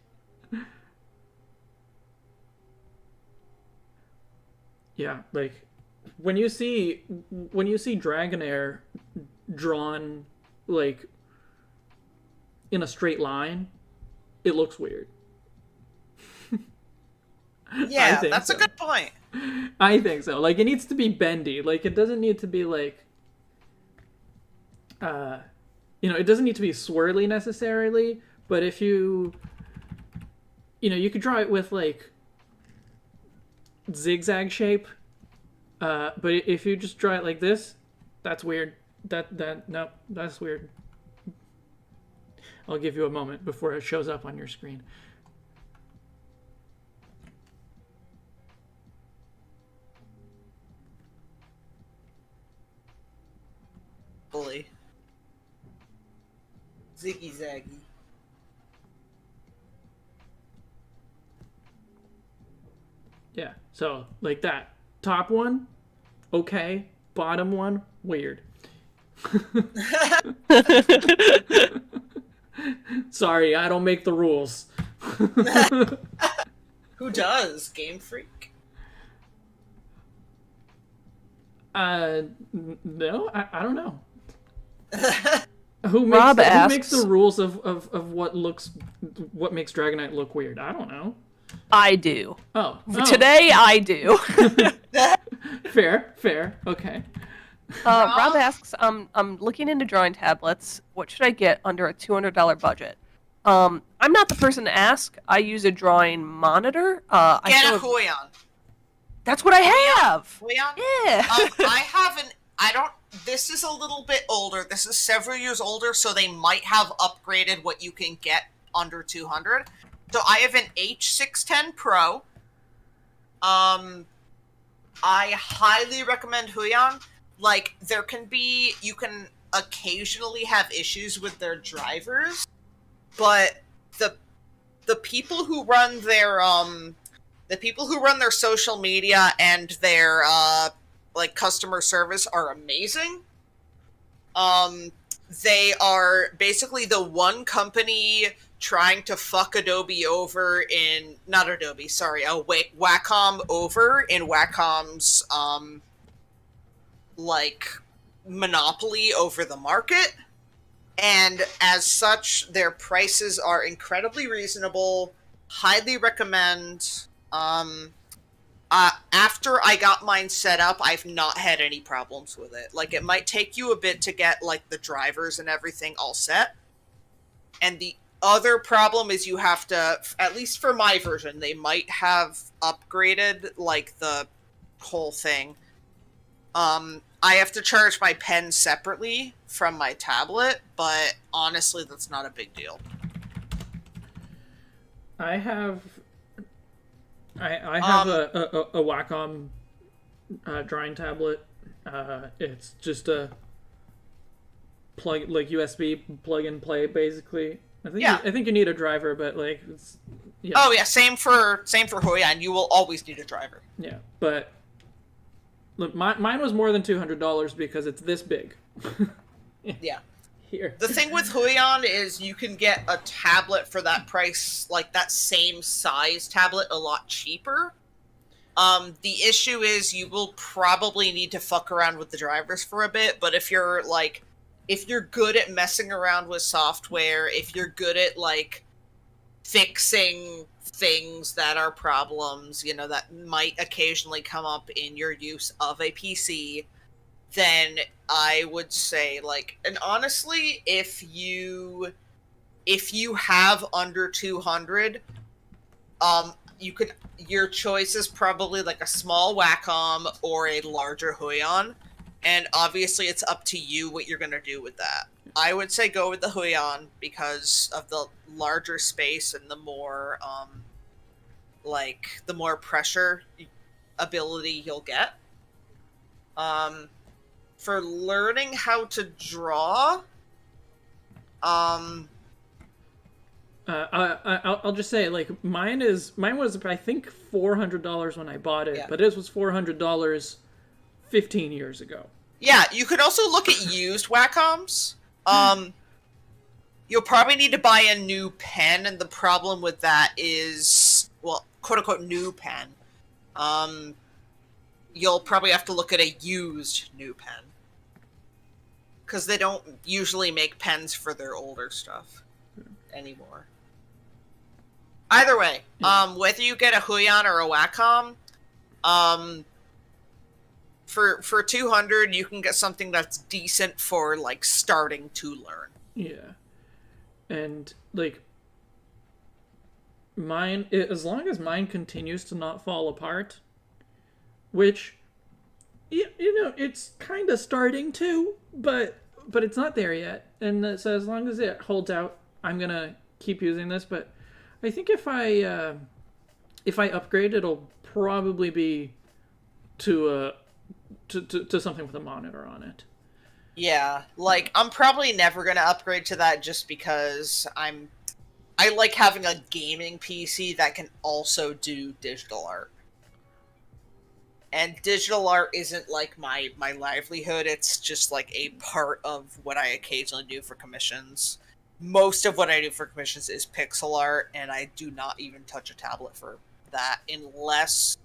Yeah, like when you see Dragonair drawn like in a straight line, it looks weird. Yeah, think that's so. a good point. I think so. Like it needs to be bendy. Like it doesn't need to be like it doesn't need to be swirly necessarily, but if you could draw it with like zigzag shape, but if you just draw it like this, that's weird. No, that's weird. I'll give you a moment before it shows up on your screen. Bully. Ziggy Zaggy. Yeah, so like that. Top one, okay. Bottom one, weird. Sorry, I don't make the rules. Who does? Game Freak? No, I don't know. Rob Who asks, makes the rules of what makes Dragonite look weird? I don't know. I do. Oh. Today, I do. Fair. Okay. Rob asks, I'm looking into drawing tablets. What should I get under a $200 budget? I'm not the person to ask. I use a drawing monitor. Get a Huion. That's what I have. Huion? Yeah. I haven't. I don't. This is a little bit older. This is several years older, so they might have upgraded what you can get under 200. So I have an H610 Pro. I highly recommend Huion. Like, you can occasionally have issues with their drivers, but the people who run their social media and their like customer service are amazing. They are basically the one company trying to fuck Adobe over not Adobe, sorry, Wacom over in Wacom's like monopoly over the market. And as such, their prices are incredibly reasonable. Highly recommend. After I got mine set up, I've not had any problems with it. Like, it might take you a bit to get, like, the drivers and everything all set. And the other problem is you have to, at least for my version, they might have upgraded, like, the whole thing. I have to charge my pen separately from my tablet, but honestly, that's not a big deal. I have a Wacom drawing tablet. It's just a USB plug and play, basically. I think you need a driver, but like it's yeah. Oh yeah, same for Huion. You will always need a driver. Yeah, but look, mine was more than $200 because it's this big. Yeah. Here. The thing with Huion is you can get a tablet for that price, like that same size tablet, a lot cheaper. The issue is you will probably need to fuck around with the drivers for a bit, but if you're good at messing around with software, if you're good at like fixing things that are problems, that might occasionally come up in your use of a PC, then I would say, like, and honestly, if you have under 200, your choice is probably like a small Wacom or a larger Huion, and obviously it's up to you what you're gonna do with that. I would say go with the Huion because of the larger space and the more the more pressure ability you'll get. For learning how to draw, I'll just say, like, mine was I think $400 when I bought it, but it was $400 15 years ago. Yeah, you could also look at used Wacoms. You'll probably need to buy a new pen, and the problem with that is, well, quote-unquote new pen. You'll probably have to look at a used new pen. Because they don't usually make pens for their older stuff anymore. Either way, whether you get a Huion or a Wacom, for 200 you can get something that's decent for like starting to learn. Yeah, and like mine, as long as mine continues to not fall apart, which It's kind of starting to, but it's not there yet. And so as long as it holds out, I'm gonna keep using this. But I think if I upgrade, it'll probably be to something with a monitor on it. Yeah, like I'm probably never gonna upgrade to that just because I like having a gaming PC that can also do digital art. And digital art isn't like my livelihood, it's just like a part of what I occasionally do for commissions. Most of what I do for commissions is pixel art, and I do not even touch a tablet for that unless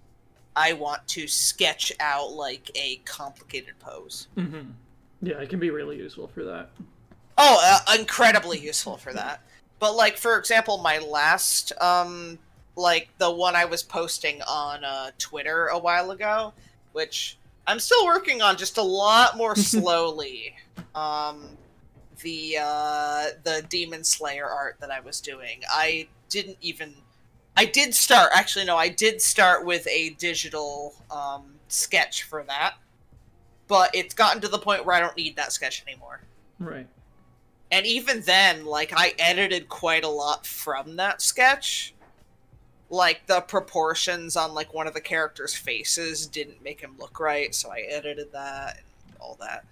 I want to sketch out like a complicated pose. Mm-hmm. Yeah, it can be really useful for that. Oh, incredibly useful for that. But like, for example, my last like the one I was posting on Twitter a while ago, which I'm still working on just a lot more slowly. The Demon Slayer art that I was doing, I did start with a digital sketch for that, but it's gotten to the point where I don't need that sketch anymore. Right. And even then, like, I edited quite a lot from that sketch. Like, the proportions on, like, one of the characters' faces didn't make him look right, so I edited that and all that.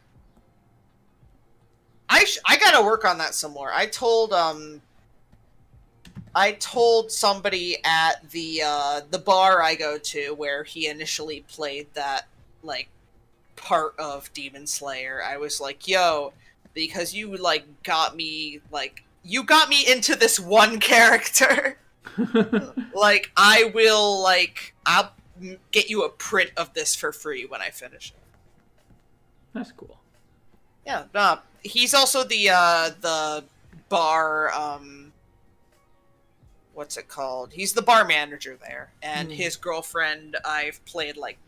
I gotta work on that some more. I told somebody at the bar I go to where he initially played that, like, part of Demon Slayer. I was like, yo, because you, like, you got me into this one character. Like, I'll get you a print of this for free when I finish it. That's cool. Yeah, he's also the bar, what's it called? He's the bar manager there, and his girlfriend, I've played, like,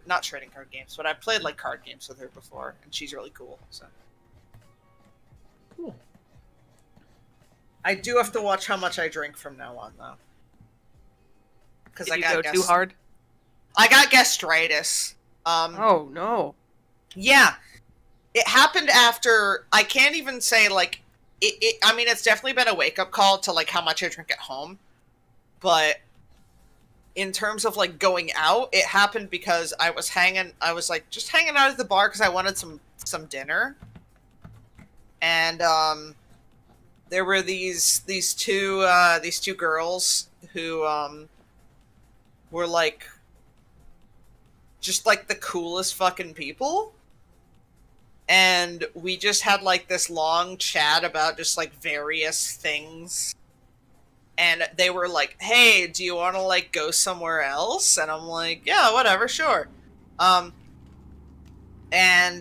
not trading card games, but I've played, like, card games with her before, and she's really cool, so. Cool. I do have to watch how much I drink from now on, though. Because I got too hard. I got gastritis. Oh no. Yeah, it happened after. I can't even say like it. I mean, it's definitely been a wake up call to like how much I drink at home, but in terms of like going out, it happened because I was like just hanging out at the bar because I wanted some dinner, and there were these two girls who were like just like the coolest fucking people, and we just had like this long chat about just like various things, and they were like, hey, do you want to like go somewhere else? And I'm like, yeah, whatever, sure. And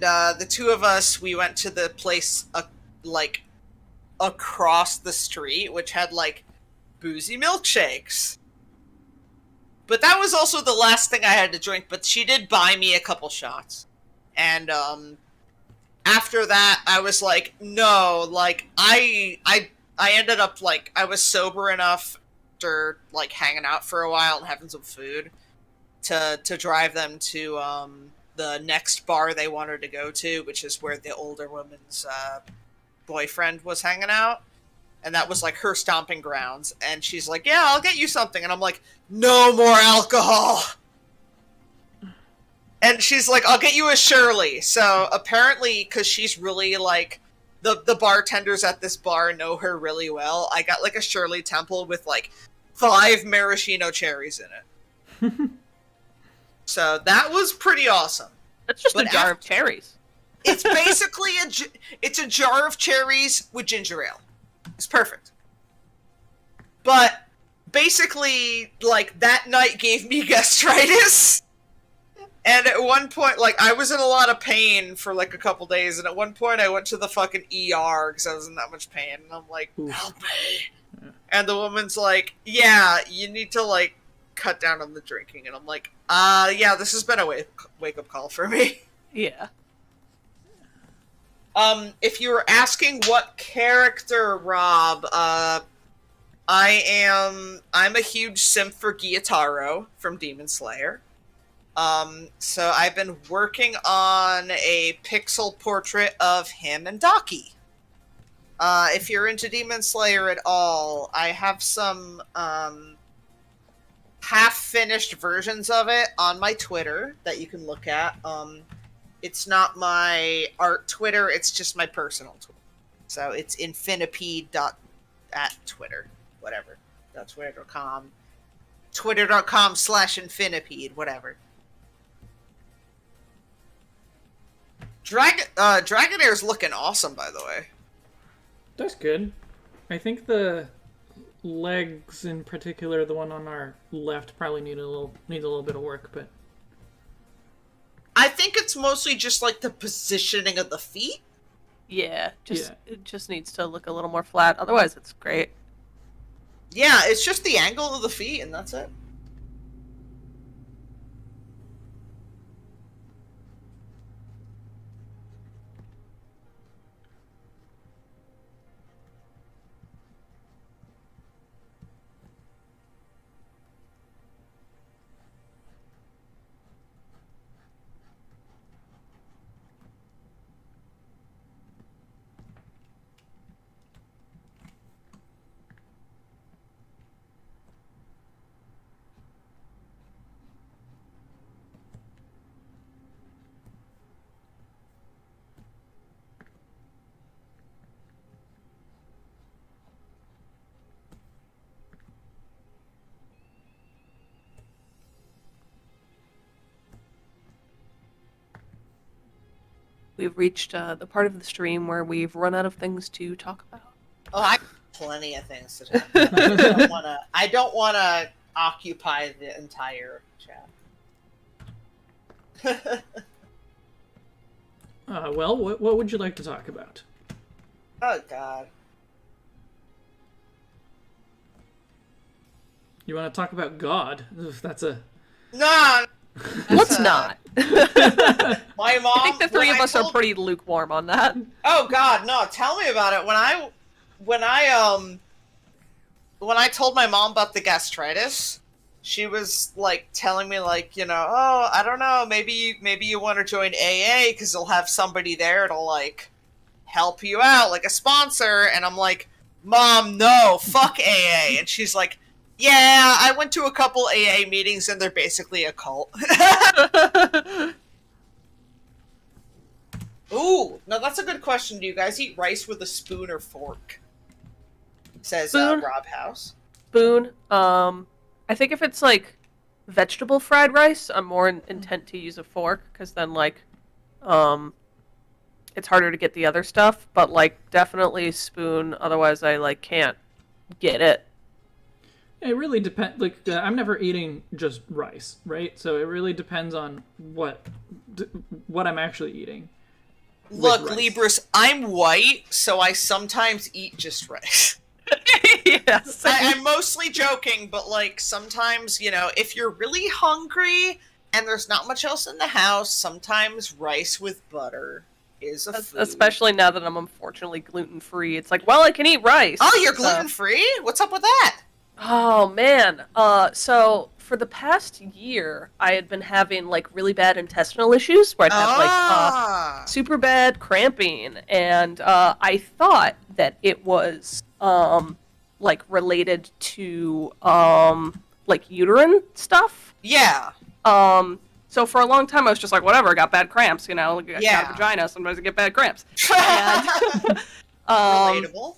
the two of us, we went to the place like across the street, which had like boozy milkshakes. But that was also the last thing I had to drink, but she did buy me a couple shots. And after that I was like, no, like I ended up like I was sober enough after like hanging out for a while and having some food to drive them to the next bar they wanted to go to, which is where the older woman's boyfriend was hanging out, and that was like her stomping grounds. And she's like, yeah, I'll get you something, and I'm like, no more alcohol. And she's like, I'll get you a Shirley. So apparently, because she's really like the bartenders at this bar know her really well, I got like a Shirley Temple with like 5 maraschino cherries in it. So that was pretty awesome. That's just a jar of cherries. It's basically it's a jar of cherries with ginger ale. It's perfect. But basically, like, that night gave me gastritis. And at one point, like, I was in a lot of pain for like a couple days, and at one point I went to the fucking ER because I was in that much pain, and I'm like, help me. Yeah. And the woman's like, yeah, you need to like cut down on the drinking. And I'm like, yeah, this has been a wake up call for me. Yeah. If you were asking what character, Rob, I'm a huge simp for Gyataro from Demon Slayer. So I've been working on a pixel portrait of him and Daki. If you're into Demon Slayer at all, I have some half-finished versions of it on my Twitter that you can look at. It's not my art Twitter, it's just my personal Twitter. So it's infinipede.@Twitter, whatever. That's twitter.com. Twitter.com/infinipede, whatever. Dragonair's looking awesome, by the way. That's good. I think the legs in particular, the one on our left, probably needs a little bit of work, but I think it's mostly just like the positioning of the feet. Yeah, it just needs to look a little more flat. Otherwise, it's great. Yeah, it's just the angle of the feet, and that's it. We've reached the part of the stream where we've run out of things to talk about. Oh, I have plenty of things to talk about. I don't wanna occupy the entire chat. well, what would you like to talk about? Oh God. You want to talk about God? Oof, that's a... No! Let's not. My mom... I think the three of us are pretty lukewarm on that. Oh God, no! Tell me about it. When I told my mom about the gastritis, she was like telling me like, oh, I don't know, maybe you want to join AA because they'll have somebody there to like help you out, like a sponsor. And I'm like, Mom, no, fuck AA. And she's like, yeah, I went to a couple AA meetings and they're basically a cult. Ooh, now that's a good question. Do you guys eat rice with a spoon or fork? Says Spoon. Rob House. Spoon. I think if it's like vegetable fried rice, I'm more intent to use a fork because then like, it's harder to get the other stuff. But like, definitely spoon. Otherwise, I like can't get it. It really depends. Like, I'm never eating just rice, right? So it really depends on what I'm actually eating. Look, Libris, I'm white, so I sometimes eat just rice. Yes. I'm mostly joking, but like sometimes, if you're really hungry and there's not much else in the house, sometimes rice with butter is a food. Especially now that I'm unfortunately gluten-free. It's like, well, I can eat rice. Oh, you're gluten-free? What's up with that? Oh, man. So for the past year, I had been having like really bad intestinal issues where I'd have like super bad cramping, and I thought that it was like related to like uterine stuff. Yeah. So for a long time I was just like, whatever, I got bad cramps, I got a vagina, sometimes I get bad cramps. And, relatable.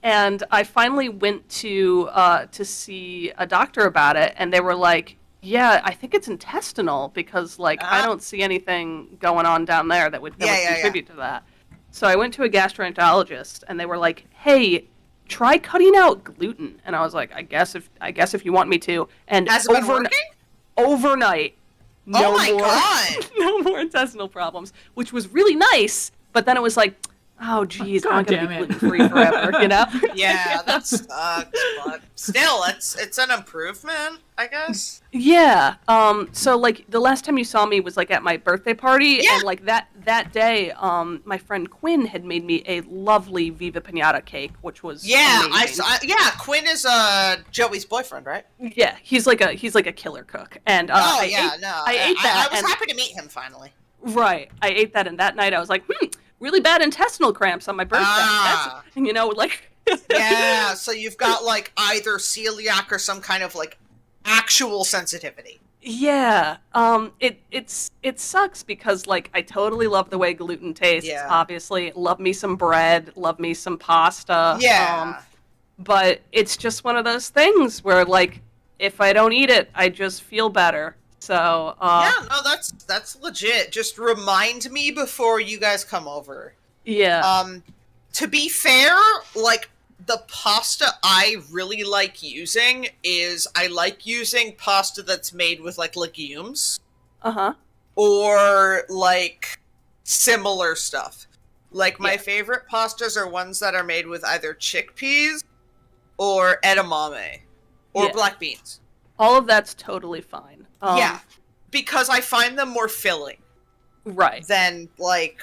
And I finally went to see a doctor about it, and they were like, yeah, I think it's intestinal, because like I don't see anything going on down there that would contribute to that. So I went to a gastroenterologist, and they were like, hey, try cutting out gluten. And I was like, I guess if you want me to. And has it been working? Overnight, God, no more intestinal problems, which was really nice. But then it was like, Oh, geez, God I'm gonna damn be it. gluten-free forever, you know? Yeah, that sucks, but still, it's an improvement, I guess. Yeah. So like the last time you saw me was like at my birthday party, Yeah. and like that day, my friend Quinn had made me a lovely Viva Pinata cake, which was Yeah, amazing. yeah, Quinn is Joey's boyfriend, right? Yeah, he's like a killer cook, and Oh I yeah, ate, no, I ate that, I was and happy to meet him finally. right, I ate that, and that night I was like, really bad intestinal cramps on my birthday. Ah. That's, you know, like. Yeah, so you've got like either celiac or some kind of like actual sensitivity. Yeah, it sucks because like I totally love the way gluten tastes. Yeah. Obviously, love me some bread, love me some pasta. Yeah. But it's just one of those things where like if I don't eat it, I just feel better. So Yeah, no, that's legit. Just remind me before you guys come over. yeah, To be fair, like the pasta I really like using is I like using pasta that's made with like legumes or like similar stuff. Like my favorite pastas are ones that are made with either chickpeas or edamame or black beans. all of that's totally fine. Yeah, because I find them more filling right. than like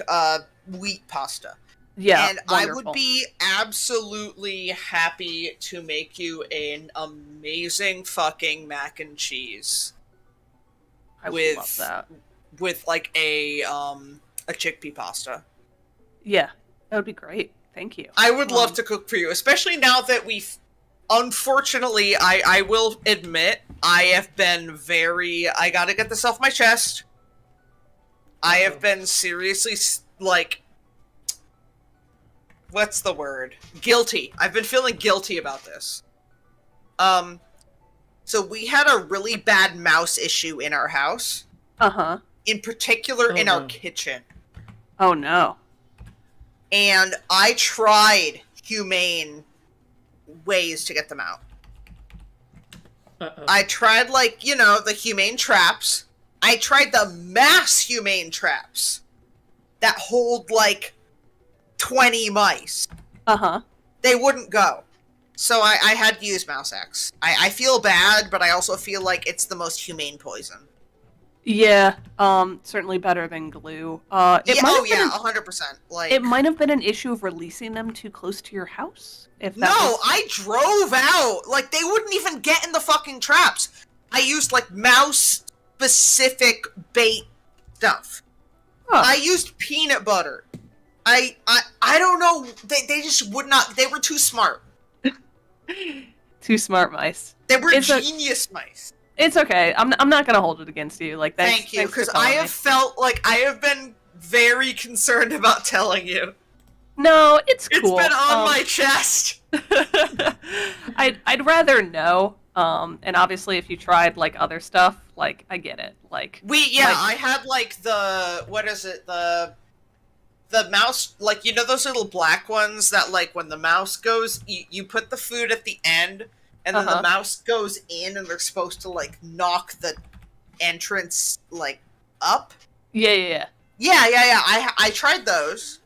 wheat pasta. Yeah, And wonderful. I would be absolutely happy to make you an amazing fucking mac and cheese. I would love that. With like a chickpea pasta. Yeah, that would be great. Thank you. I would love to cook for you, especially now that unfortunately, I will admit, I have been I gotta get this off my chest. I have been seriously, like, what's the word? Guilty. I've been feeling guilty about this. So we had a really bad mouse issue in our house. In particular, in our kitchen. Oh no. And I tried humane ways to get them out. I tried, like, you know, the humane traps. I tried the mass humane traps that hold, like, 20 mice. They wouldn't go. So I had to use Mouse X. I feel bad, but I also feel like it's the most humane poison. Yeah, certainly better than glue. 100%. Like, it might have been an issue of releasing them too close to your house. I drove out. Like, they wouldn't even get in the fucking traps. I used, like, mouse-specific bait stuff. I used peanut butter. I don't know. They just would not. They were too smart. Too smart mice. They were genius mice. It's okay. I'm not gonna hold it against you. Like, thank you, because I have felt like I have been very concerned about telling you. No, it's cool. It's been on my chest. I'd rather know. And obviously, if you tried like other stuff, like I get it. Like I had like the mouse, like, you know those little black ones that, like, when the mouse goes, you put the food at the end, and then the mouse goes in, and they're supposed to, like, knock the entrance, like, up? Yeah. I tried those.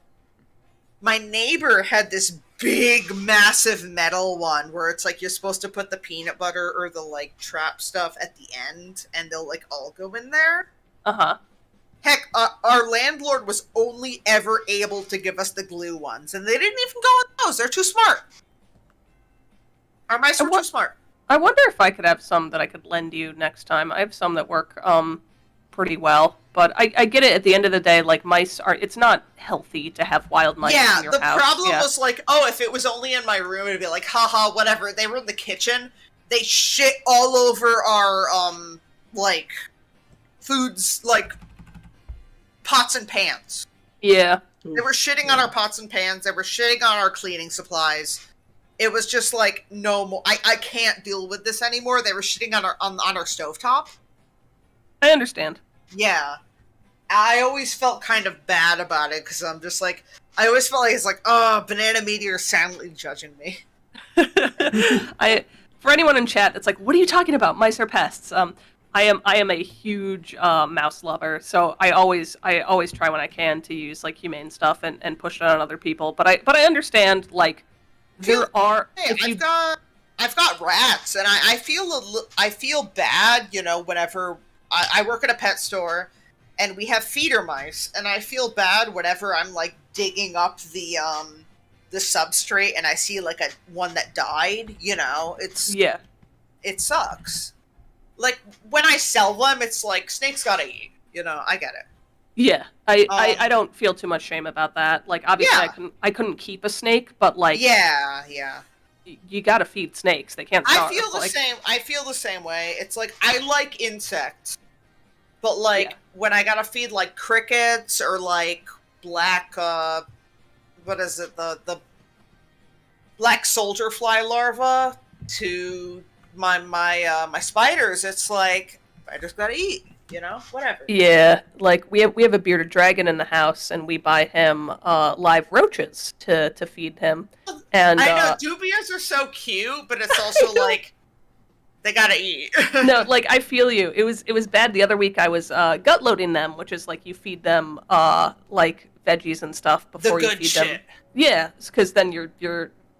My neighbor had this big, massive metal one, where it's, like, you're supposed to put the peanut butter or the, like, trap stuff at the end, and they'll, like, all go in there. Heck, our landlord was only ever able to give us the glue ones, and they didn't even go with those. They're too smart. Our mice are too smart. I wonder if I could have some that I could lend you next time. I have some that work pretty well, but I get it. At the end of the day, like, mice are. It's not healthy to have wild mice in your house. Yeah, the problem was like, if it was only in my room, it'd be like, haha, whatever. They were in the kitchen. They shit all over our like, foods, like, pots and pans. Yeah. They were shitting on our pots and pans. They were shitting on our cleaning supplies. It was just like, no more. I can't deal with this anymore. They were shitting on our stovetop. I understand. Yeah. I always felt kind of bad about it, because I'm just like, I always felt like it's like, oh, Banana Meteor is silently judging me. For anyone in chat that's like, what are you talking about? Mice are pests. I am a huge mouse lover, so I always try when I can to use like humane stuff and push it on other people. But I understand like there are. Hey, I've got rats, and I feel bad, you know, whenever I work at a pet store, and we have feeder mice, and I feel bad whenever I'm like digging up the substrate and I see like one that died. You know, it sucks. Like when I sell them, it's like snakes gotta eat. You know, I get it. Yeah, I don't feel too much shame about that. Like obviously I couldn't keep a snake, but like yeah. You gotta feed snakes. They can't starve. I feel the same way. It's like I like insects, but like when I gotta feed like crickets or like black what is it, the black soldier fly larva to my spiders, it's like I just gotta eat, you know, whatever. Yeah, like we have a bearded dragon in the house, and we buy him live roaches to feed him. And I know dubias are so cute, but it's also like they gotta eat. No, like I feel you. It was bad the other week. I was gut loading them, which is like you feed them like veggies and stuff before you feed them. Yeah, because then your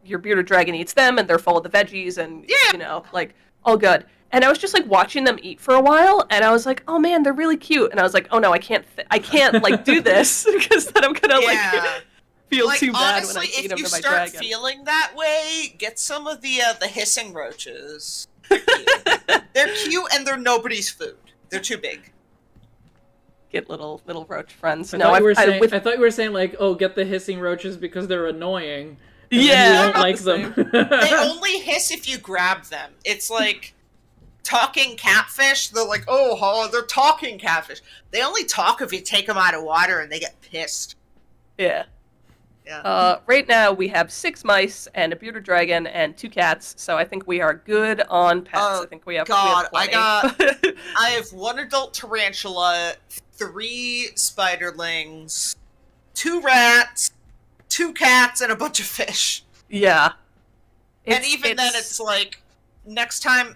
bearded dragon eats them, and they're full of the veggies, and you know, like all good. And I was just like watching them eat for a while, and I was like, "Oh man, they're really cute." And I was like, "Oh no, I can't like do this because then I'm gonna like feel like, too bad honestly, when I feed them to my dragon." If you start feeling that way, get some of the hissing roaches. They're cute and they're nobody's food. They're too big. Get little roach friends. I thought you were saying like, oh, get the hissing roaches because they're annoying. Yeah, you don't like them. They only hiss if you grab them. It's like talking catfish. They're like, oh, they're talking catfish. They only talk if you take them out of water and they get pissed. Yeah. Yeah. Right now we have 6 mice and a bearded dragon and 2 cats, so I think we are good on pets. I think we have. God, we have I have 1 adult tarantula, 3 spiderlings, 2 rats, 2 cats, and a bunch of fish. Yeah. And even then, it's like next time,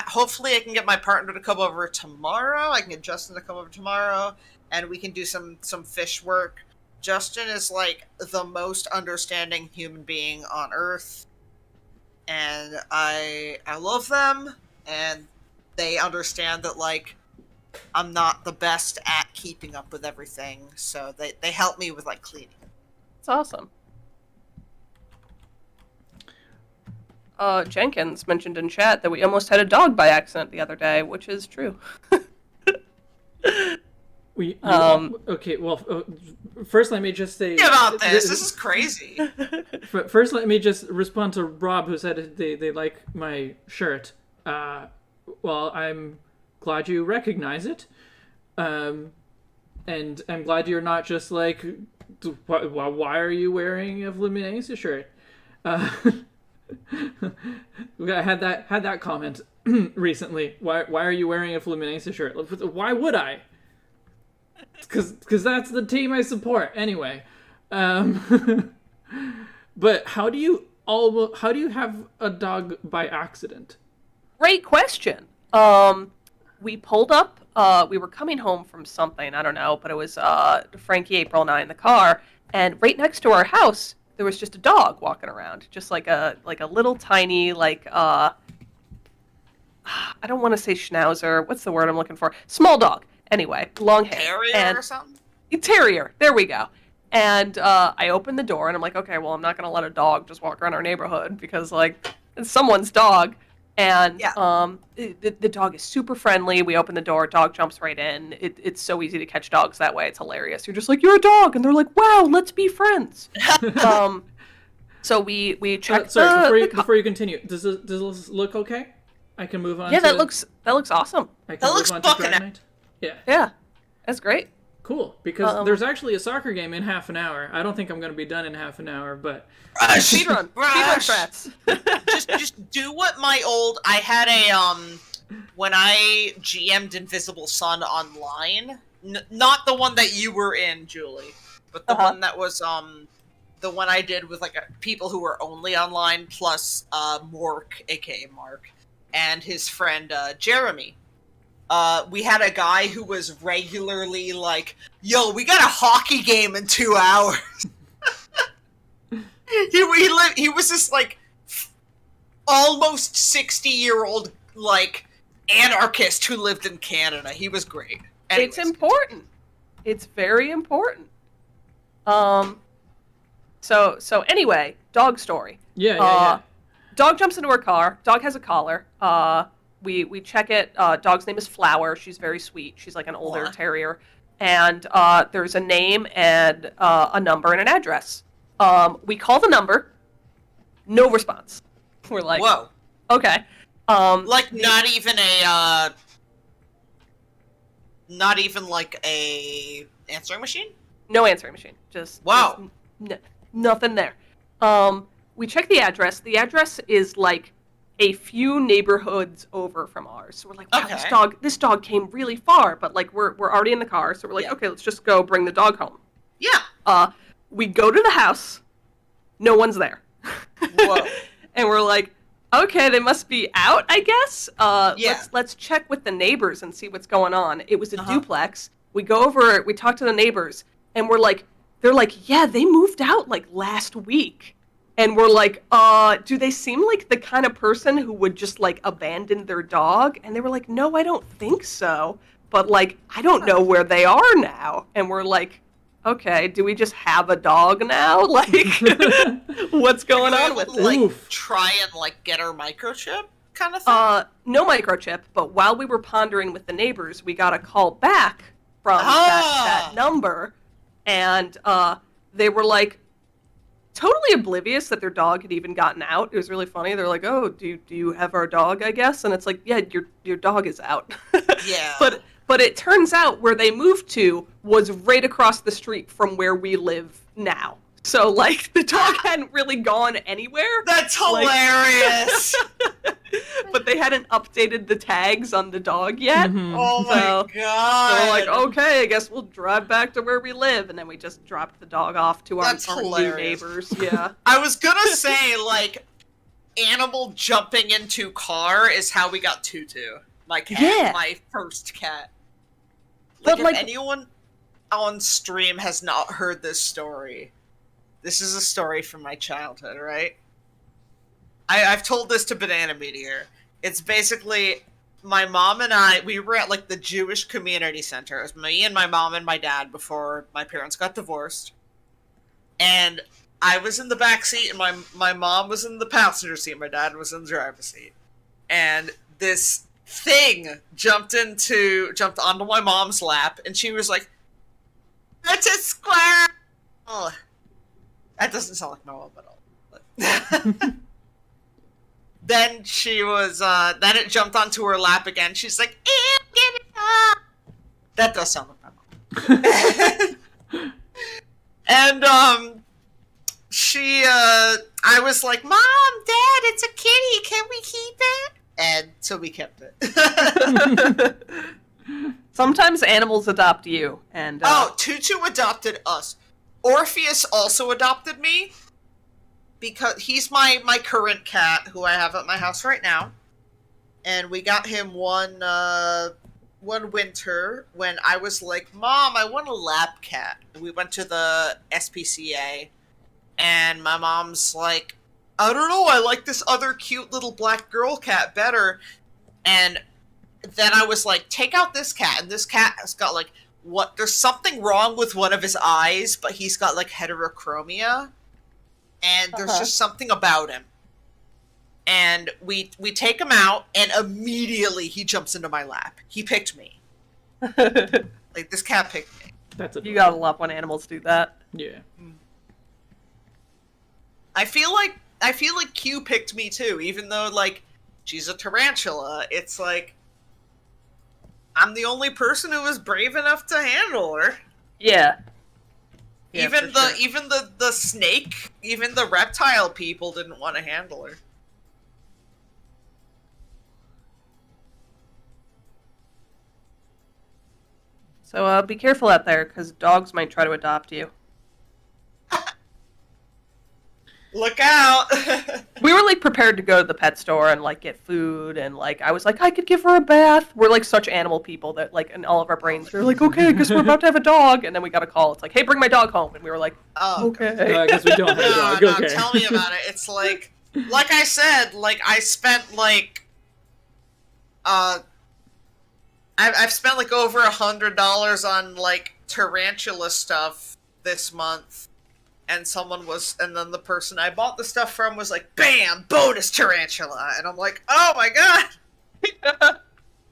hopefully I can get my partner to come over tomorrow. I can get Justin to come over tomorrow, and we can do some fish work. Justin is like the most understanding human being on Earth, and I love them, and they understand that like I'm not the best at keeping up with everything, so they help me with like cleaning. It's awesome. Jenkins mentioned in chat that we almost had a dog by accident the other day, which is true. Okay, well, first let me just say... about this is crazy. First let me just respond to Rob, who said they like my shirt. Well, I'm glad you recognize it. And I'm glad you're not just like, why are you wearing a Fluminaceous shirt? I had that comment recently. Why are you wearing a Fluminaceous shirt? Why would I? Because that's the team I support anyway. But how do you have a dog by accident? Great question. We pulled up. We were coming home from something, I don't know, but it was Frankie, April, and I in the car, and right next to our house there was just a dog walking around, just like a little tiny I don't want to say schnauzer. What's the word I'm looking for? Small dog. Anyway, long hair. Terrier or something? Terrier. There we go. And I opened the door, and I'm like, okay, well, I'm not going to let a dog just walk around our neighborhood because, like, it's someone's dog. And the dog is super friendly. We open the door, dog jumps right in. It's so easy to catch dogs that way. It's hilarious. You're just like, you're a dog. And they're like, wow, let's be friends. So we checked before you continue, does this look okay? I can move on. Yeah, that looks awesome. That looks Dragonite. Yeah, that's great. Cool, because there's actually a soccer game in half an hour. I don't think I'm going to be done in half an hour, but... Speedrun strats. just do what I had when I GM'd Invisible Sun online, not the one that you were in, Julie, but the one that was, the one I did with, like, people who were only online, plus, Mork, aka Mark, and his friend, Jeremy. we had a guy who was regularly like, "Yo, we got a hockey game in 2 hours." he was this like almost 60-year-old like anarchist who lived in Canada. He was great. Anyways. It's important. It's very important. So anyway, dog story. Yeah. Dog jumps into her car. Dog has a collar. We check it. Dog's name is Flower. She's very sweet. She's like an older terrier. And there's a name and a number and an address. We call the number. No response. We're like, whoa. Okay. Like not even like a answering machine? No answering machine. Just wow. Nothing there. We check the address. The address is like a few neighborhoods over from ours. So we're like, wow, this dog came really far, but like we're already in the car, so we're like, okay, let's just go bring the dog home. Yeah. We go to the house. No one's there. Whoa. And we're like, okay, they must be out, I guess. Yeah. Let's check with the neighbors and see what's going on. It was a duplex. We go over, we talk to the neighbors, and they're like, yeah, they moved out like last week. And we're like, do they seem like the kind of person who would just like abandon their dog? And they were like, no, I don't think so. But like, I don't know where they are now. And we're like, okay, do we just have a dog now? Like, what's going on with it? Like, try and like get her microchip kind of thing? No microchip, but while we were pondering with the neighbors, we got a call back from that number. And they were like, totally oblivious that their dog had even gotten out. It was really funny. They're like, "Oh, do you have our dog, I guess?" And it's like, "Yeah, your dog is out." Yeah. But it turns out where they moved to was right across the street from where we live now. So like the dog hadn't really gone anywhere. That's hilarious. But they hadn't updated the tags on the dog yet. Mm-hmm. Oh my god. So we're like, okay, I guess we'll drive back to where we live, and then we just dropped the dog off to our new neighbors. Yeah. I was gonna say, like, animal jumping into car is how we got Tutu. My cat, my first cat. Like, if anyone on stream has not heard this story, this is a story from my childhood, right? I've told this to Banana Meteor. It's basically my mom and I, we were at like the Jewish community center. It was me and my mom and my dad before my parents got divorced. And I was in the back seat and my mom was in the passenger seat. My dad was in the driver's seat. And this thing jumped onto my mom's lap and she was like, "It's a squirrel!" That doesn't sound like my mom at all. But then she was, then it jumped onto her lap again. She's like, "Ew, get it up!" That does sound like my mom. And, I was like, "Mom, Dad, it's a kitty. Can we keep it?" And so we kept it. Sometimes animals adopt you, and Tutu adopted us. Orpheus also adopted me because he's my current cat who I have at my house right now, and we got him one winter when I was like, "Mom, I want a lap cat." We went to the SPCA, and my mom's like, "I don't know, I like this other cute little black girl cat better." And then I was like, "Take out this cat," and this cat has got like, there's something wrong with one of his eyes, but he's got like heterochromia, and there's just something about him. And we take him out, and immediately he jumps into my lap. He picked me. Like, this cat picked me. You gotta love when animals do that. Yeah. I feel like Q picked me too, even though like she's a tarantula. It's like I'm the only person who was brave enough to handle her. Yeah. Even the snake, even the reptile people didn't want to handle her. So be careful out there, because dogs might try to adopt you. Look out! We were, like, prepared to go to the pet store and, like, get food, and, like, I was like, I could give her a bath. We're, like, such animal people that, like, in all of our brains, we were like, okay, I guess we're about to have a dog. And then we got a call. It's like, hey, bring my dog home. And we were like, okay. I guess we don't have a dog. No, Okay. tell me about it. It's like I said, like, I spent, like, I've spent, like, over $100 on, like, tarantula stuff this month. And then the person I bought the stuff from was like, bam, bonus tarantula. And I'm like, oh my god.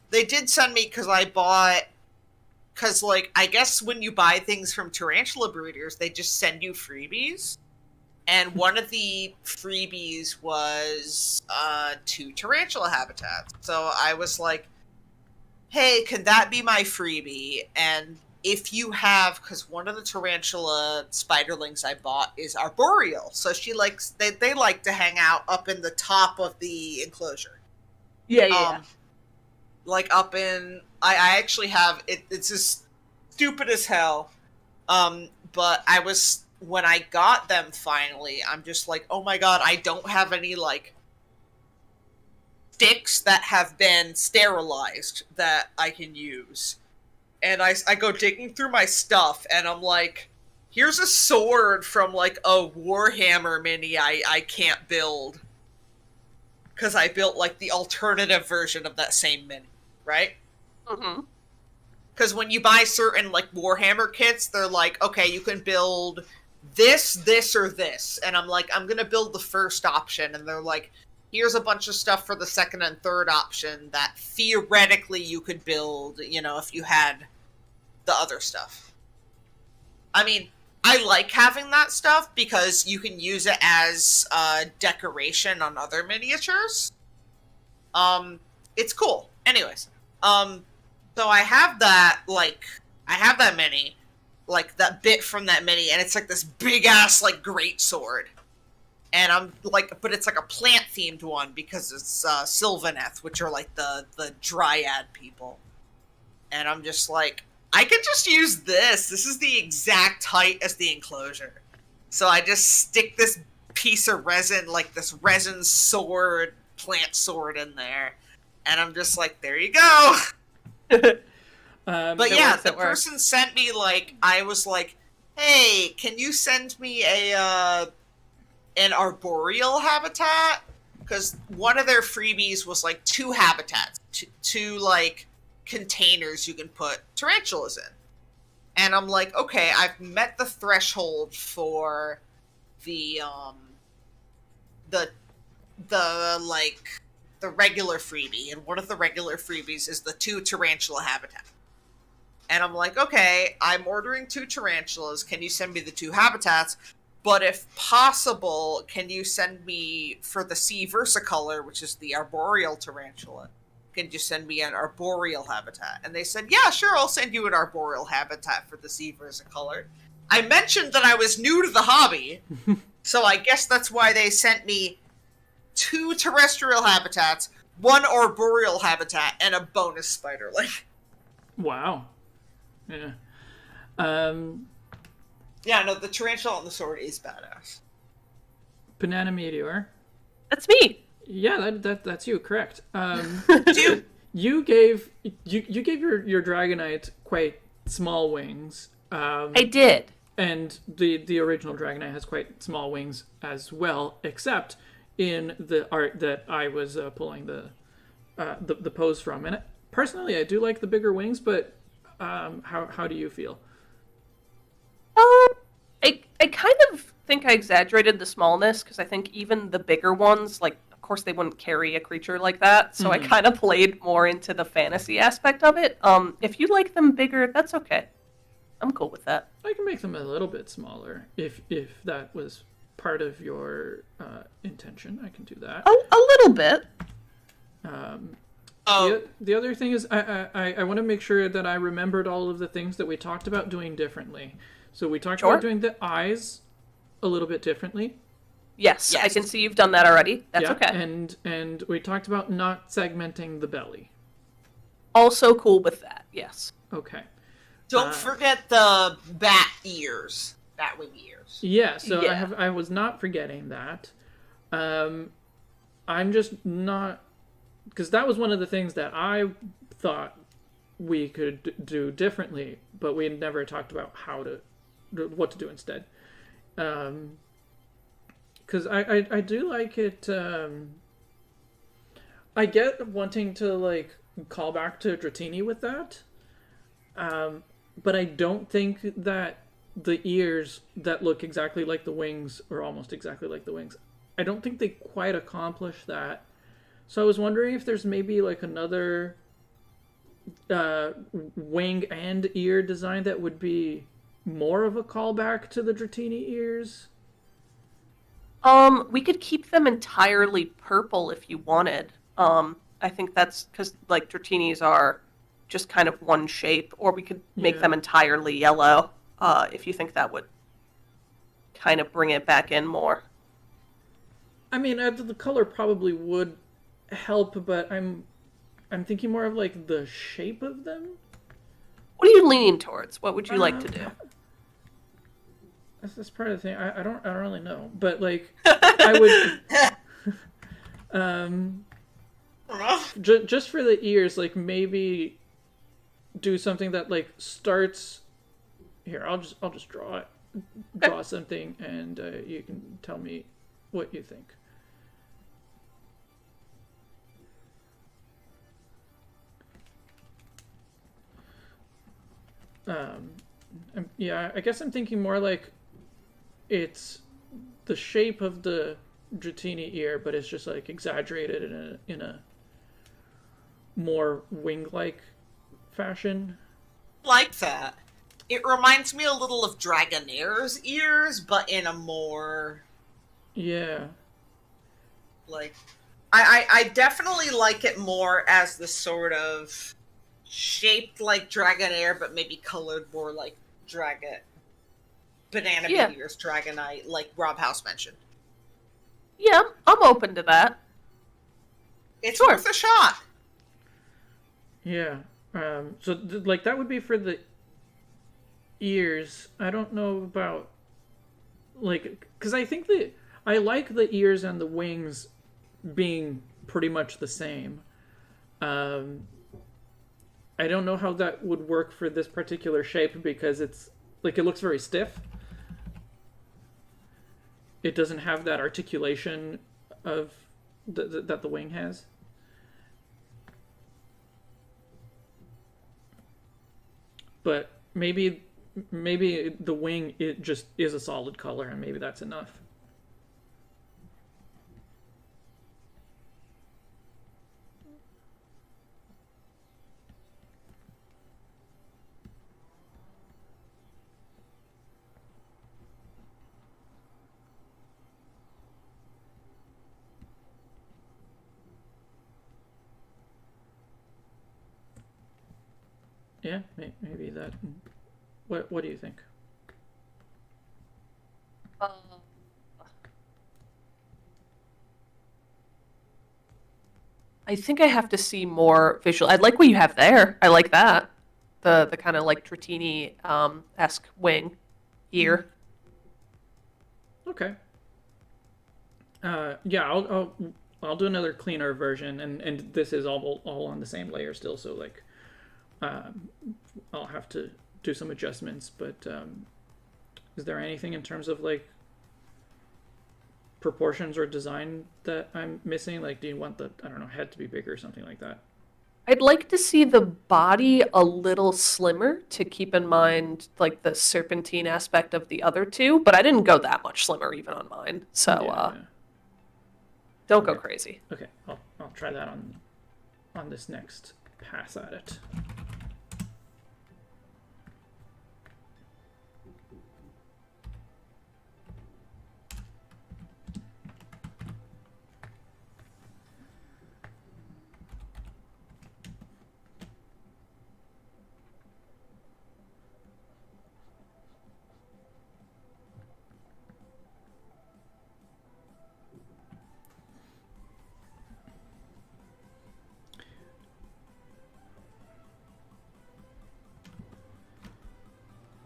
They did send me, because like, I guess when you buy things from tarantula breeders, they just send you freebies. And one of the freebies was 2 tarantula habitats. So I was like, hey, can that be my freebie? And if you have, because one of the tarantula spiderlings I bought is arboreal, so they like to hang out up in the top of the enclosure. Yeah. Like up in, I actually have it. It's just stupid as hell. But when I got them finally, I'm just like, oh my god, I don't have any like sticks that have been sterilized that I can use. And I go digging through my stuff, and I'm like, here's a sword from, like, a Warhammer mini I can't build. Because I built, like, the alternative version of that same mini, right? Mm-hmm. Because when you buy certain, like, Warhammer kits, they're like, okay, you can build this, this, or this. And I'm like, I'm gonna build the first option. And they're like, here's a bunch of stuff for the second and third option that theoretically you could build, you know, if you had the other stuff. I mean, I like having that stuff because you can use it as decoration on other miniatures. It's cool. Anyways, so I have that, like, mini, like, that bit from that mini, and it's like this big-ass, like, great sword. And I'm like, but it's like a plant-themed one because it's Sylvaneth, which are like the dryad people. And I'm just like, I could just use this. This is the exact height as the enclosure. So I just stick this piece of resin, like this resin sword, plant sword in there. And I'm just like, there you go. But yeah, the person sent me, like, I was like, hey, can you send me an arboreal habitat? Because one of their freebies was like 2 habitats, two like containers you can put tarantulas in. And I'm like, okay, I've met the threshold for the regular freebie, and one of the regular freebies is the 2 tarantula habitat. And I'm like, okay, I'm ordering 2 tarantulas. Can you send me the 2 habitats? But if possible, can you send me, for the sea versicolor, which is the arboreal tarantula, can you send me an arboreal habitat? And they said, yeah, sure, I'll send you an arboreal habitat for the sea versicolor. I mentioned that I was new to the hobby, so I guess that's why they sent me 2 terrestrial habitats, 1 arboreal habitat, and a bonus spiderling. Wow. Yeah. Yeah, no, the tarantula on the sword is badass. Banana Meteor. That's me. Yeah, that's you. Correct. Dude, you gave your Dragonite quite small wings. I did. And the original Dragonite has quite small wings as well, except in the art that I was pulling the pose from. And personally, I do like the bigger wings, but how do you feel? I kind of think I exaggerated the smallness, because I think even the bigger ones, like, of course they wouldn't carry a creature like that, so I kind of played more into the fantasy aspect of it. If you like them bigger, that's okay. I'm cool with that. I can make them a little bit smaller if that was part of your intention. I can do that. A little bit. The other thing is I want to make sure that I remembered all of the things that we talked about doing differently. So we talked about doing the eyes a little bit differently. Yes, I can see you've done that already. That's okay. And we talked about not segmenting the belly. Also cool with that, yes. Okay. Don't forget the batwing ears. Yeah, so yeah. I was not forgetting that. I'm just not, because that was one of the things that I thought we could do differently, but we had never talked about what to do instead. Because I do like it. I get wanting to like call back to Dratini with that, but I don't think that the ears that look exactly like the wings, or almost exactly like the wings, I don't think they quite accomplish that. So I was wondering if there's maybe like another wing and ear design that would be more of a callback to the Dratini ears. We could keep them entirely purple if you wanted. I think that's because like Dratinis are just kind of one shape, or we could make them entirely yellow. If you think that would kind of bring it back in more. I mean, the color probably would help, but I'm thinking more of like the shape of them. What are you leaning towards? What would you like to do? That's part of the thing. I don't really know, but like I would just for the ears, like maybe do something that like starts here. I'll just draw something, and you can tell me what you think. Yeah, I guess I'm thinking more like it's the shape of the Dratini ear, but it's just like exaggerated in a more wing-like fashion. Like that. It reminds me a little of Dragonair's ears, but in a more... Yeah. Like... I definitely like it more as the sort of shaped like Dragonair, but maybe colored more like Banana Meteor's Dragonite, like Rob House mentioned. Yeah, I'm open to that. It's worth a shot. Yeah. So like that would be for the ears. I don't know about like, because I think that I like the ears and the wings being pretty much the same. I don't know how that would work for this particular shape because it's like it looks very stiff. It doesn't have that articulation of that the wing has. But maybe the wing, it just is a solid color, and maybe that's enough. Yeah, maybe that. What do you think? I think I have to see more visual. I like what you have there. I like that. The kind of like Dratini esque wing ear. Okay. Yeah, I'll do another cleaner version, and this is all on the same layer still, so like I'll have to do some adjustments, but is there anything in terms of like proportions or design that I'm missing? Like, do you want the, I don't know, head to be bigger or something like that? I'd like to see the body a little slimmer to keep in mind like the serpentine aspect of the other two, but I didn't go that much slimmer even on mine, so don't go crazy. Okay, I'll try that on this next pass at it.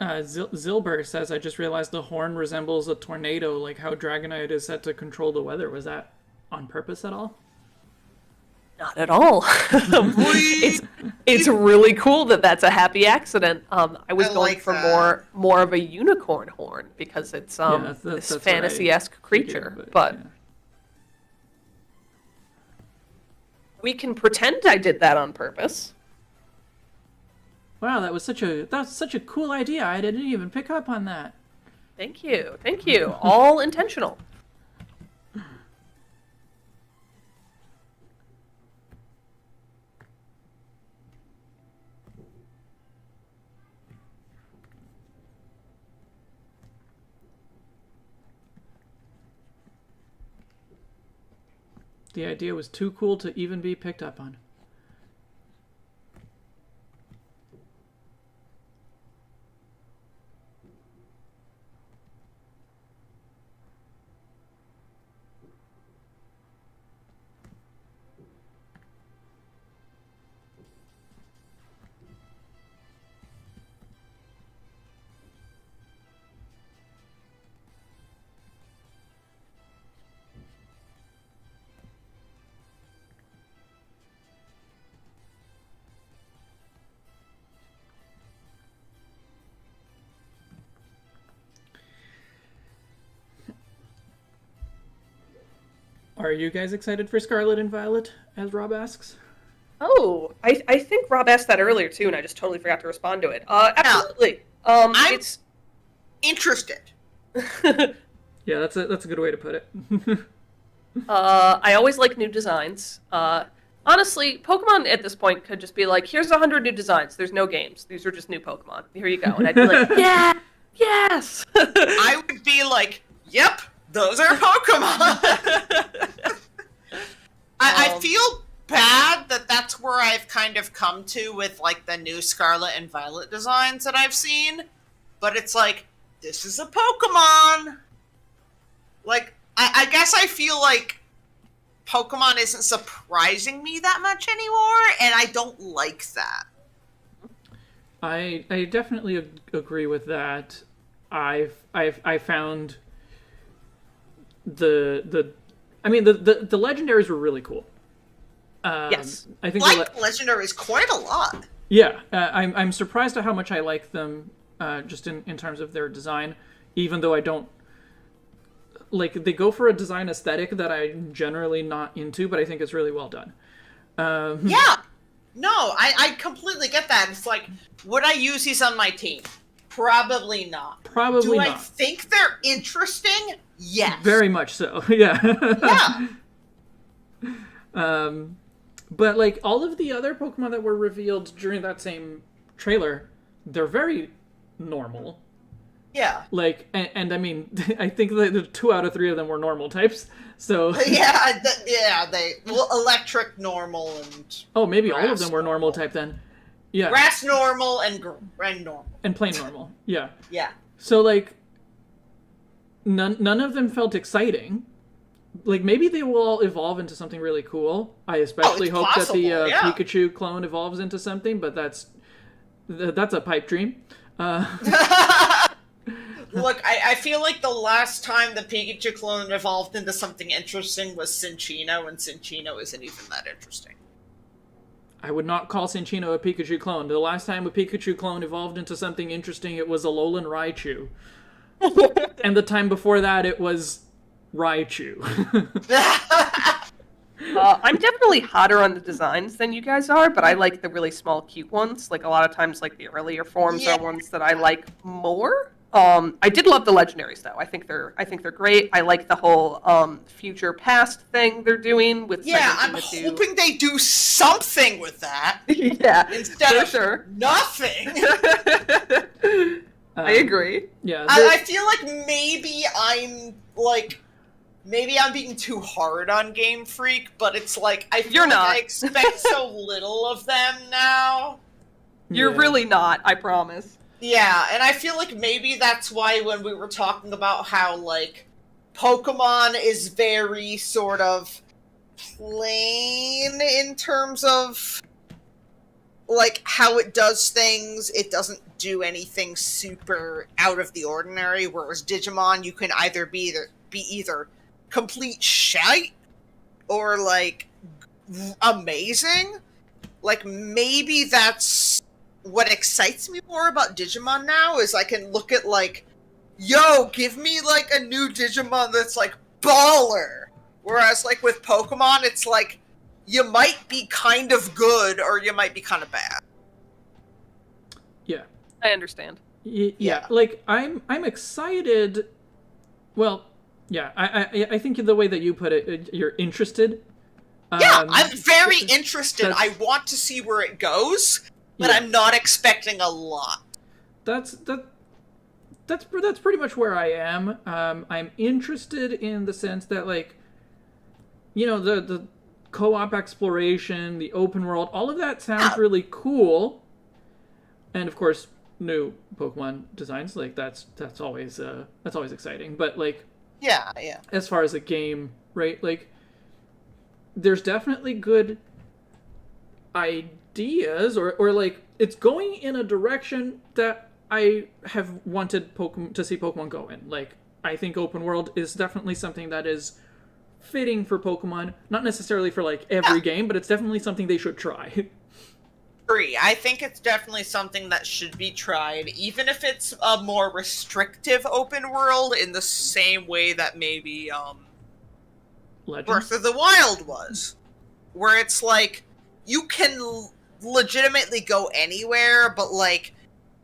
Zilber says, I just realized the horn resembles a tornado, like how Dragonite is set to control the weather. Was that on purpose at all? Not at all. It's really cool that that's a happy accident. I was I going like for that. more of a unicorn horn because it's that's this what I fantasy-esque creature. figured, But yeah. we can pretend I did that on purpose. Wow, that's such a cool idea. I didn't even pick up on that. Thank you. Thank you. All intentional. The idea was too cool to even be picked up on. Are you guys excited for Scarlet and Violet, as Rob asks? Oh, I think Rob asked that earlier too, and I just totally forgot to respond to it. Absolutely. I'm It's interested. Yeah, that's a good way to put it. I always like new designs. Honestly, Pokemon at this point could just be like, here's 100 new designs. There's no games. These are just new Pokemon. Here you go. And I'd be like, yeah, yes. I would be like, yep, those are Pokemon. I feel bad that that's where I've kind of come to with like the new Scarlet and Violet designs that I've seen. But it's like, this is a Pokemon. Like, I guess I feel like Pokemon isn't surprising me that much anymore, and I don't like that. I definitely agree with that. I found the legendaries were really cool. Yes. I think Like legendaries quite a lot. yeah, I'm surprised at how much I like them, just in terms of their design, even though I don't like. They go for a design aesthetic that I'm generally not into, but I think it's really well done. Yeah. No, I completely get that. It's like, would I use these on my team? Probably not. Probably Do not. I think they're interesting? Yes. Very much so. Yeah. Yeah. But like all of the other Pokemon that were revealed during that same trailer, they're very normal. Yeah. Like, and I mean, I think the 2 out of 3 of them were normal types. So Yeah, electric normal and oh, maybe all of Grass them were normal type then. Yeah. grass normal and normal. And plain normal. Yeah. Yeah. So like, none of them felt exciting. Like maybe they will all evolve into something really cool. I especially it's hope possible, that the yeah. Pikachu clone evolves into something, but that's a pipe dream. Look, I feel like the last time the Pikachu clone evolved into something interesting was Cinccino, and Cinccino isn't even that interesting. I would not call Cinccino a Pikachu clone. The last time a Pikachu clone evolved into something interesting, it was Alolan Raichu. And the time before that, it was Raichu. I'm definitely hotter on the designs than you guys are, but I like the really small, cute ones. Like a lot of times, like the earlier forms Yeah. are ones that I like more. I did love the legendaries though. I think they're great. I like the whole future past thing they're doing with Yeah, I'm segmenting the two. hoping they do something with that Yeah, instead for of sure. nothing. I agree. Yeah. I feel like maybe I'm being too hard on Game Freak, but it's like I feel You're like not. I expect so little of them now. You're Yeah. really not, I promise. Yeah, and I feel like maybe that's why when we were talking about how, like, Pokemon is very sort of plain in terms of, like, how it does things, it doesn't do anything super out of the ordinary, whereas Digimon, you can either be either complete shite or like amazing, like maybe that's what excites me more about Digimon now, is I can look at like, yo, give me like a new Digimon that's like baller. Whereas like with Pokemon, it's like you might be kind of good or you might be kind of bad. Yeah. I understand. Yeah. Like I'm excited. Well, yeah. I think the way that you put it, you're interested. Yeah, I'm very interested. I want to see where it goes, but I'm not expecting a lot. That's pretty much where I am. I'm interested in the sense that, like, you know, the co-op exploration, the open world, all of that sounds really cool. And of course, new Pokemon designs, like that's always exciting. But like, yeah. As far as a game, right? Like, there's definitely good ideas, or like it's going in a direction that I have wanted to see Pokemon go in. Like, I think open world is definitely something that is fitting for Pokemon. Not necessarily for like every game, but it's definitely something they should try. Agree. I think it's definitely something that should be tried, even if it's a more restrictive open world in the same way that maybe Legends? Breath of the Wild was. Where it's like, you can legitimately go anywhere, but like,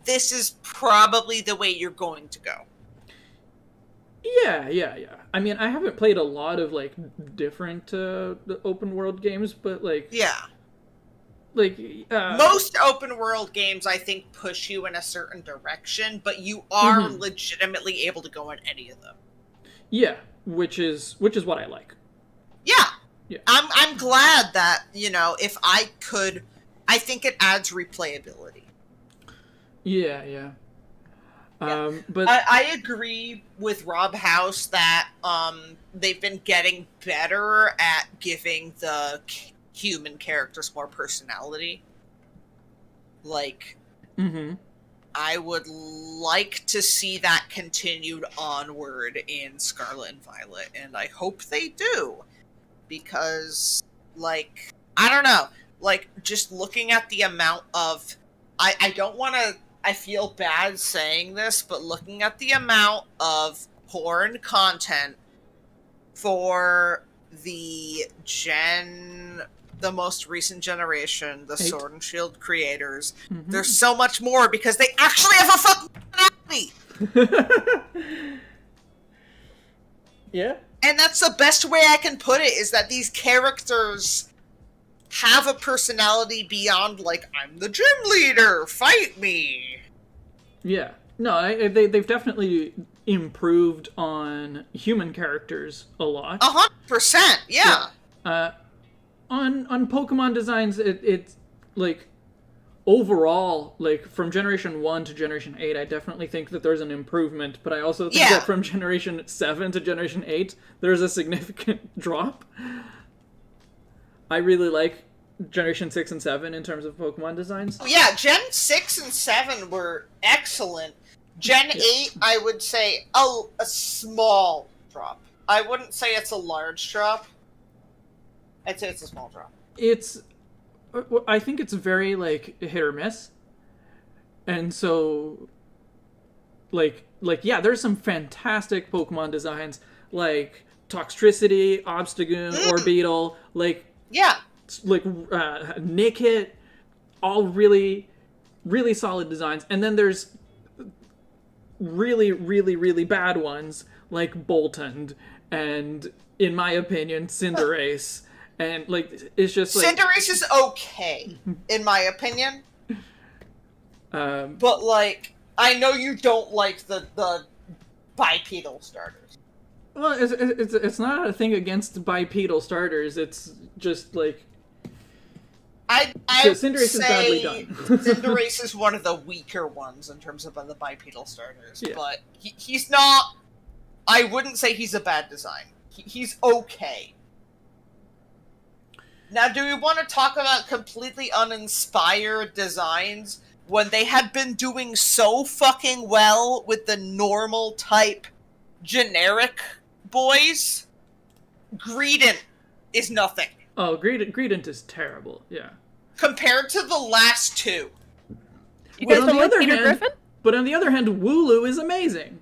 this is probably the way you're going to go. Yeah. I mean, I haven't played a lot of like different open world games, but like, yeah. Like, most open world games, I think, push you in a certain direction, but you are legitimately able to go in any of them. Yeah, which is what I like. Yeah. I'm glad that, you know, if I could, I think it adds replayability. Yeah. But I agree with Rob House that they've been getting better at giving the human characters more personality. Like, I would like to see that continued onward in Scarlet and Violet, and I hope they do. Because, like, I don't know, like, just looking at the amount of, I don't want to, I feel bad saying this, but looking at the amount of porn content for the most recent generation, the Sword and Shield creators, there's so much more because they actually have a fucking personality! Yeah? And that's the best way I can put it, is that these characters have a personality beyond, like, I'm the gym leader, fight me! Yeah. No, they've definitely improved on human characters a lot. 100%, yeah. On Pokemon designs, it's like, overall, like, from Generation 1 to Generation 8, I definitely think that there's an improvement, but I also think that from Generation 7 to Generation 8, there's a significant drop. I really like Generation 6 and 7 in terms of Pokemon designs. Yeah, Gen 6 and 7 were excellent. Gen 8, I would say, a small drop. I wouldn't say it's a large drop. I'd say it's a small drop. I think it's very, like, hit or miss. And so, like, yeah, there's some fantastic Pokemon designs, like Toxtricity, Obstagoon, Orbeetle, like, Nickit, all really, really solid designs. And then there's really, really, really bad ones, like Boltund, and, in my opinion, Cinderace. And, like, it's just, like... Cinderace is okay, in my opinion. But, like, I know you don't like the bipedal starters. Well, it's not a thing against bipedal starters. It's just, like... Cinderace is badly done. Cinderace is one of the weaker ones in terms of the bipedal starters. Yeah. But he's not... I wouldn't say he's a bad design. He's okay. Now, do we want to talk about completely uninspired designs when they had been doing so fucking well with the normal type generic boys? Greedent is nothing. Oh, Greedent is terrible. Yeah. Compared to the last two. You guys don't like Peter hand, Griffin? But on the other hand, Wooloo is amazing.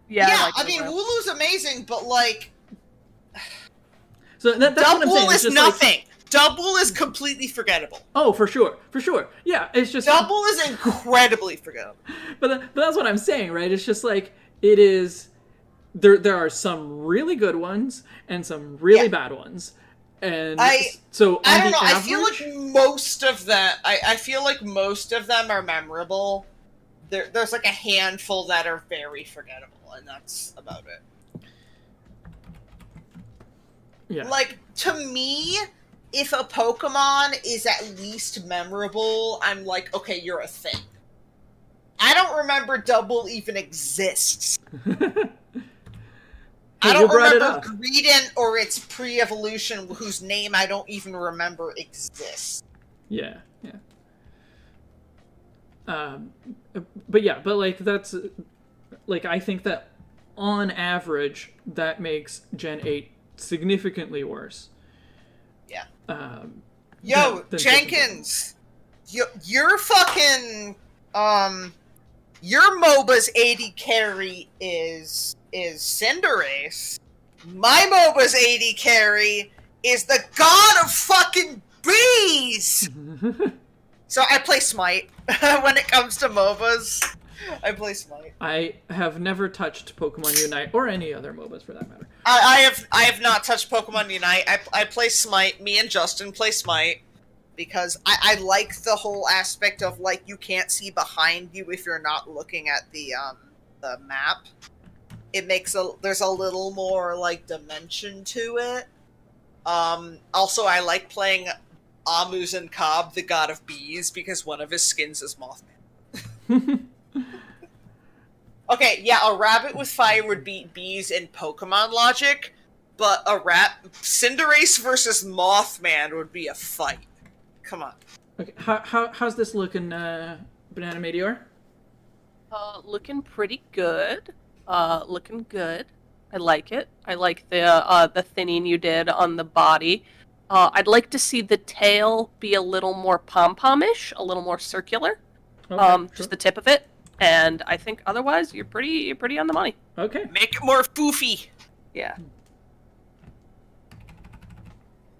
Yeah, I mean, Wooloo's amazing, but like... So that's what I'm saying. Double is nothing. Double is completely forgettable. Oh, for sure. Yeah, it's just... Double is incredibly forgettable. But that's what I'm saying, right? It's just like, it is... There are some really good ones and some really bad ones. And so I don't know. Average, I feel like most of them. I feel like most of them are memorable. There's like a handful that are very forgettable, and that's about it. Yeah. Like to me, if a Pokemon is at least memorable, I'm like, okay, you're a thing. I don't remember Double even exists. I don't remember Greedent or its pre-evolution, whose name I don't even remember exists. Yeah. But like that's like I think that on average that makes Gen 8 significantly worse. Yeah. Than Jenkins, you're fucking your MOBA's AD carry is Cinderace. My MOBA's AD carry is the god of fucking bees! So I play Smite. When it comes to MOBAs, I play Smite. I have never touched Pokemon Unite, or any other MOBAs for that matter. I have not touched Pokemon Unite. I play Smite. Me and Justin play Smite. Because I like the whole aspect of, like, you can't see behind you if you're not looking at the map. It makes there's a little more, like, dimension to it. Also, I like playing Amuzen Cobb, the god of bees, because one of his skins is Mothman. Okay, yeah, a rabbit with fire would beat bees in Pokemon logic, but Cinderace versus Mothman would be a fight. Come on. Okay, how's this looking, Banana Meteor? Looking pretty good. Looking good. I like it. I like the thinning you did on the body. I'd like to see the tail be a little more pom-pom-ish, a little more circular. Okay, sure. Just the tip of it. And I think otherwise you're pretty on the money. Okay. Make it more foofy. Yeah.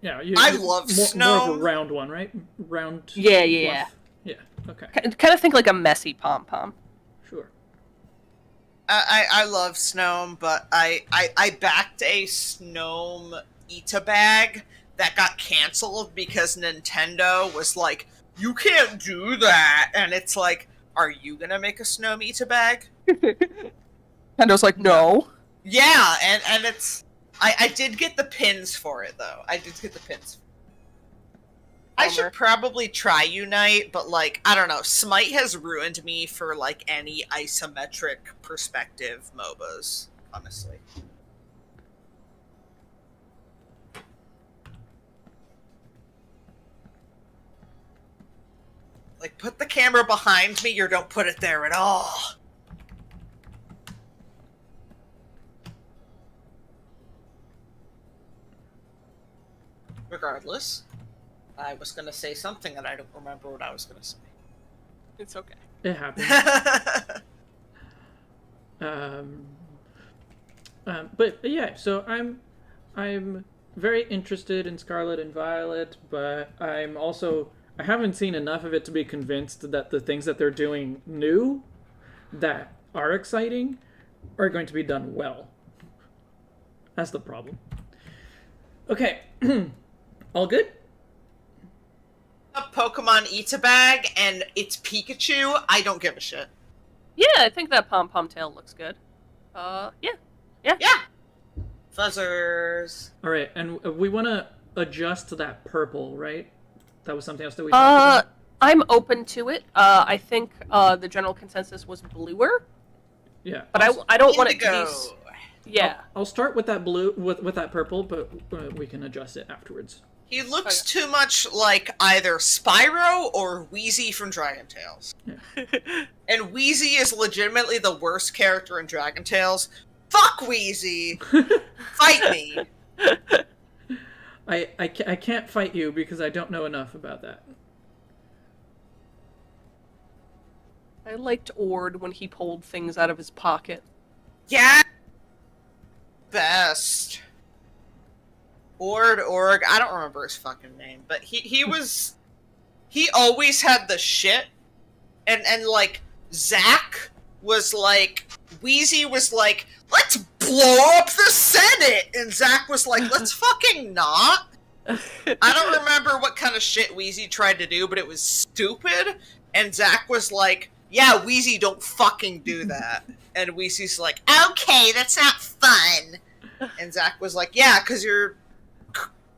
Yeah, I love snow. More of a round one, right? Round. Yeah. Yeah. Okay. Kind of think like a messy pom-pom. Sure. I love Snom, but I backed a Snom Ita bag that got canceled because Nintendo was like, you can't do that, and it's like, are you gonna make a Snom Ita bag? Nintendo's like, no. Yeah, and it's. I did get the pins for it, though. I did get the pins. I should probably try Unite, but, like, I don't know. Smite has ruined me for, like, any isometric perspective MOBAs, honestly. Like, put the camera behind me or don't put it there at all. Regardless, I was going to say something and I don't remember what I was going to say. It's okay. It happens. But yeah, so I'm very interested in Scarlet and Violet, but I haven't seen enough of it to be convinced that the things that they're doing new that are exciting are going to be done well. That's the problem. Okay. All good? A Pokemon Ita bag and it's Pikachu, I don't give a shit. Yeah, I think that pom-pom tail looks good. Yeah. Fuzzers. All right, and we want to adjust to that purple, right? That was something else that we talked about? I'm open to it. I think the general consensus was bluer. Yeah. But I don't want it to be... Yeah. I'll start with that blue, with that purple, but we can adjust it afterwards. He looks too much like either Spyro or Wheezy from Dragon Tales. Yeah. And Wheezy is legitimately the worst character in Dragon Tales. Fuck Wheezy! Fight me! I can't fight you because I don't know enough about that. I liked Ord when he pulled things out of his pocket. Yeah. Best. Org. I don't remember his fucking name, but he was. He always had the shit, and like Zach was like, Wheezy was like, let's blow up the Senate, and Zach was like, let's fucking not. I don't remember what kind of shit Wheezy tried to do, but it was stupid, and Zach was like, yeah, Wheezy, don't fucking do that. And Wheezy's like, okay, that's not fun. And Zach was like, yeah, because you're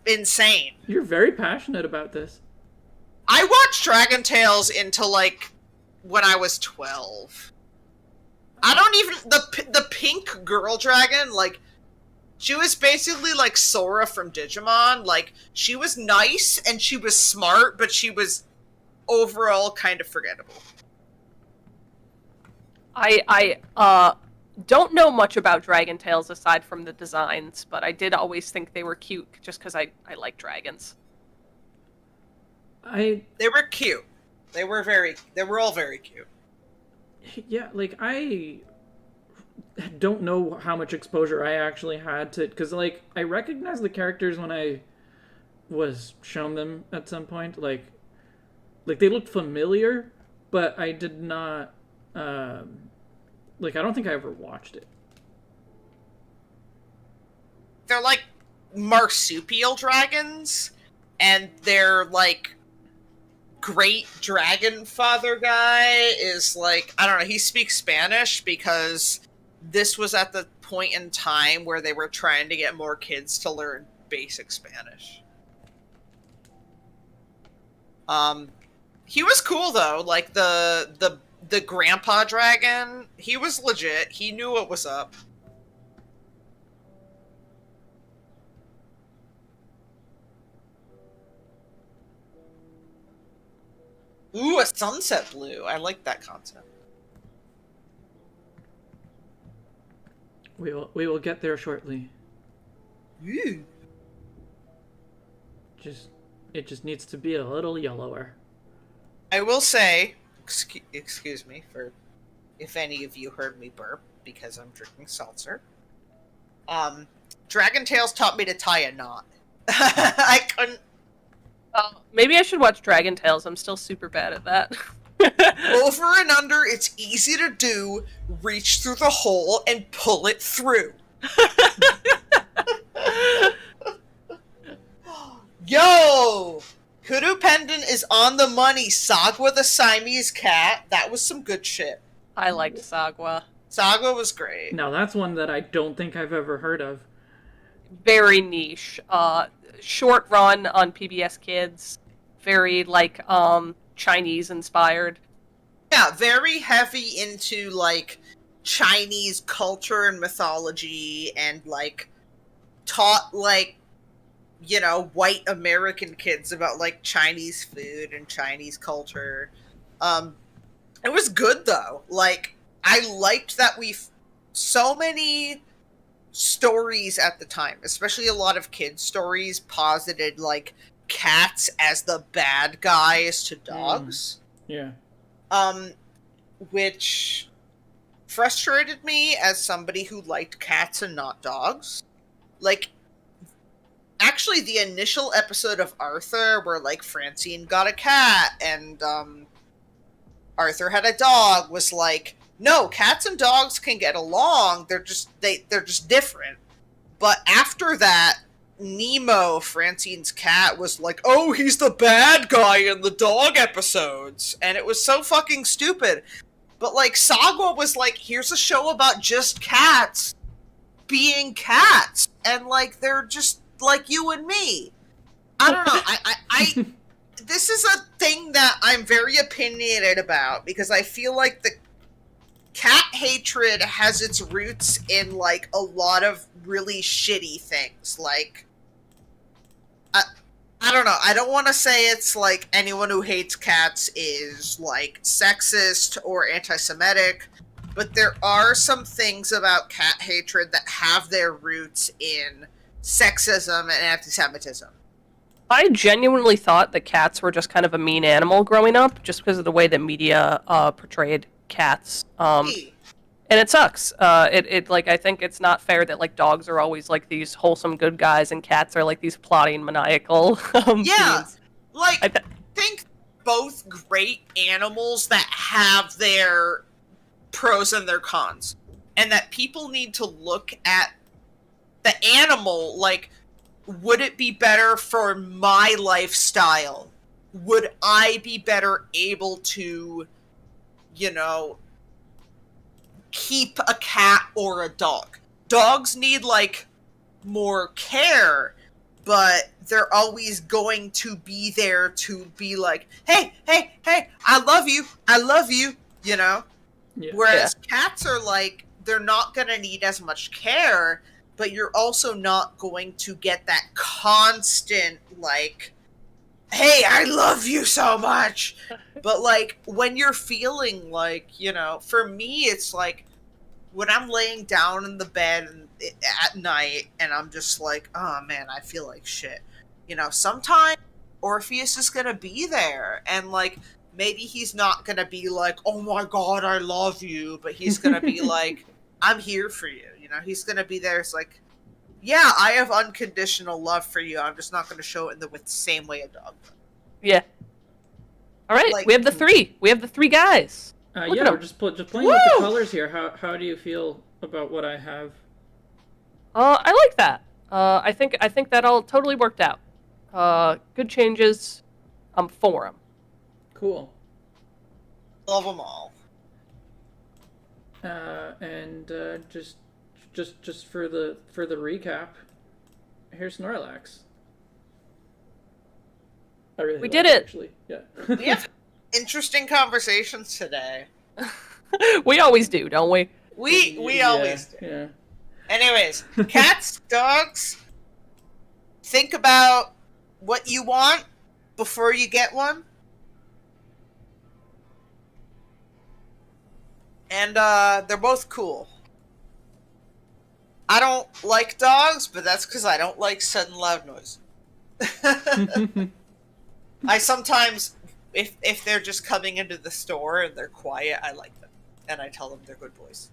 insane. You're very passionate about this. I watched Dragon Tales until, like, when I was 12. I don't even... The pink girl dragon, like, she was basically like Sora from Digimon. Like, she was nice and she was smart, but she was overall kind of forgettable. I don't know much about Dragon Tales aside from the designs, but I did always think they were cute just because I like dragons. They were cute. They were all very cute. Yeah, like, I don't know how much exposure I actually had to, because, like, I recognized the characters when I was shown them at some point. Like they looked familiar, but I did not, like, I don't think I ever watched it. They're like marsupial dragons, and they're like great dragon father guy is like, I don't know, he speaks Spanish because this was at the point in time where they were trying to get more kids to learn basic Spanish. He was cool though, like the grandpa dragon, he was legit, he knew what was up. Ooh, a sunset blue. I like that concept. We will get there shortly. Ooh. It just needs to be a little yellower. I will say, excuse me for if any of you heard me burp because I'm drinking seltzer. Dragon Tales taught me to tie a knot. I couldn't. Maybe I should watch Dragon Tales. I'm still super bad at that. Over and under, it's easy to do. Reach through the hole and pull it through. Yo! Kudu Pendant is on the money. Sagwa the Siamese cat. That was some good shit. I liked Sagwa. Sagwa was great. Now, that's one that I don't think I've ever heard of. Very niche. Short run on PBS Kids. Very, like, Chinese inspired. Yeah, very heavy into, like, Chinese culture and mythology and, like, taught, like, you know, white American kids about, like, Chinese food and Chinese culture. It was good, though. Like, I liked that so many stories at the time, especially a lot of kids' stories, posited, like, cats as the bad guys to dogs. Yeah. Which frustrated me as somebody who liked cats and not dogs. Like, actually, the initial episode of Arthur where, like, Francine got a cat and, Arthur had a dog was like, no, cats and dogs can get along. They're just different. But after that, Nemo, Francine's cat, was like, oh, he's the bad guy in the dog episodes. And it was so fucking stupid. But, like, Sagwa was like, here's a show about just cats being cats. And, like, they're just like you and me. I don't know. I this is a thing that I'm very opinionated about, because I feel like the cat hatred has its roots in, like, a lot of really shitty things. Like, I don't know. I don't want to say it's, like, anyone who hates cats is, like, sexist or anti-Semitic, but there are some things about cat hatred that have their roots in sexism and anti-Semitism. I genuinely thought that cats were just kind of a mean animal growing up, just because of the way that media portrayed cats. And it sucks. I think it's not fair that, like, dogs are always, like, these wholesome good guys and cats are, like, these plotting, maniacal beings. Think both great animals that have their pros and their cons. And that people need to look at the animal, like, would it be better for my lifestyle? Would I be better able to, keep a cat or a dog? Dogs need, like, more care, but they're always going to be there to be like, hey, I love you, Yeah. Whereas cats are like, they're not going to need as much care, but you're also not going to get that constant, like, hey, I love you so much. But, like, when you're feeling like, for me, it's like, when I'm laying down in the bed at night and I'm just like, oh man, I feel like shit. Sometimes Orpheus is going to be there, and, like, maybe he's not going to be like, oh my god, I love you, but he's going to be like, I'm here for you. He's going to be there. It's like, yeah, I have unconditional love for you. I'm just not going to show it in the same way a dog does. Yeah. All right, Like, we have the three. We have the three guys. We're just playing with the colors here. How do you feel about what I have? I like that. I think that all totally worked out. Good changes. I'm for them. Cool. Love them all. And just for the recap, here's Snorlax. We did it. Actually, yeah. We have interesting conversations today. We always do, don't we? We always do. Yeah. Anyways, cats, dogs, think about what you want before you get one. And they're both cool. I don't like dogs, but that's because I don't like sudden loud noise. I sometimes, if they're just coming into the store and they're quiet, I like them. And I tell them they're good boys.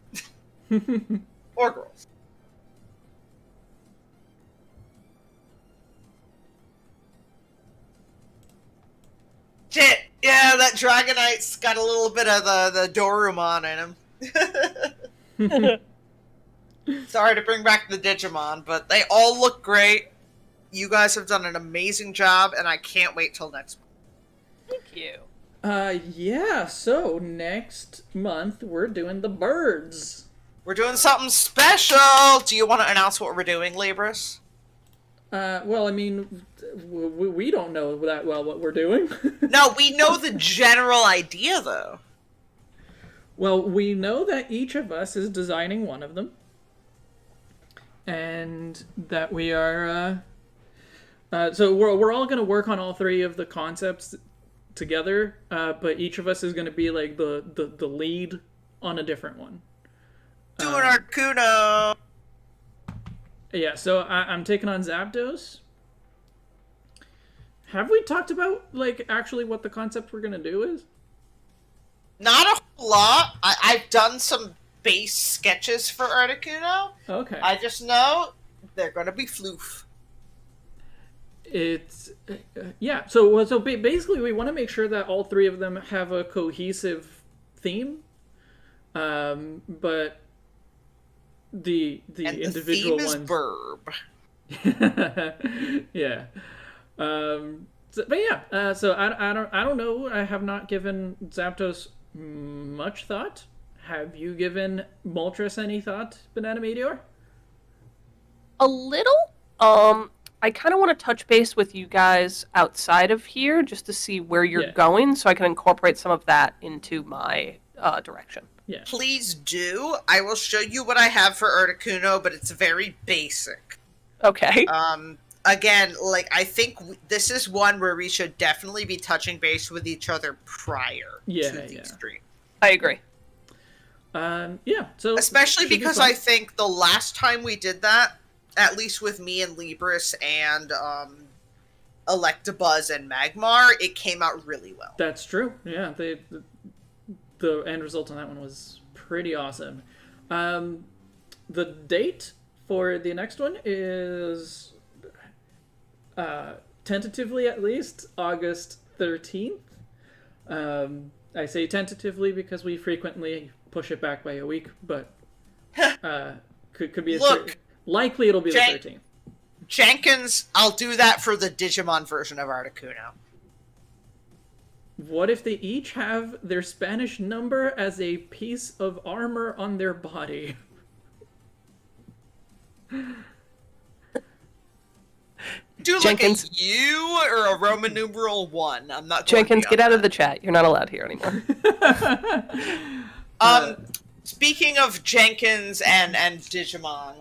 Or girls. Shit! Yeah, that Dragonite's got a little bit of the Dorumon in him. Sorry to bring back the Digimon, but they all look great. You guys have done an amazing job, and I can't wait till next month. Thank you. Yeah, so next month we're doing the birds. We're doing something special! Do you want to announce what we're doing, Libris? Well, I mean, we don't know that well what we're doing. No, we know the general idea, though. Well, we know that each of us is designing one of them. And that we are, so we're all going to work on all three of the concepts together, but each of us is going to be, like, the lead on a different one. Doing Articuno! Yeah, so I'm taking on Zapdos. Have we talked about, like, actually what the concept we're gonna do is? Not a whole lot. I've done some base sketches for Articuno. Okay. I just know they're gonna be floof. It's... yeah, so basically we want to make sure that all three of them have a cohesive theme. But... The individual theme is ones. Burb. Yeah. But yeah. So I don't know. I have not given Zapdos much thought. Have you given Moltres any thought, Banana Meteor? A little. I kind of want to touch base with you guys outside of here just to see where you're going, so I can incorporate some of that into my direction. Yeah. Please do. I will show you what I have for Articuno, but it's very basic. Okay. Again, like, I think this is one where we should definitely be touching base with each other prior to the stream. I agree. Yeah. So especially because I think the last time we did that, at least with me and Libris and Electabuzz and Magmar, it came out really well. That's true. Yeah, the end result on that one was pretty awesome. The date for the next one is tentatively, at least, August 13th. I say tentatively because we frequently push it back by a week, but could be likely it'll be the 13th. Jenkins, I'll do that for the Digimon version of Articuno. What if they each have their Spanish number as a piece of armor on their body? Do Jenkins, like a U or a Roman numeral 1. I'm not. Jenkins, get out of the chat. You're not allowed here anymore. Speaking of Jenkins and Digimon,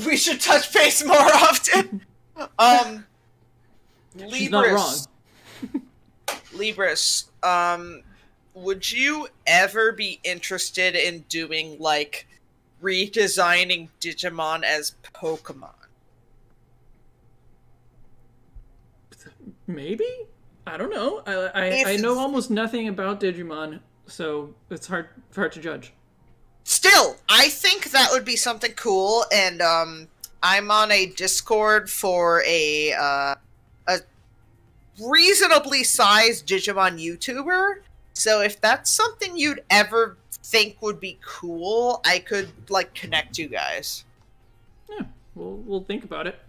we should touch base more often. She's not wrong. Libris, would you ever be interested in doing, like, redesigning Digimon as Pokemon? Maybe? I don't know. I know almost nothing about Digimon, so it's hard to judge. Still, I think that would be something cool, and I'm on a Discord for a reasonably sized Digimon YouTuber, so if that's something you'd ever think would be cool, I could, like, connect you guys. Yeah, we'll think about it.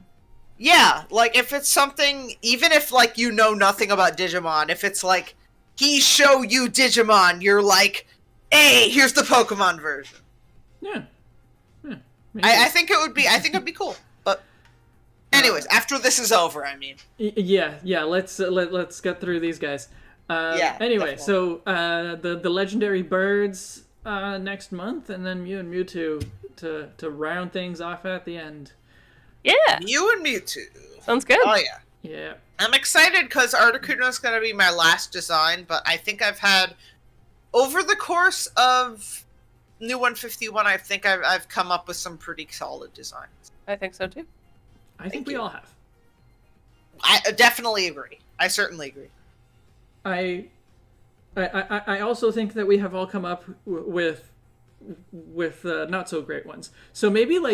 Yeah, like, if it's something, even if, like, you know nothing about Digimon, if it's like, he show you Digimon, you're like, hey, here's the Pokemon version. Yeah. I think it'd be cool. But anyways, after this is over, I mean. Yeah. Let's get through these guys. Anyway, definitely. so the legendary birds next month, and then Mew and Mewtwo to round things off at the end. Yeah. Mew and Mewtwo. Sounds good. Oh yeah. Yeah. I'm excited because Articuno's going to be my last design, but I think I've had, over the course of New 151, I think I've come up with some pretty solid designs. I think so too. I think we all have. I definitely agree. I certainly agree. I also think that we have all come up with not so great ones. So maybe in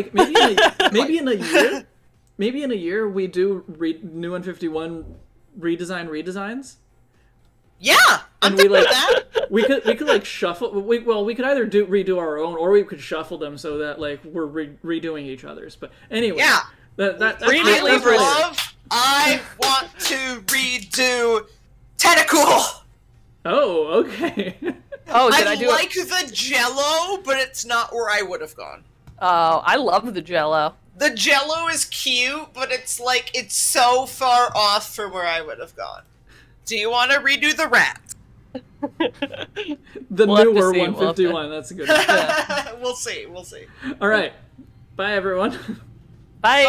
a year we do New 151 redesigns. Yeah, And we like we could like shuffle. We could either redo our own, or we could shuffle them so that like we're redoing each other's. But anyway, yeah, that's I want to redo Tentacool. Oh, okay. Oh, did I do like the Jello, but it's not where I would have gone. Oh, I love the Jello. The Jello is cute, but it's like it's so far off from where I would have gone. Do you want to redo the rat? The We'll have to newer see, 151. That's a good one. We'll see. All right. Bye, everyone. Bye.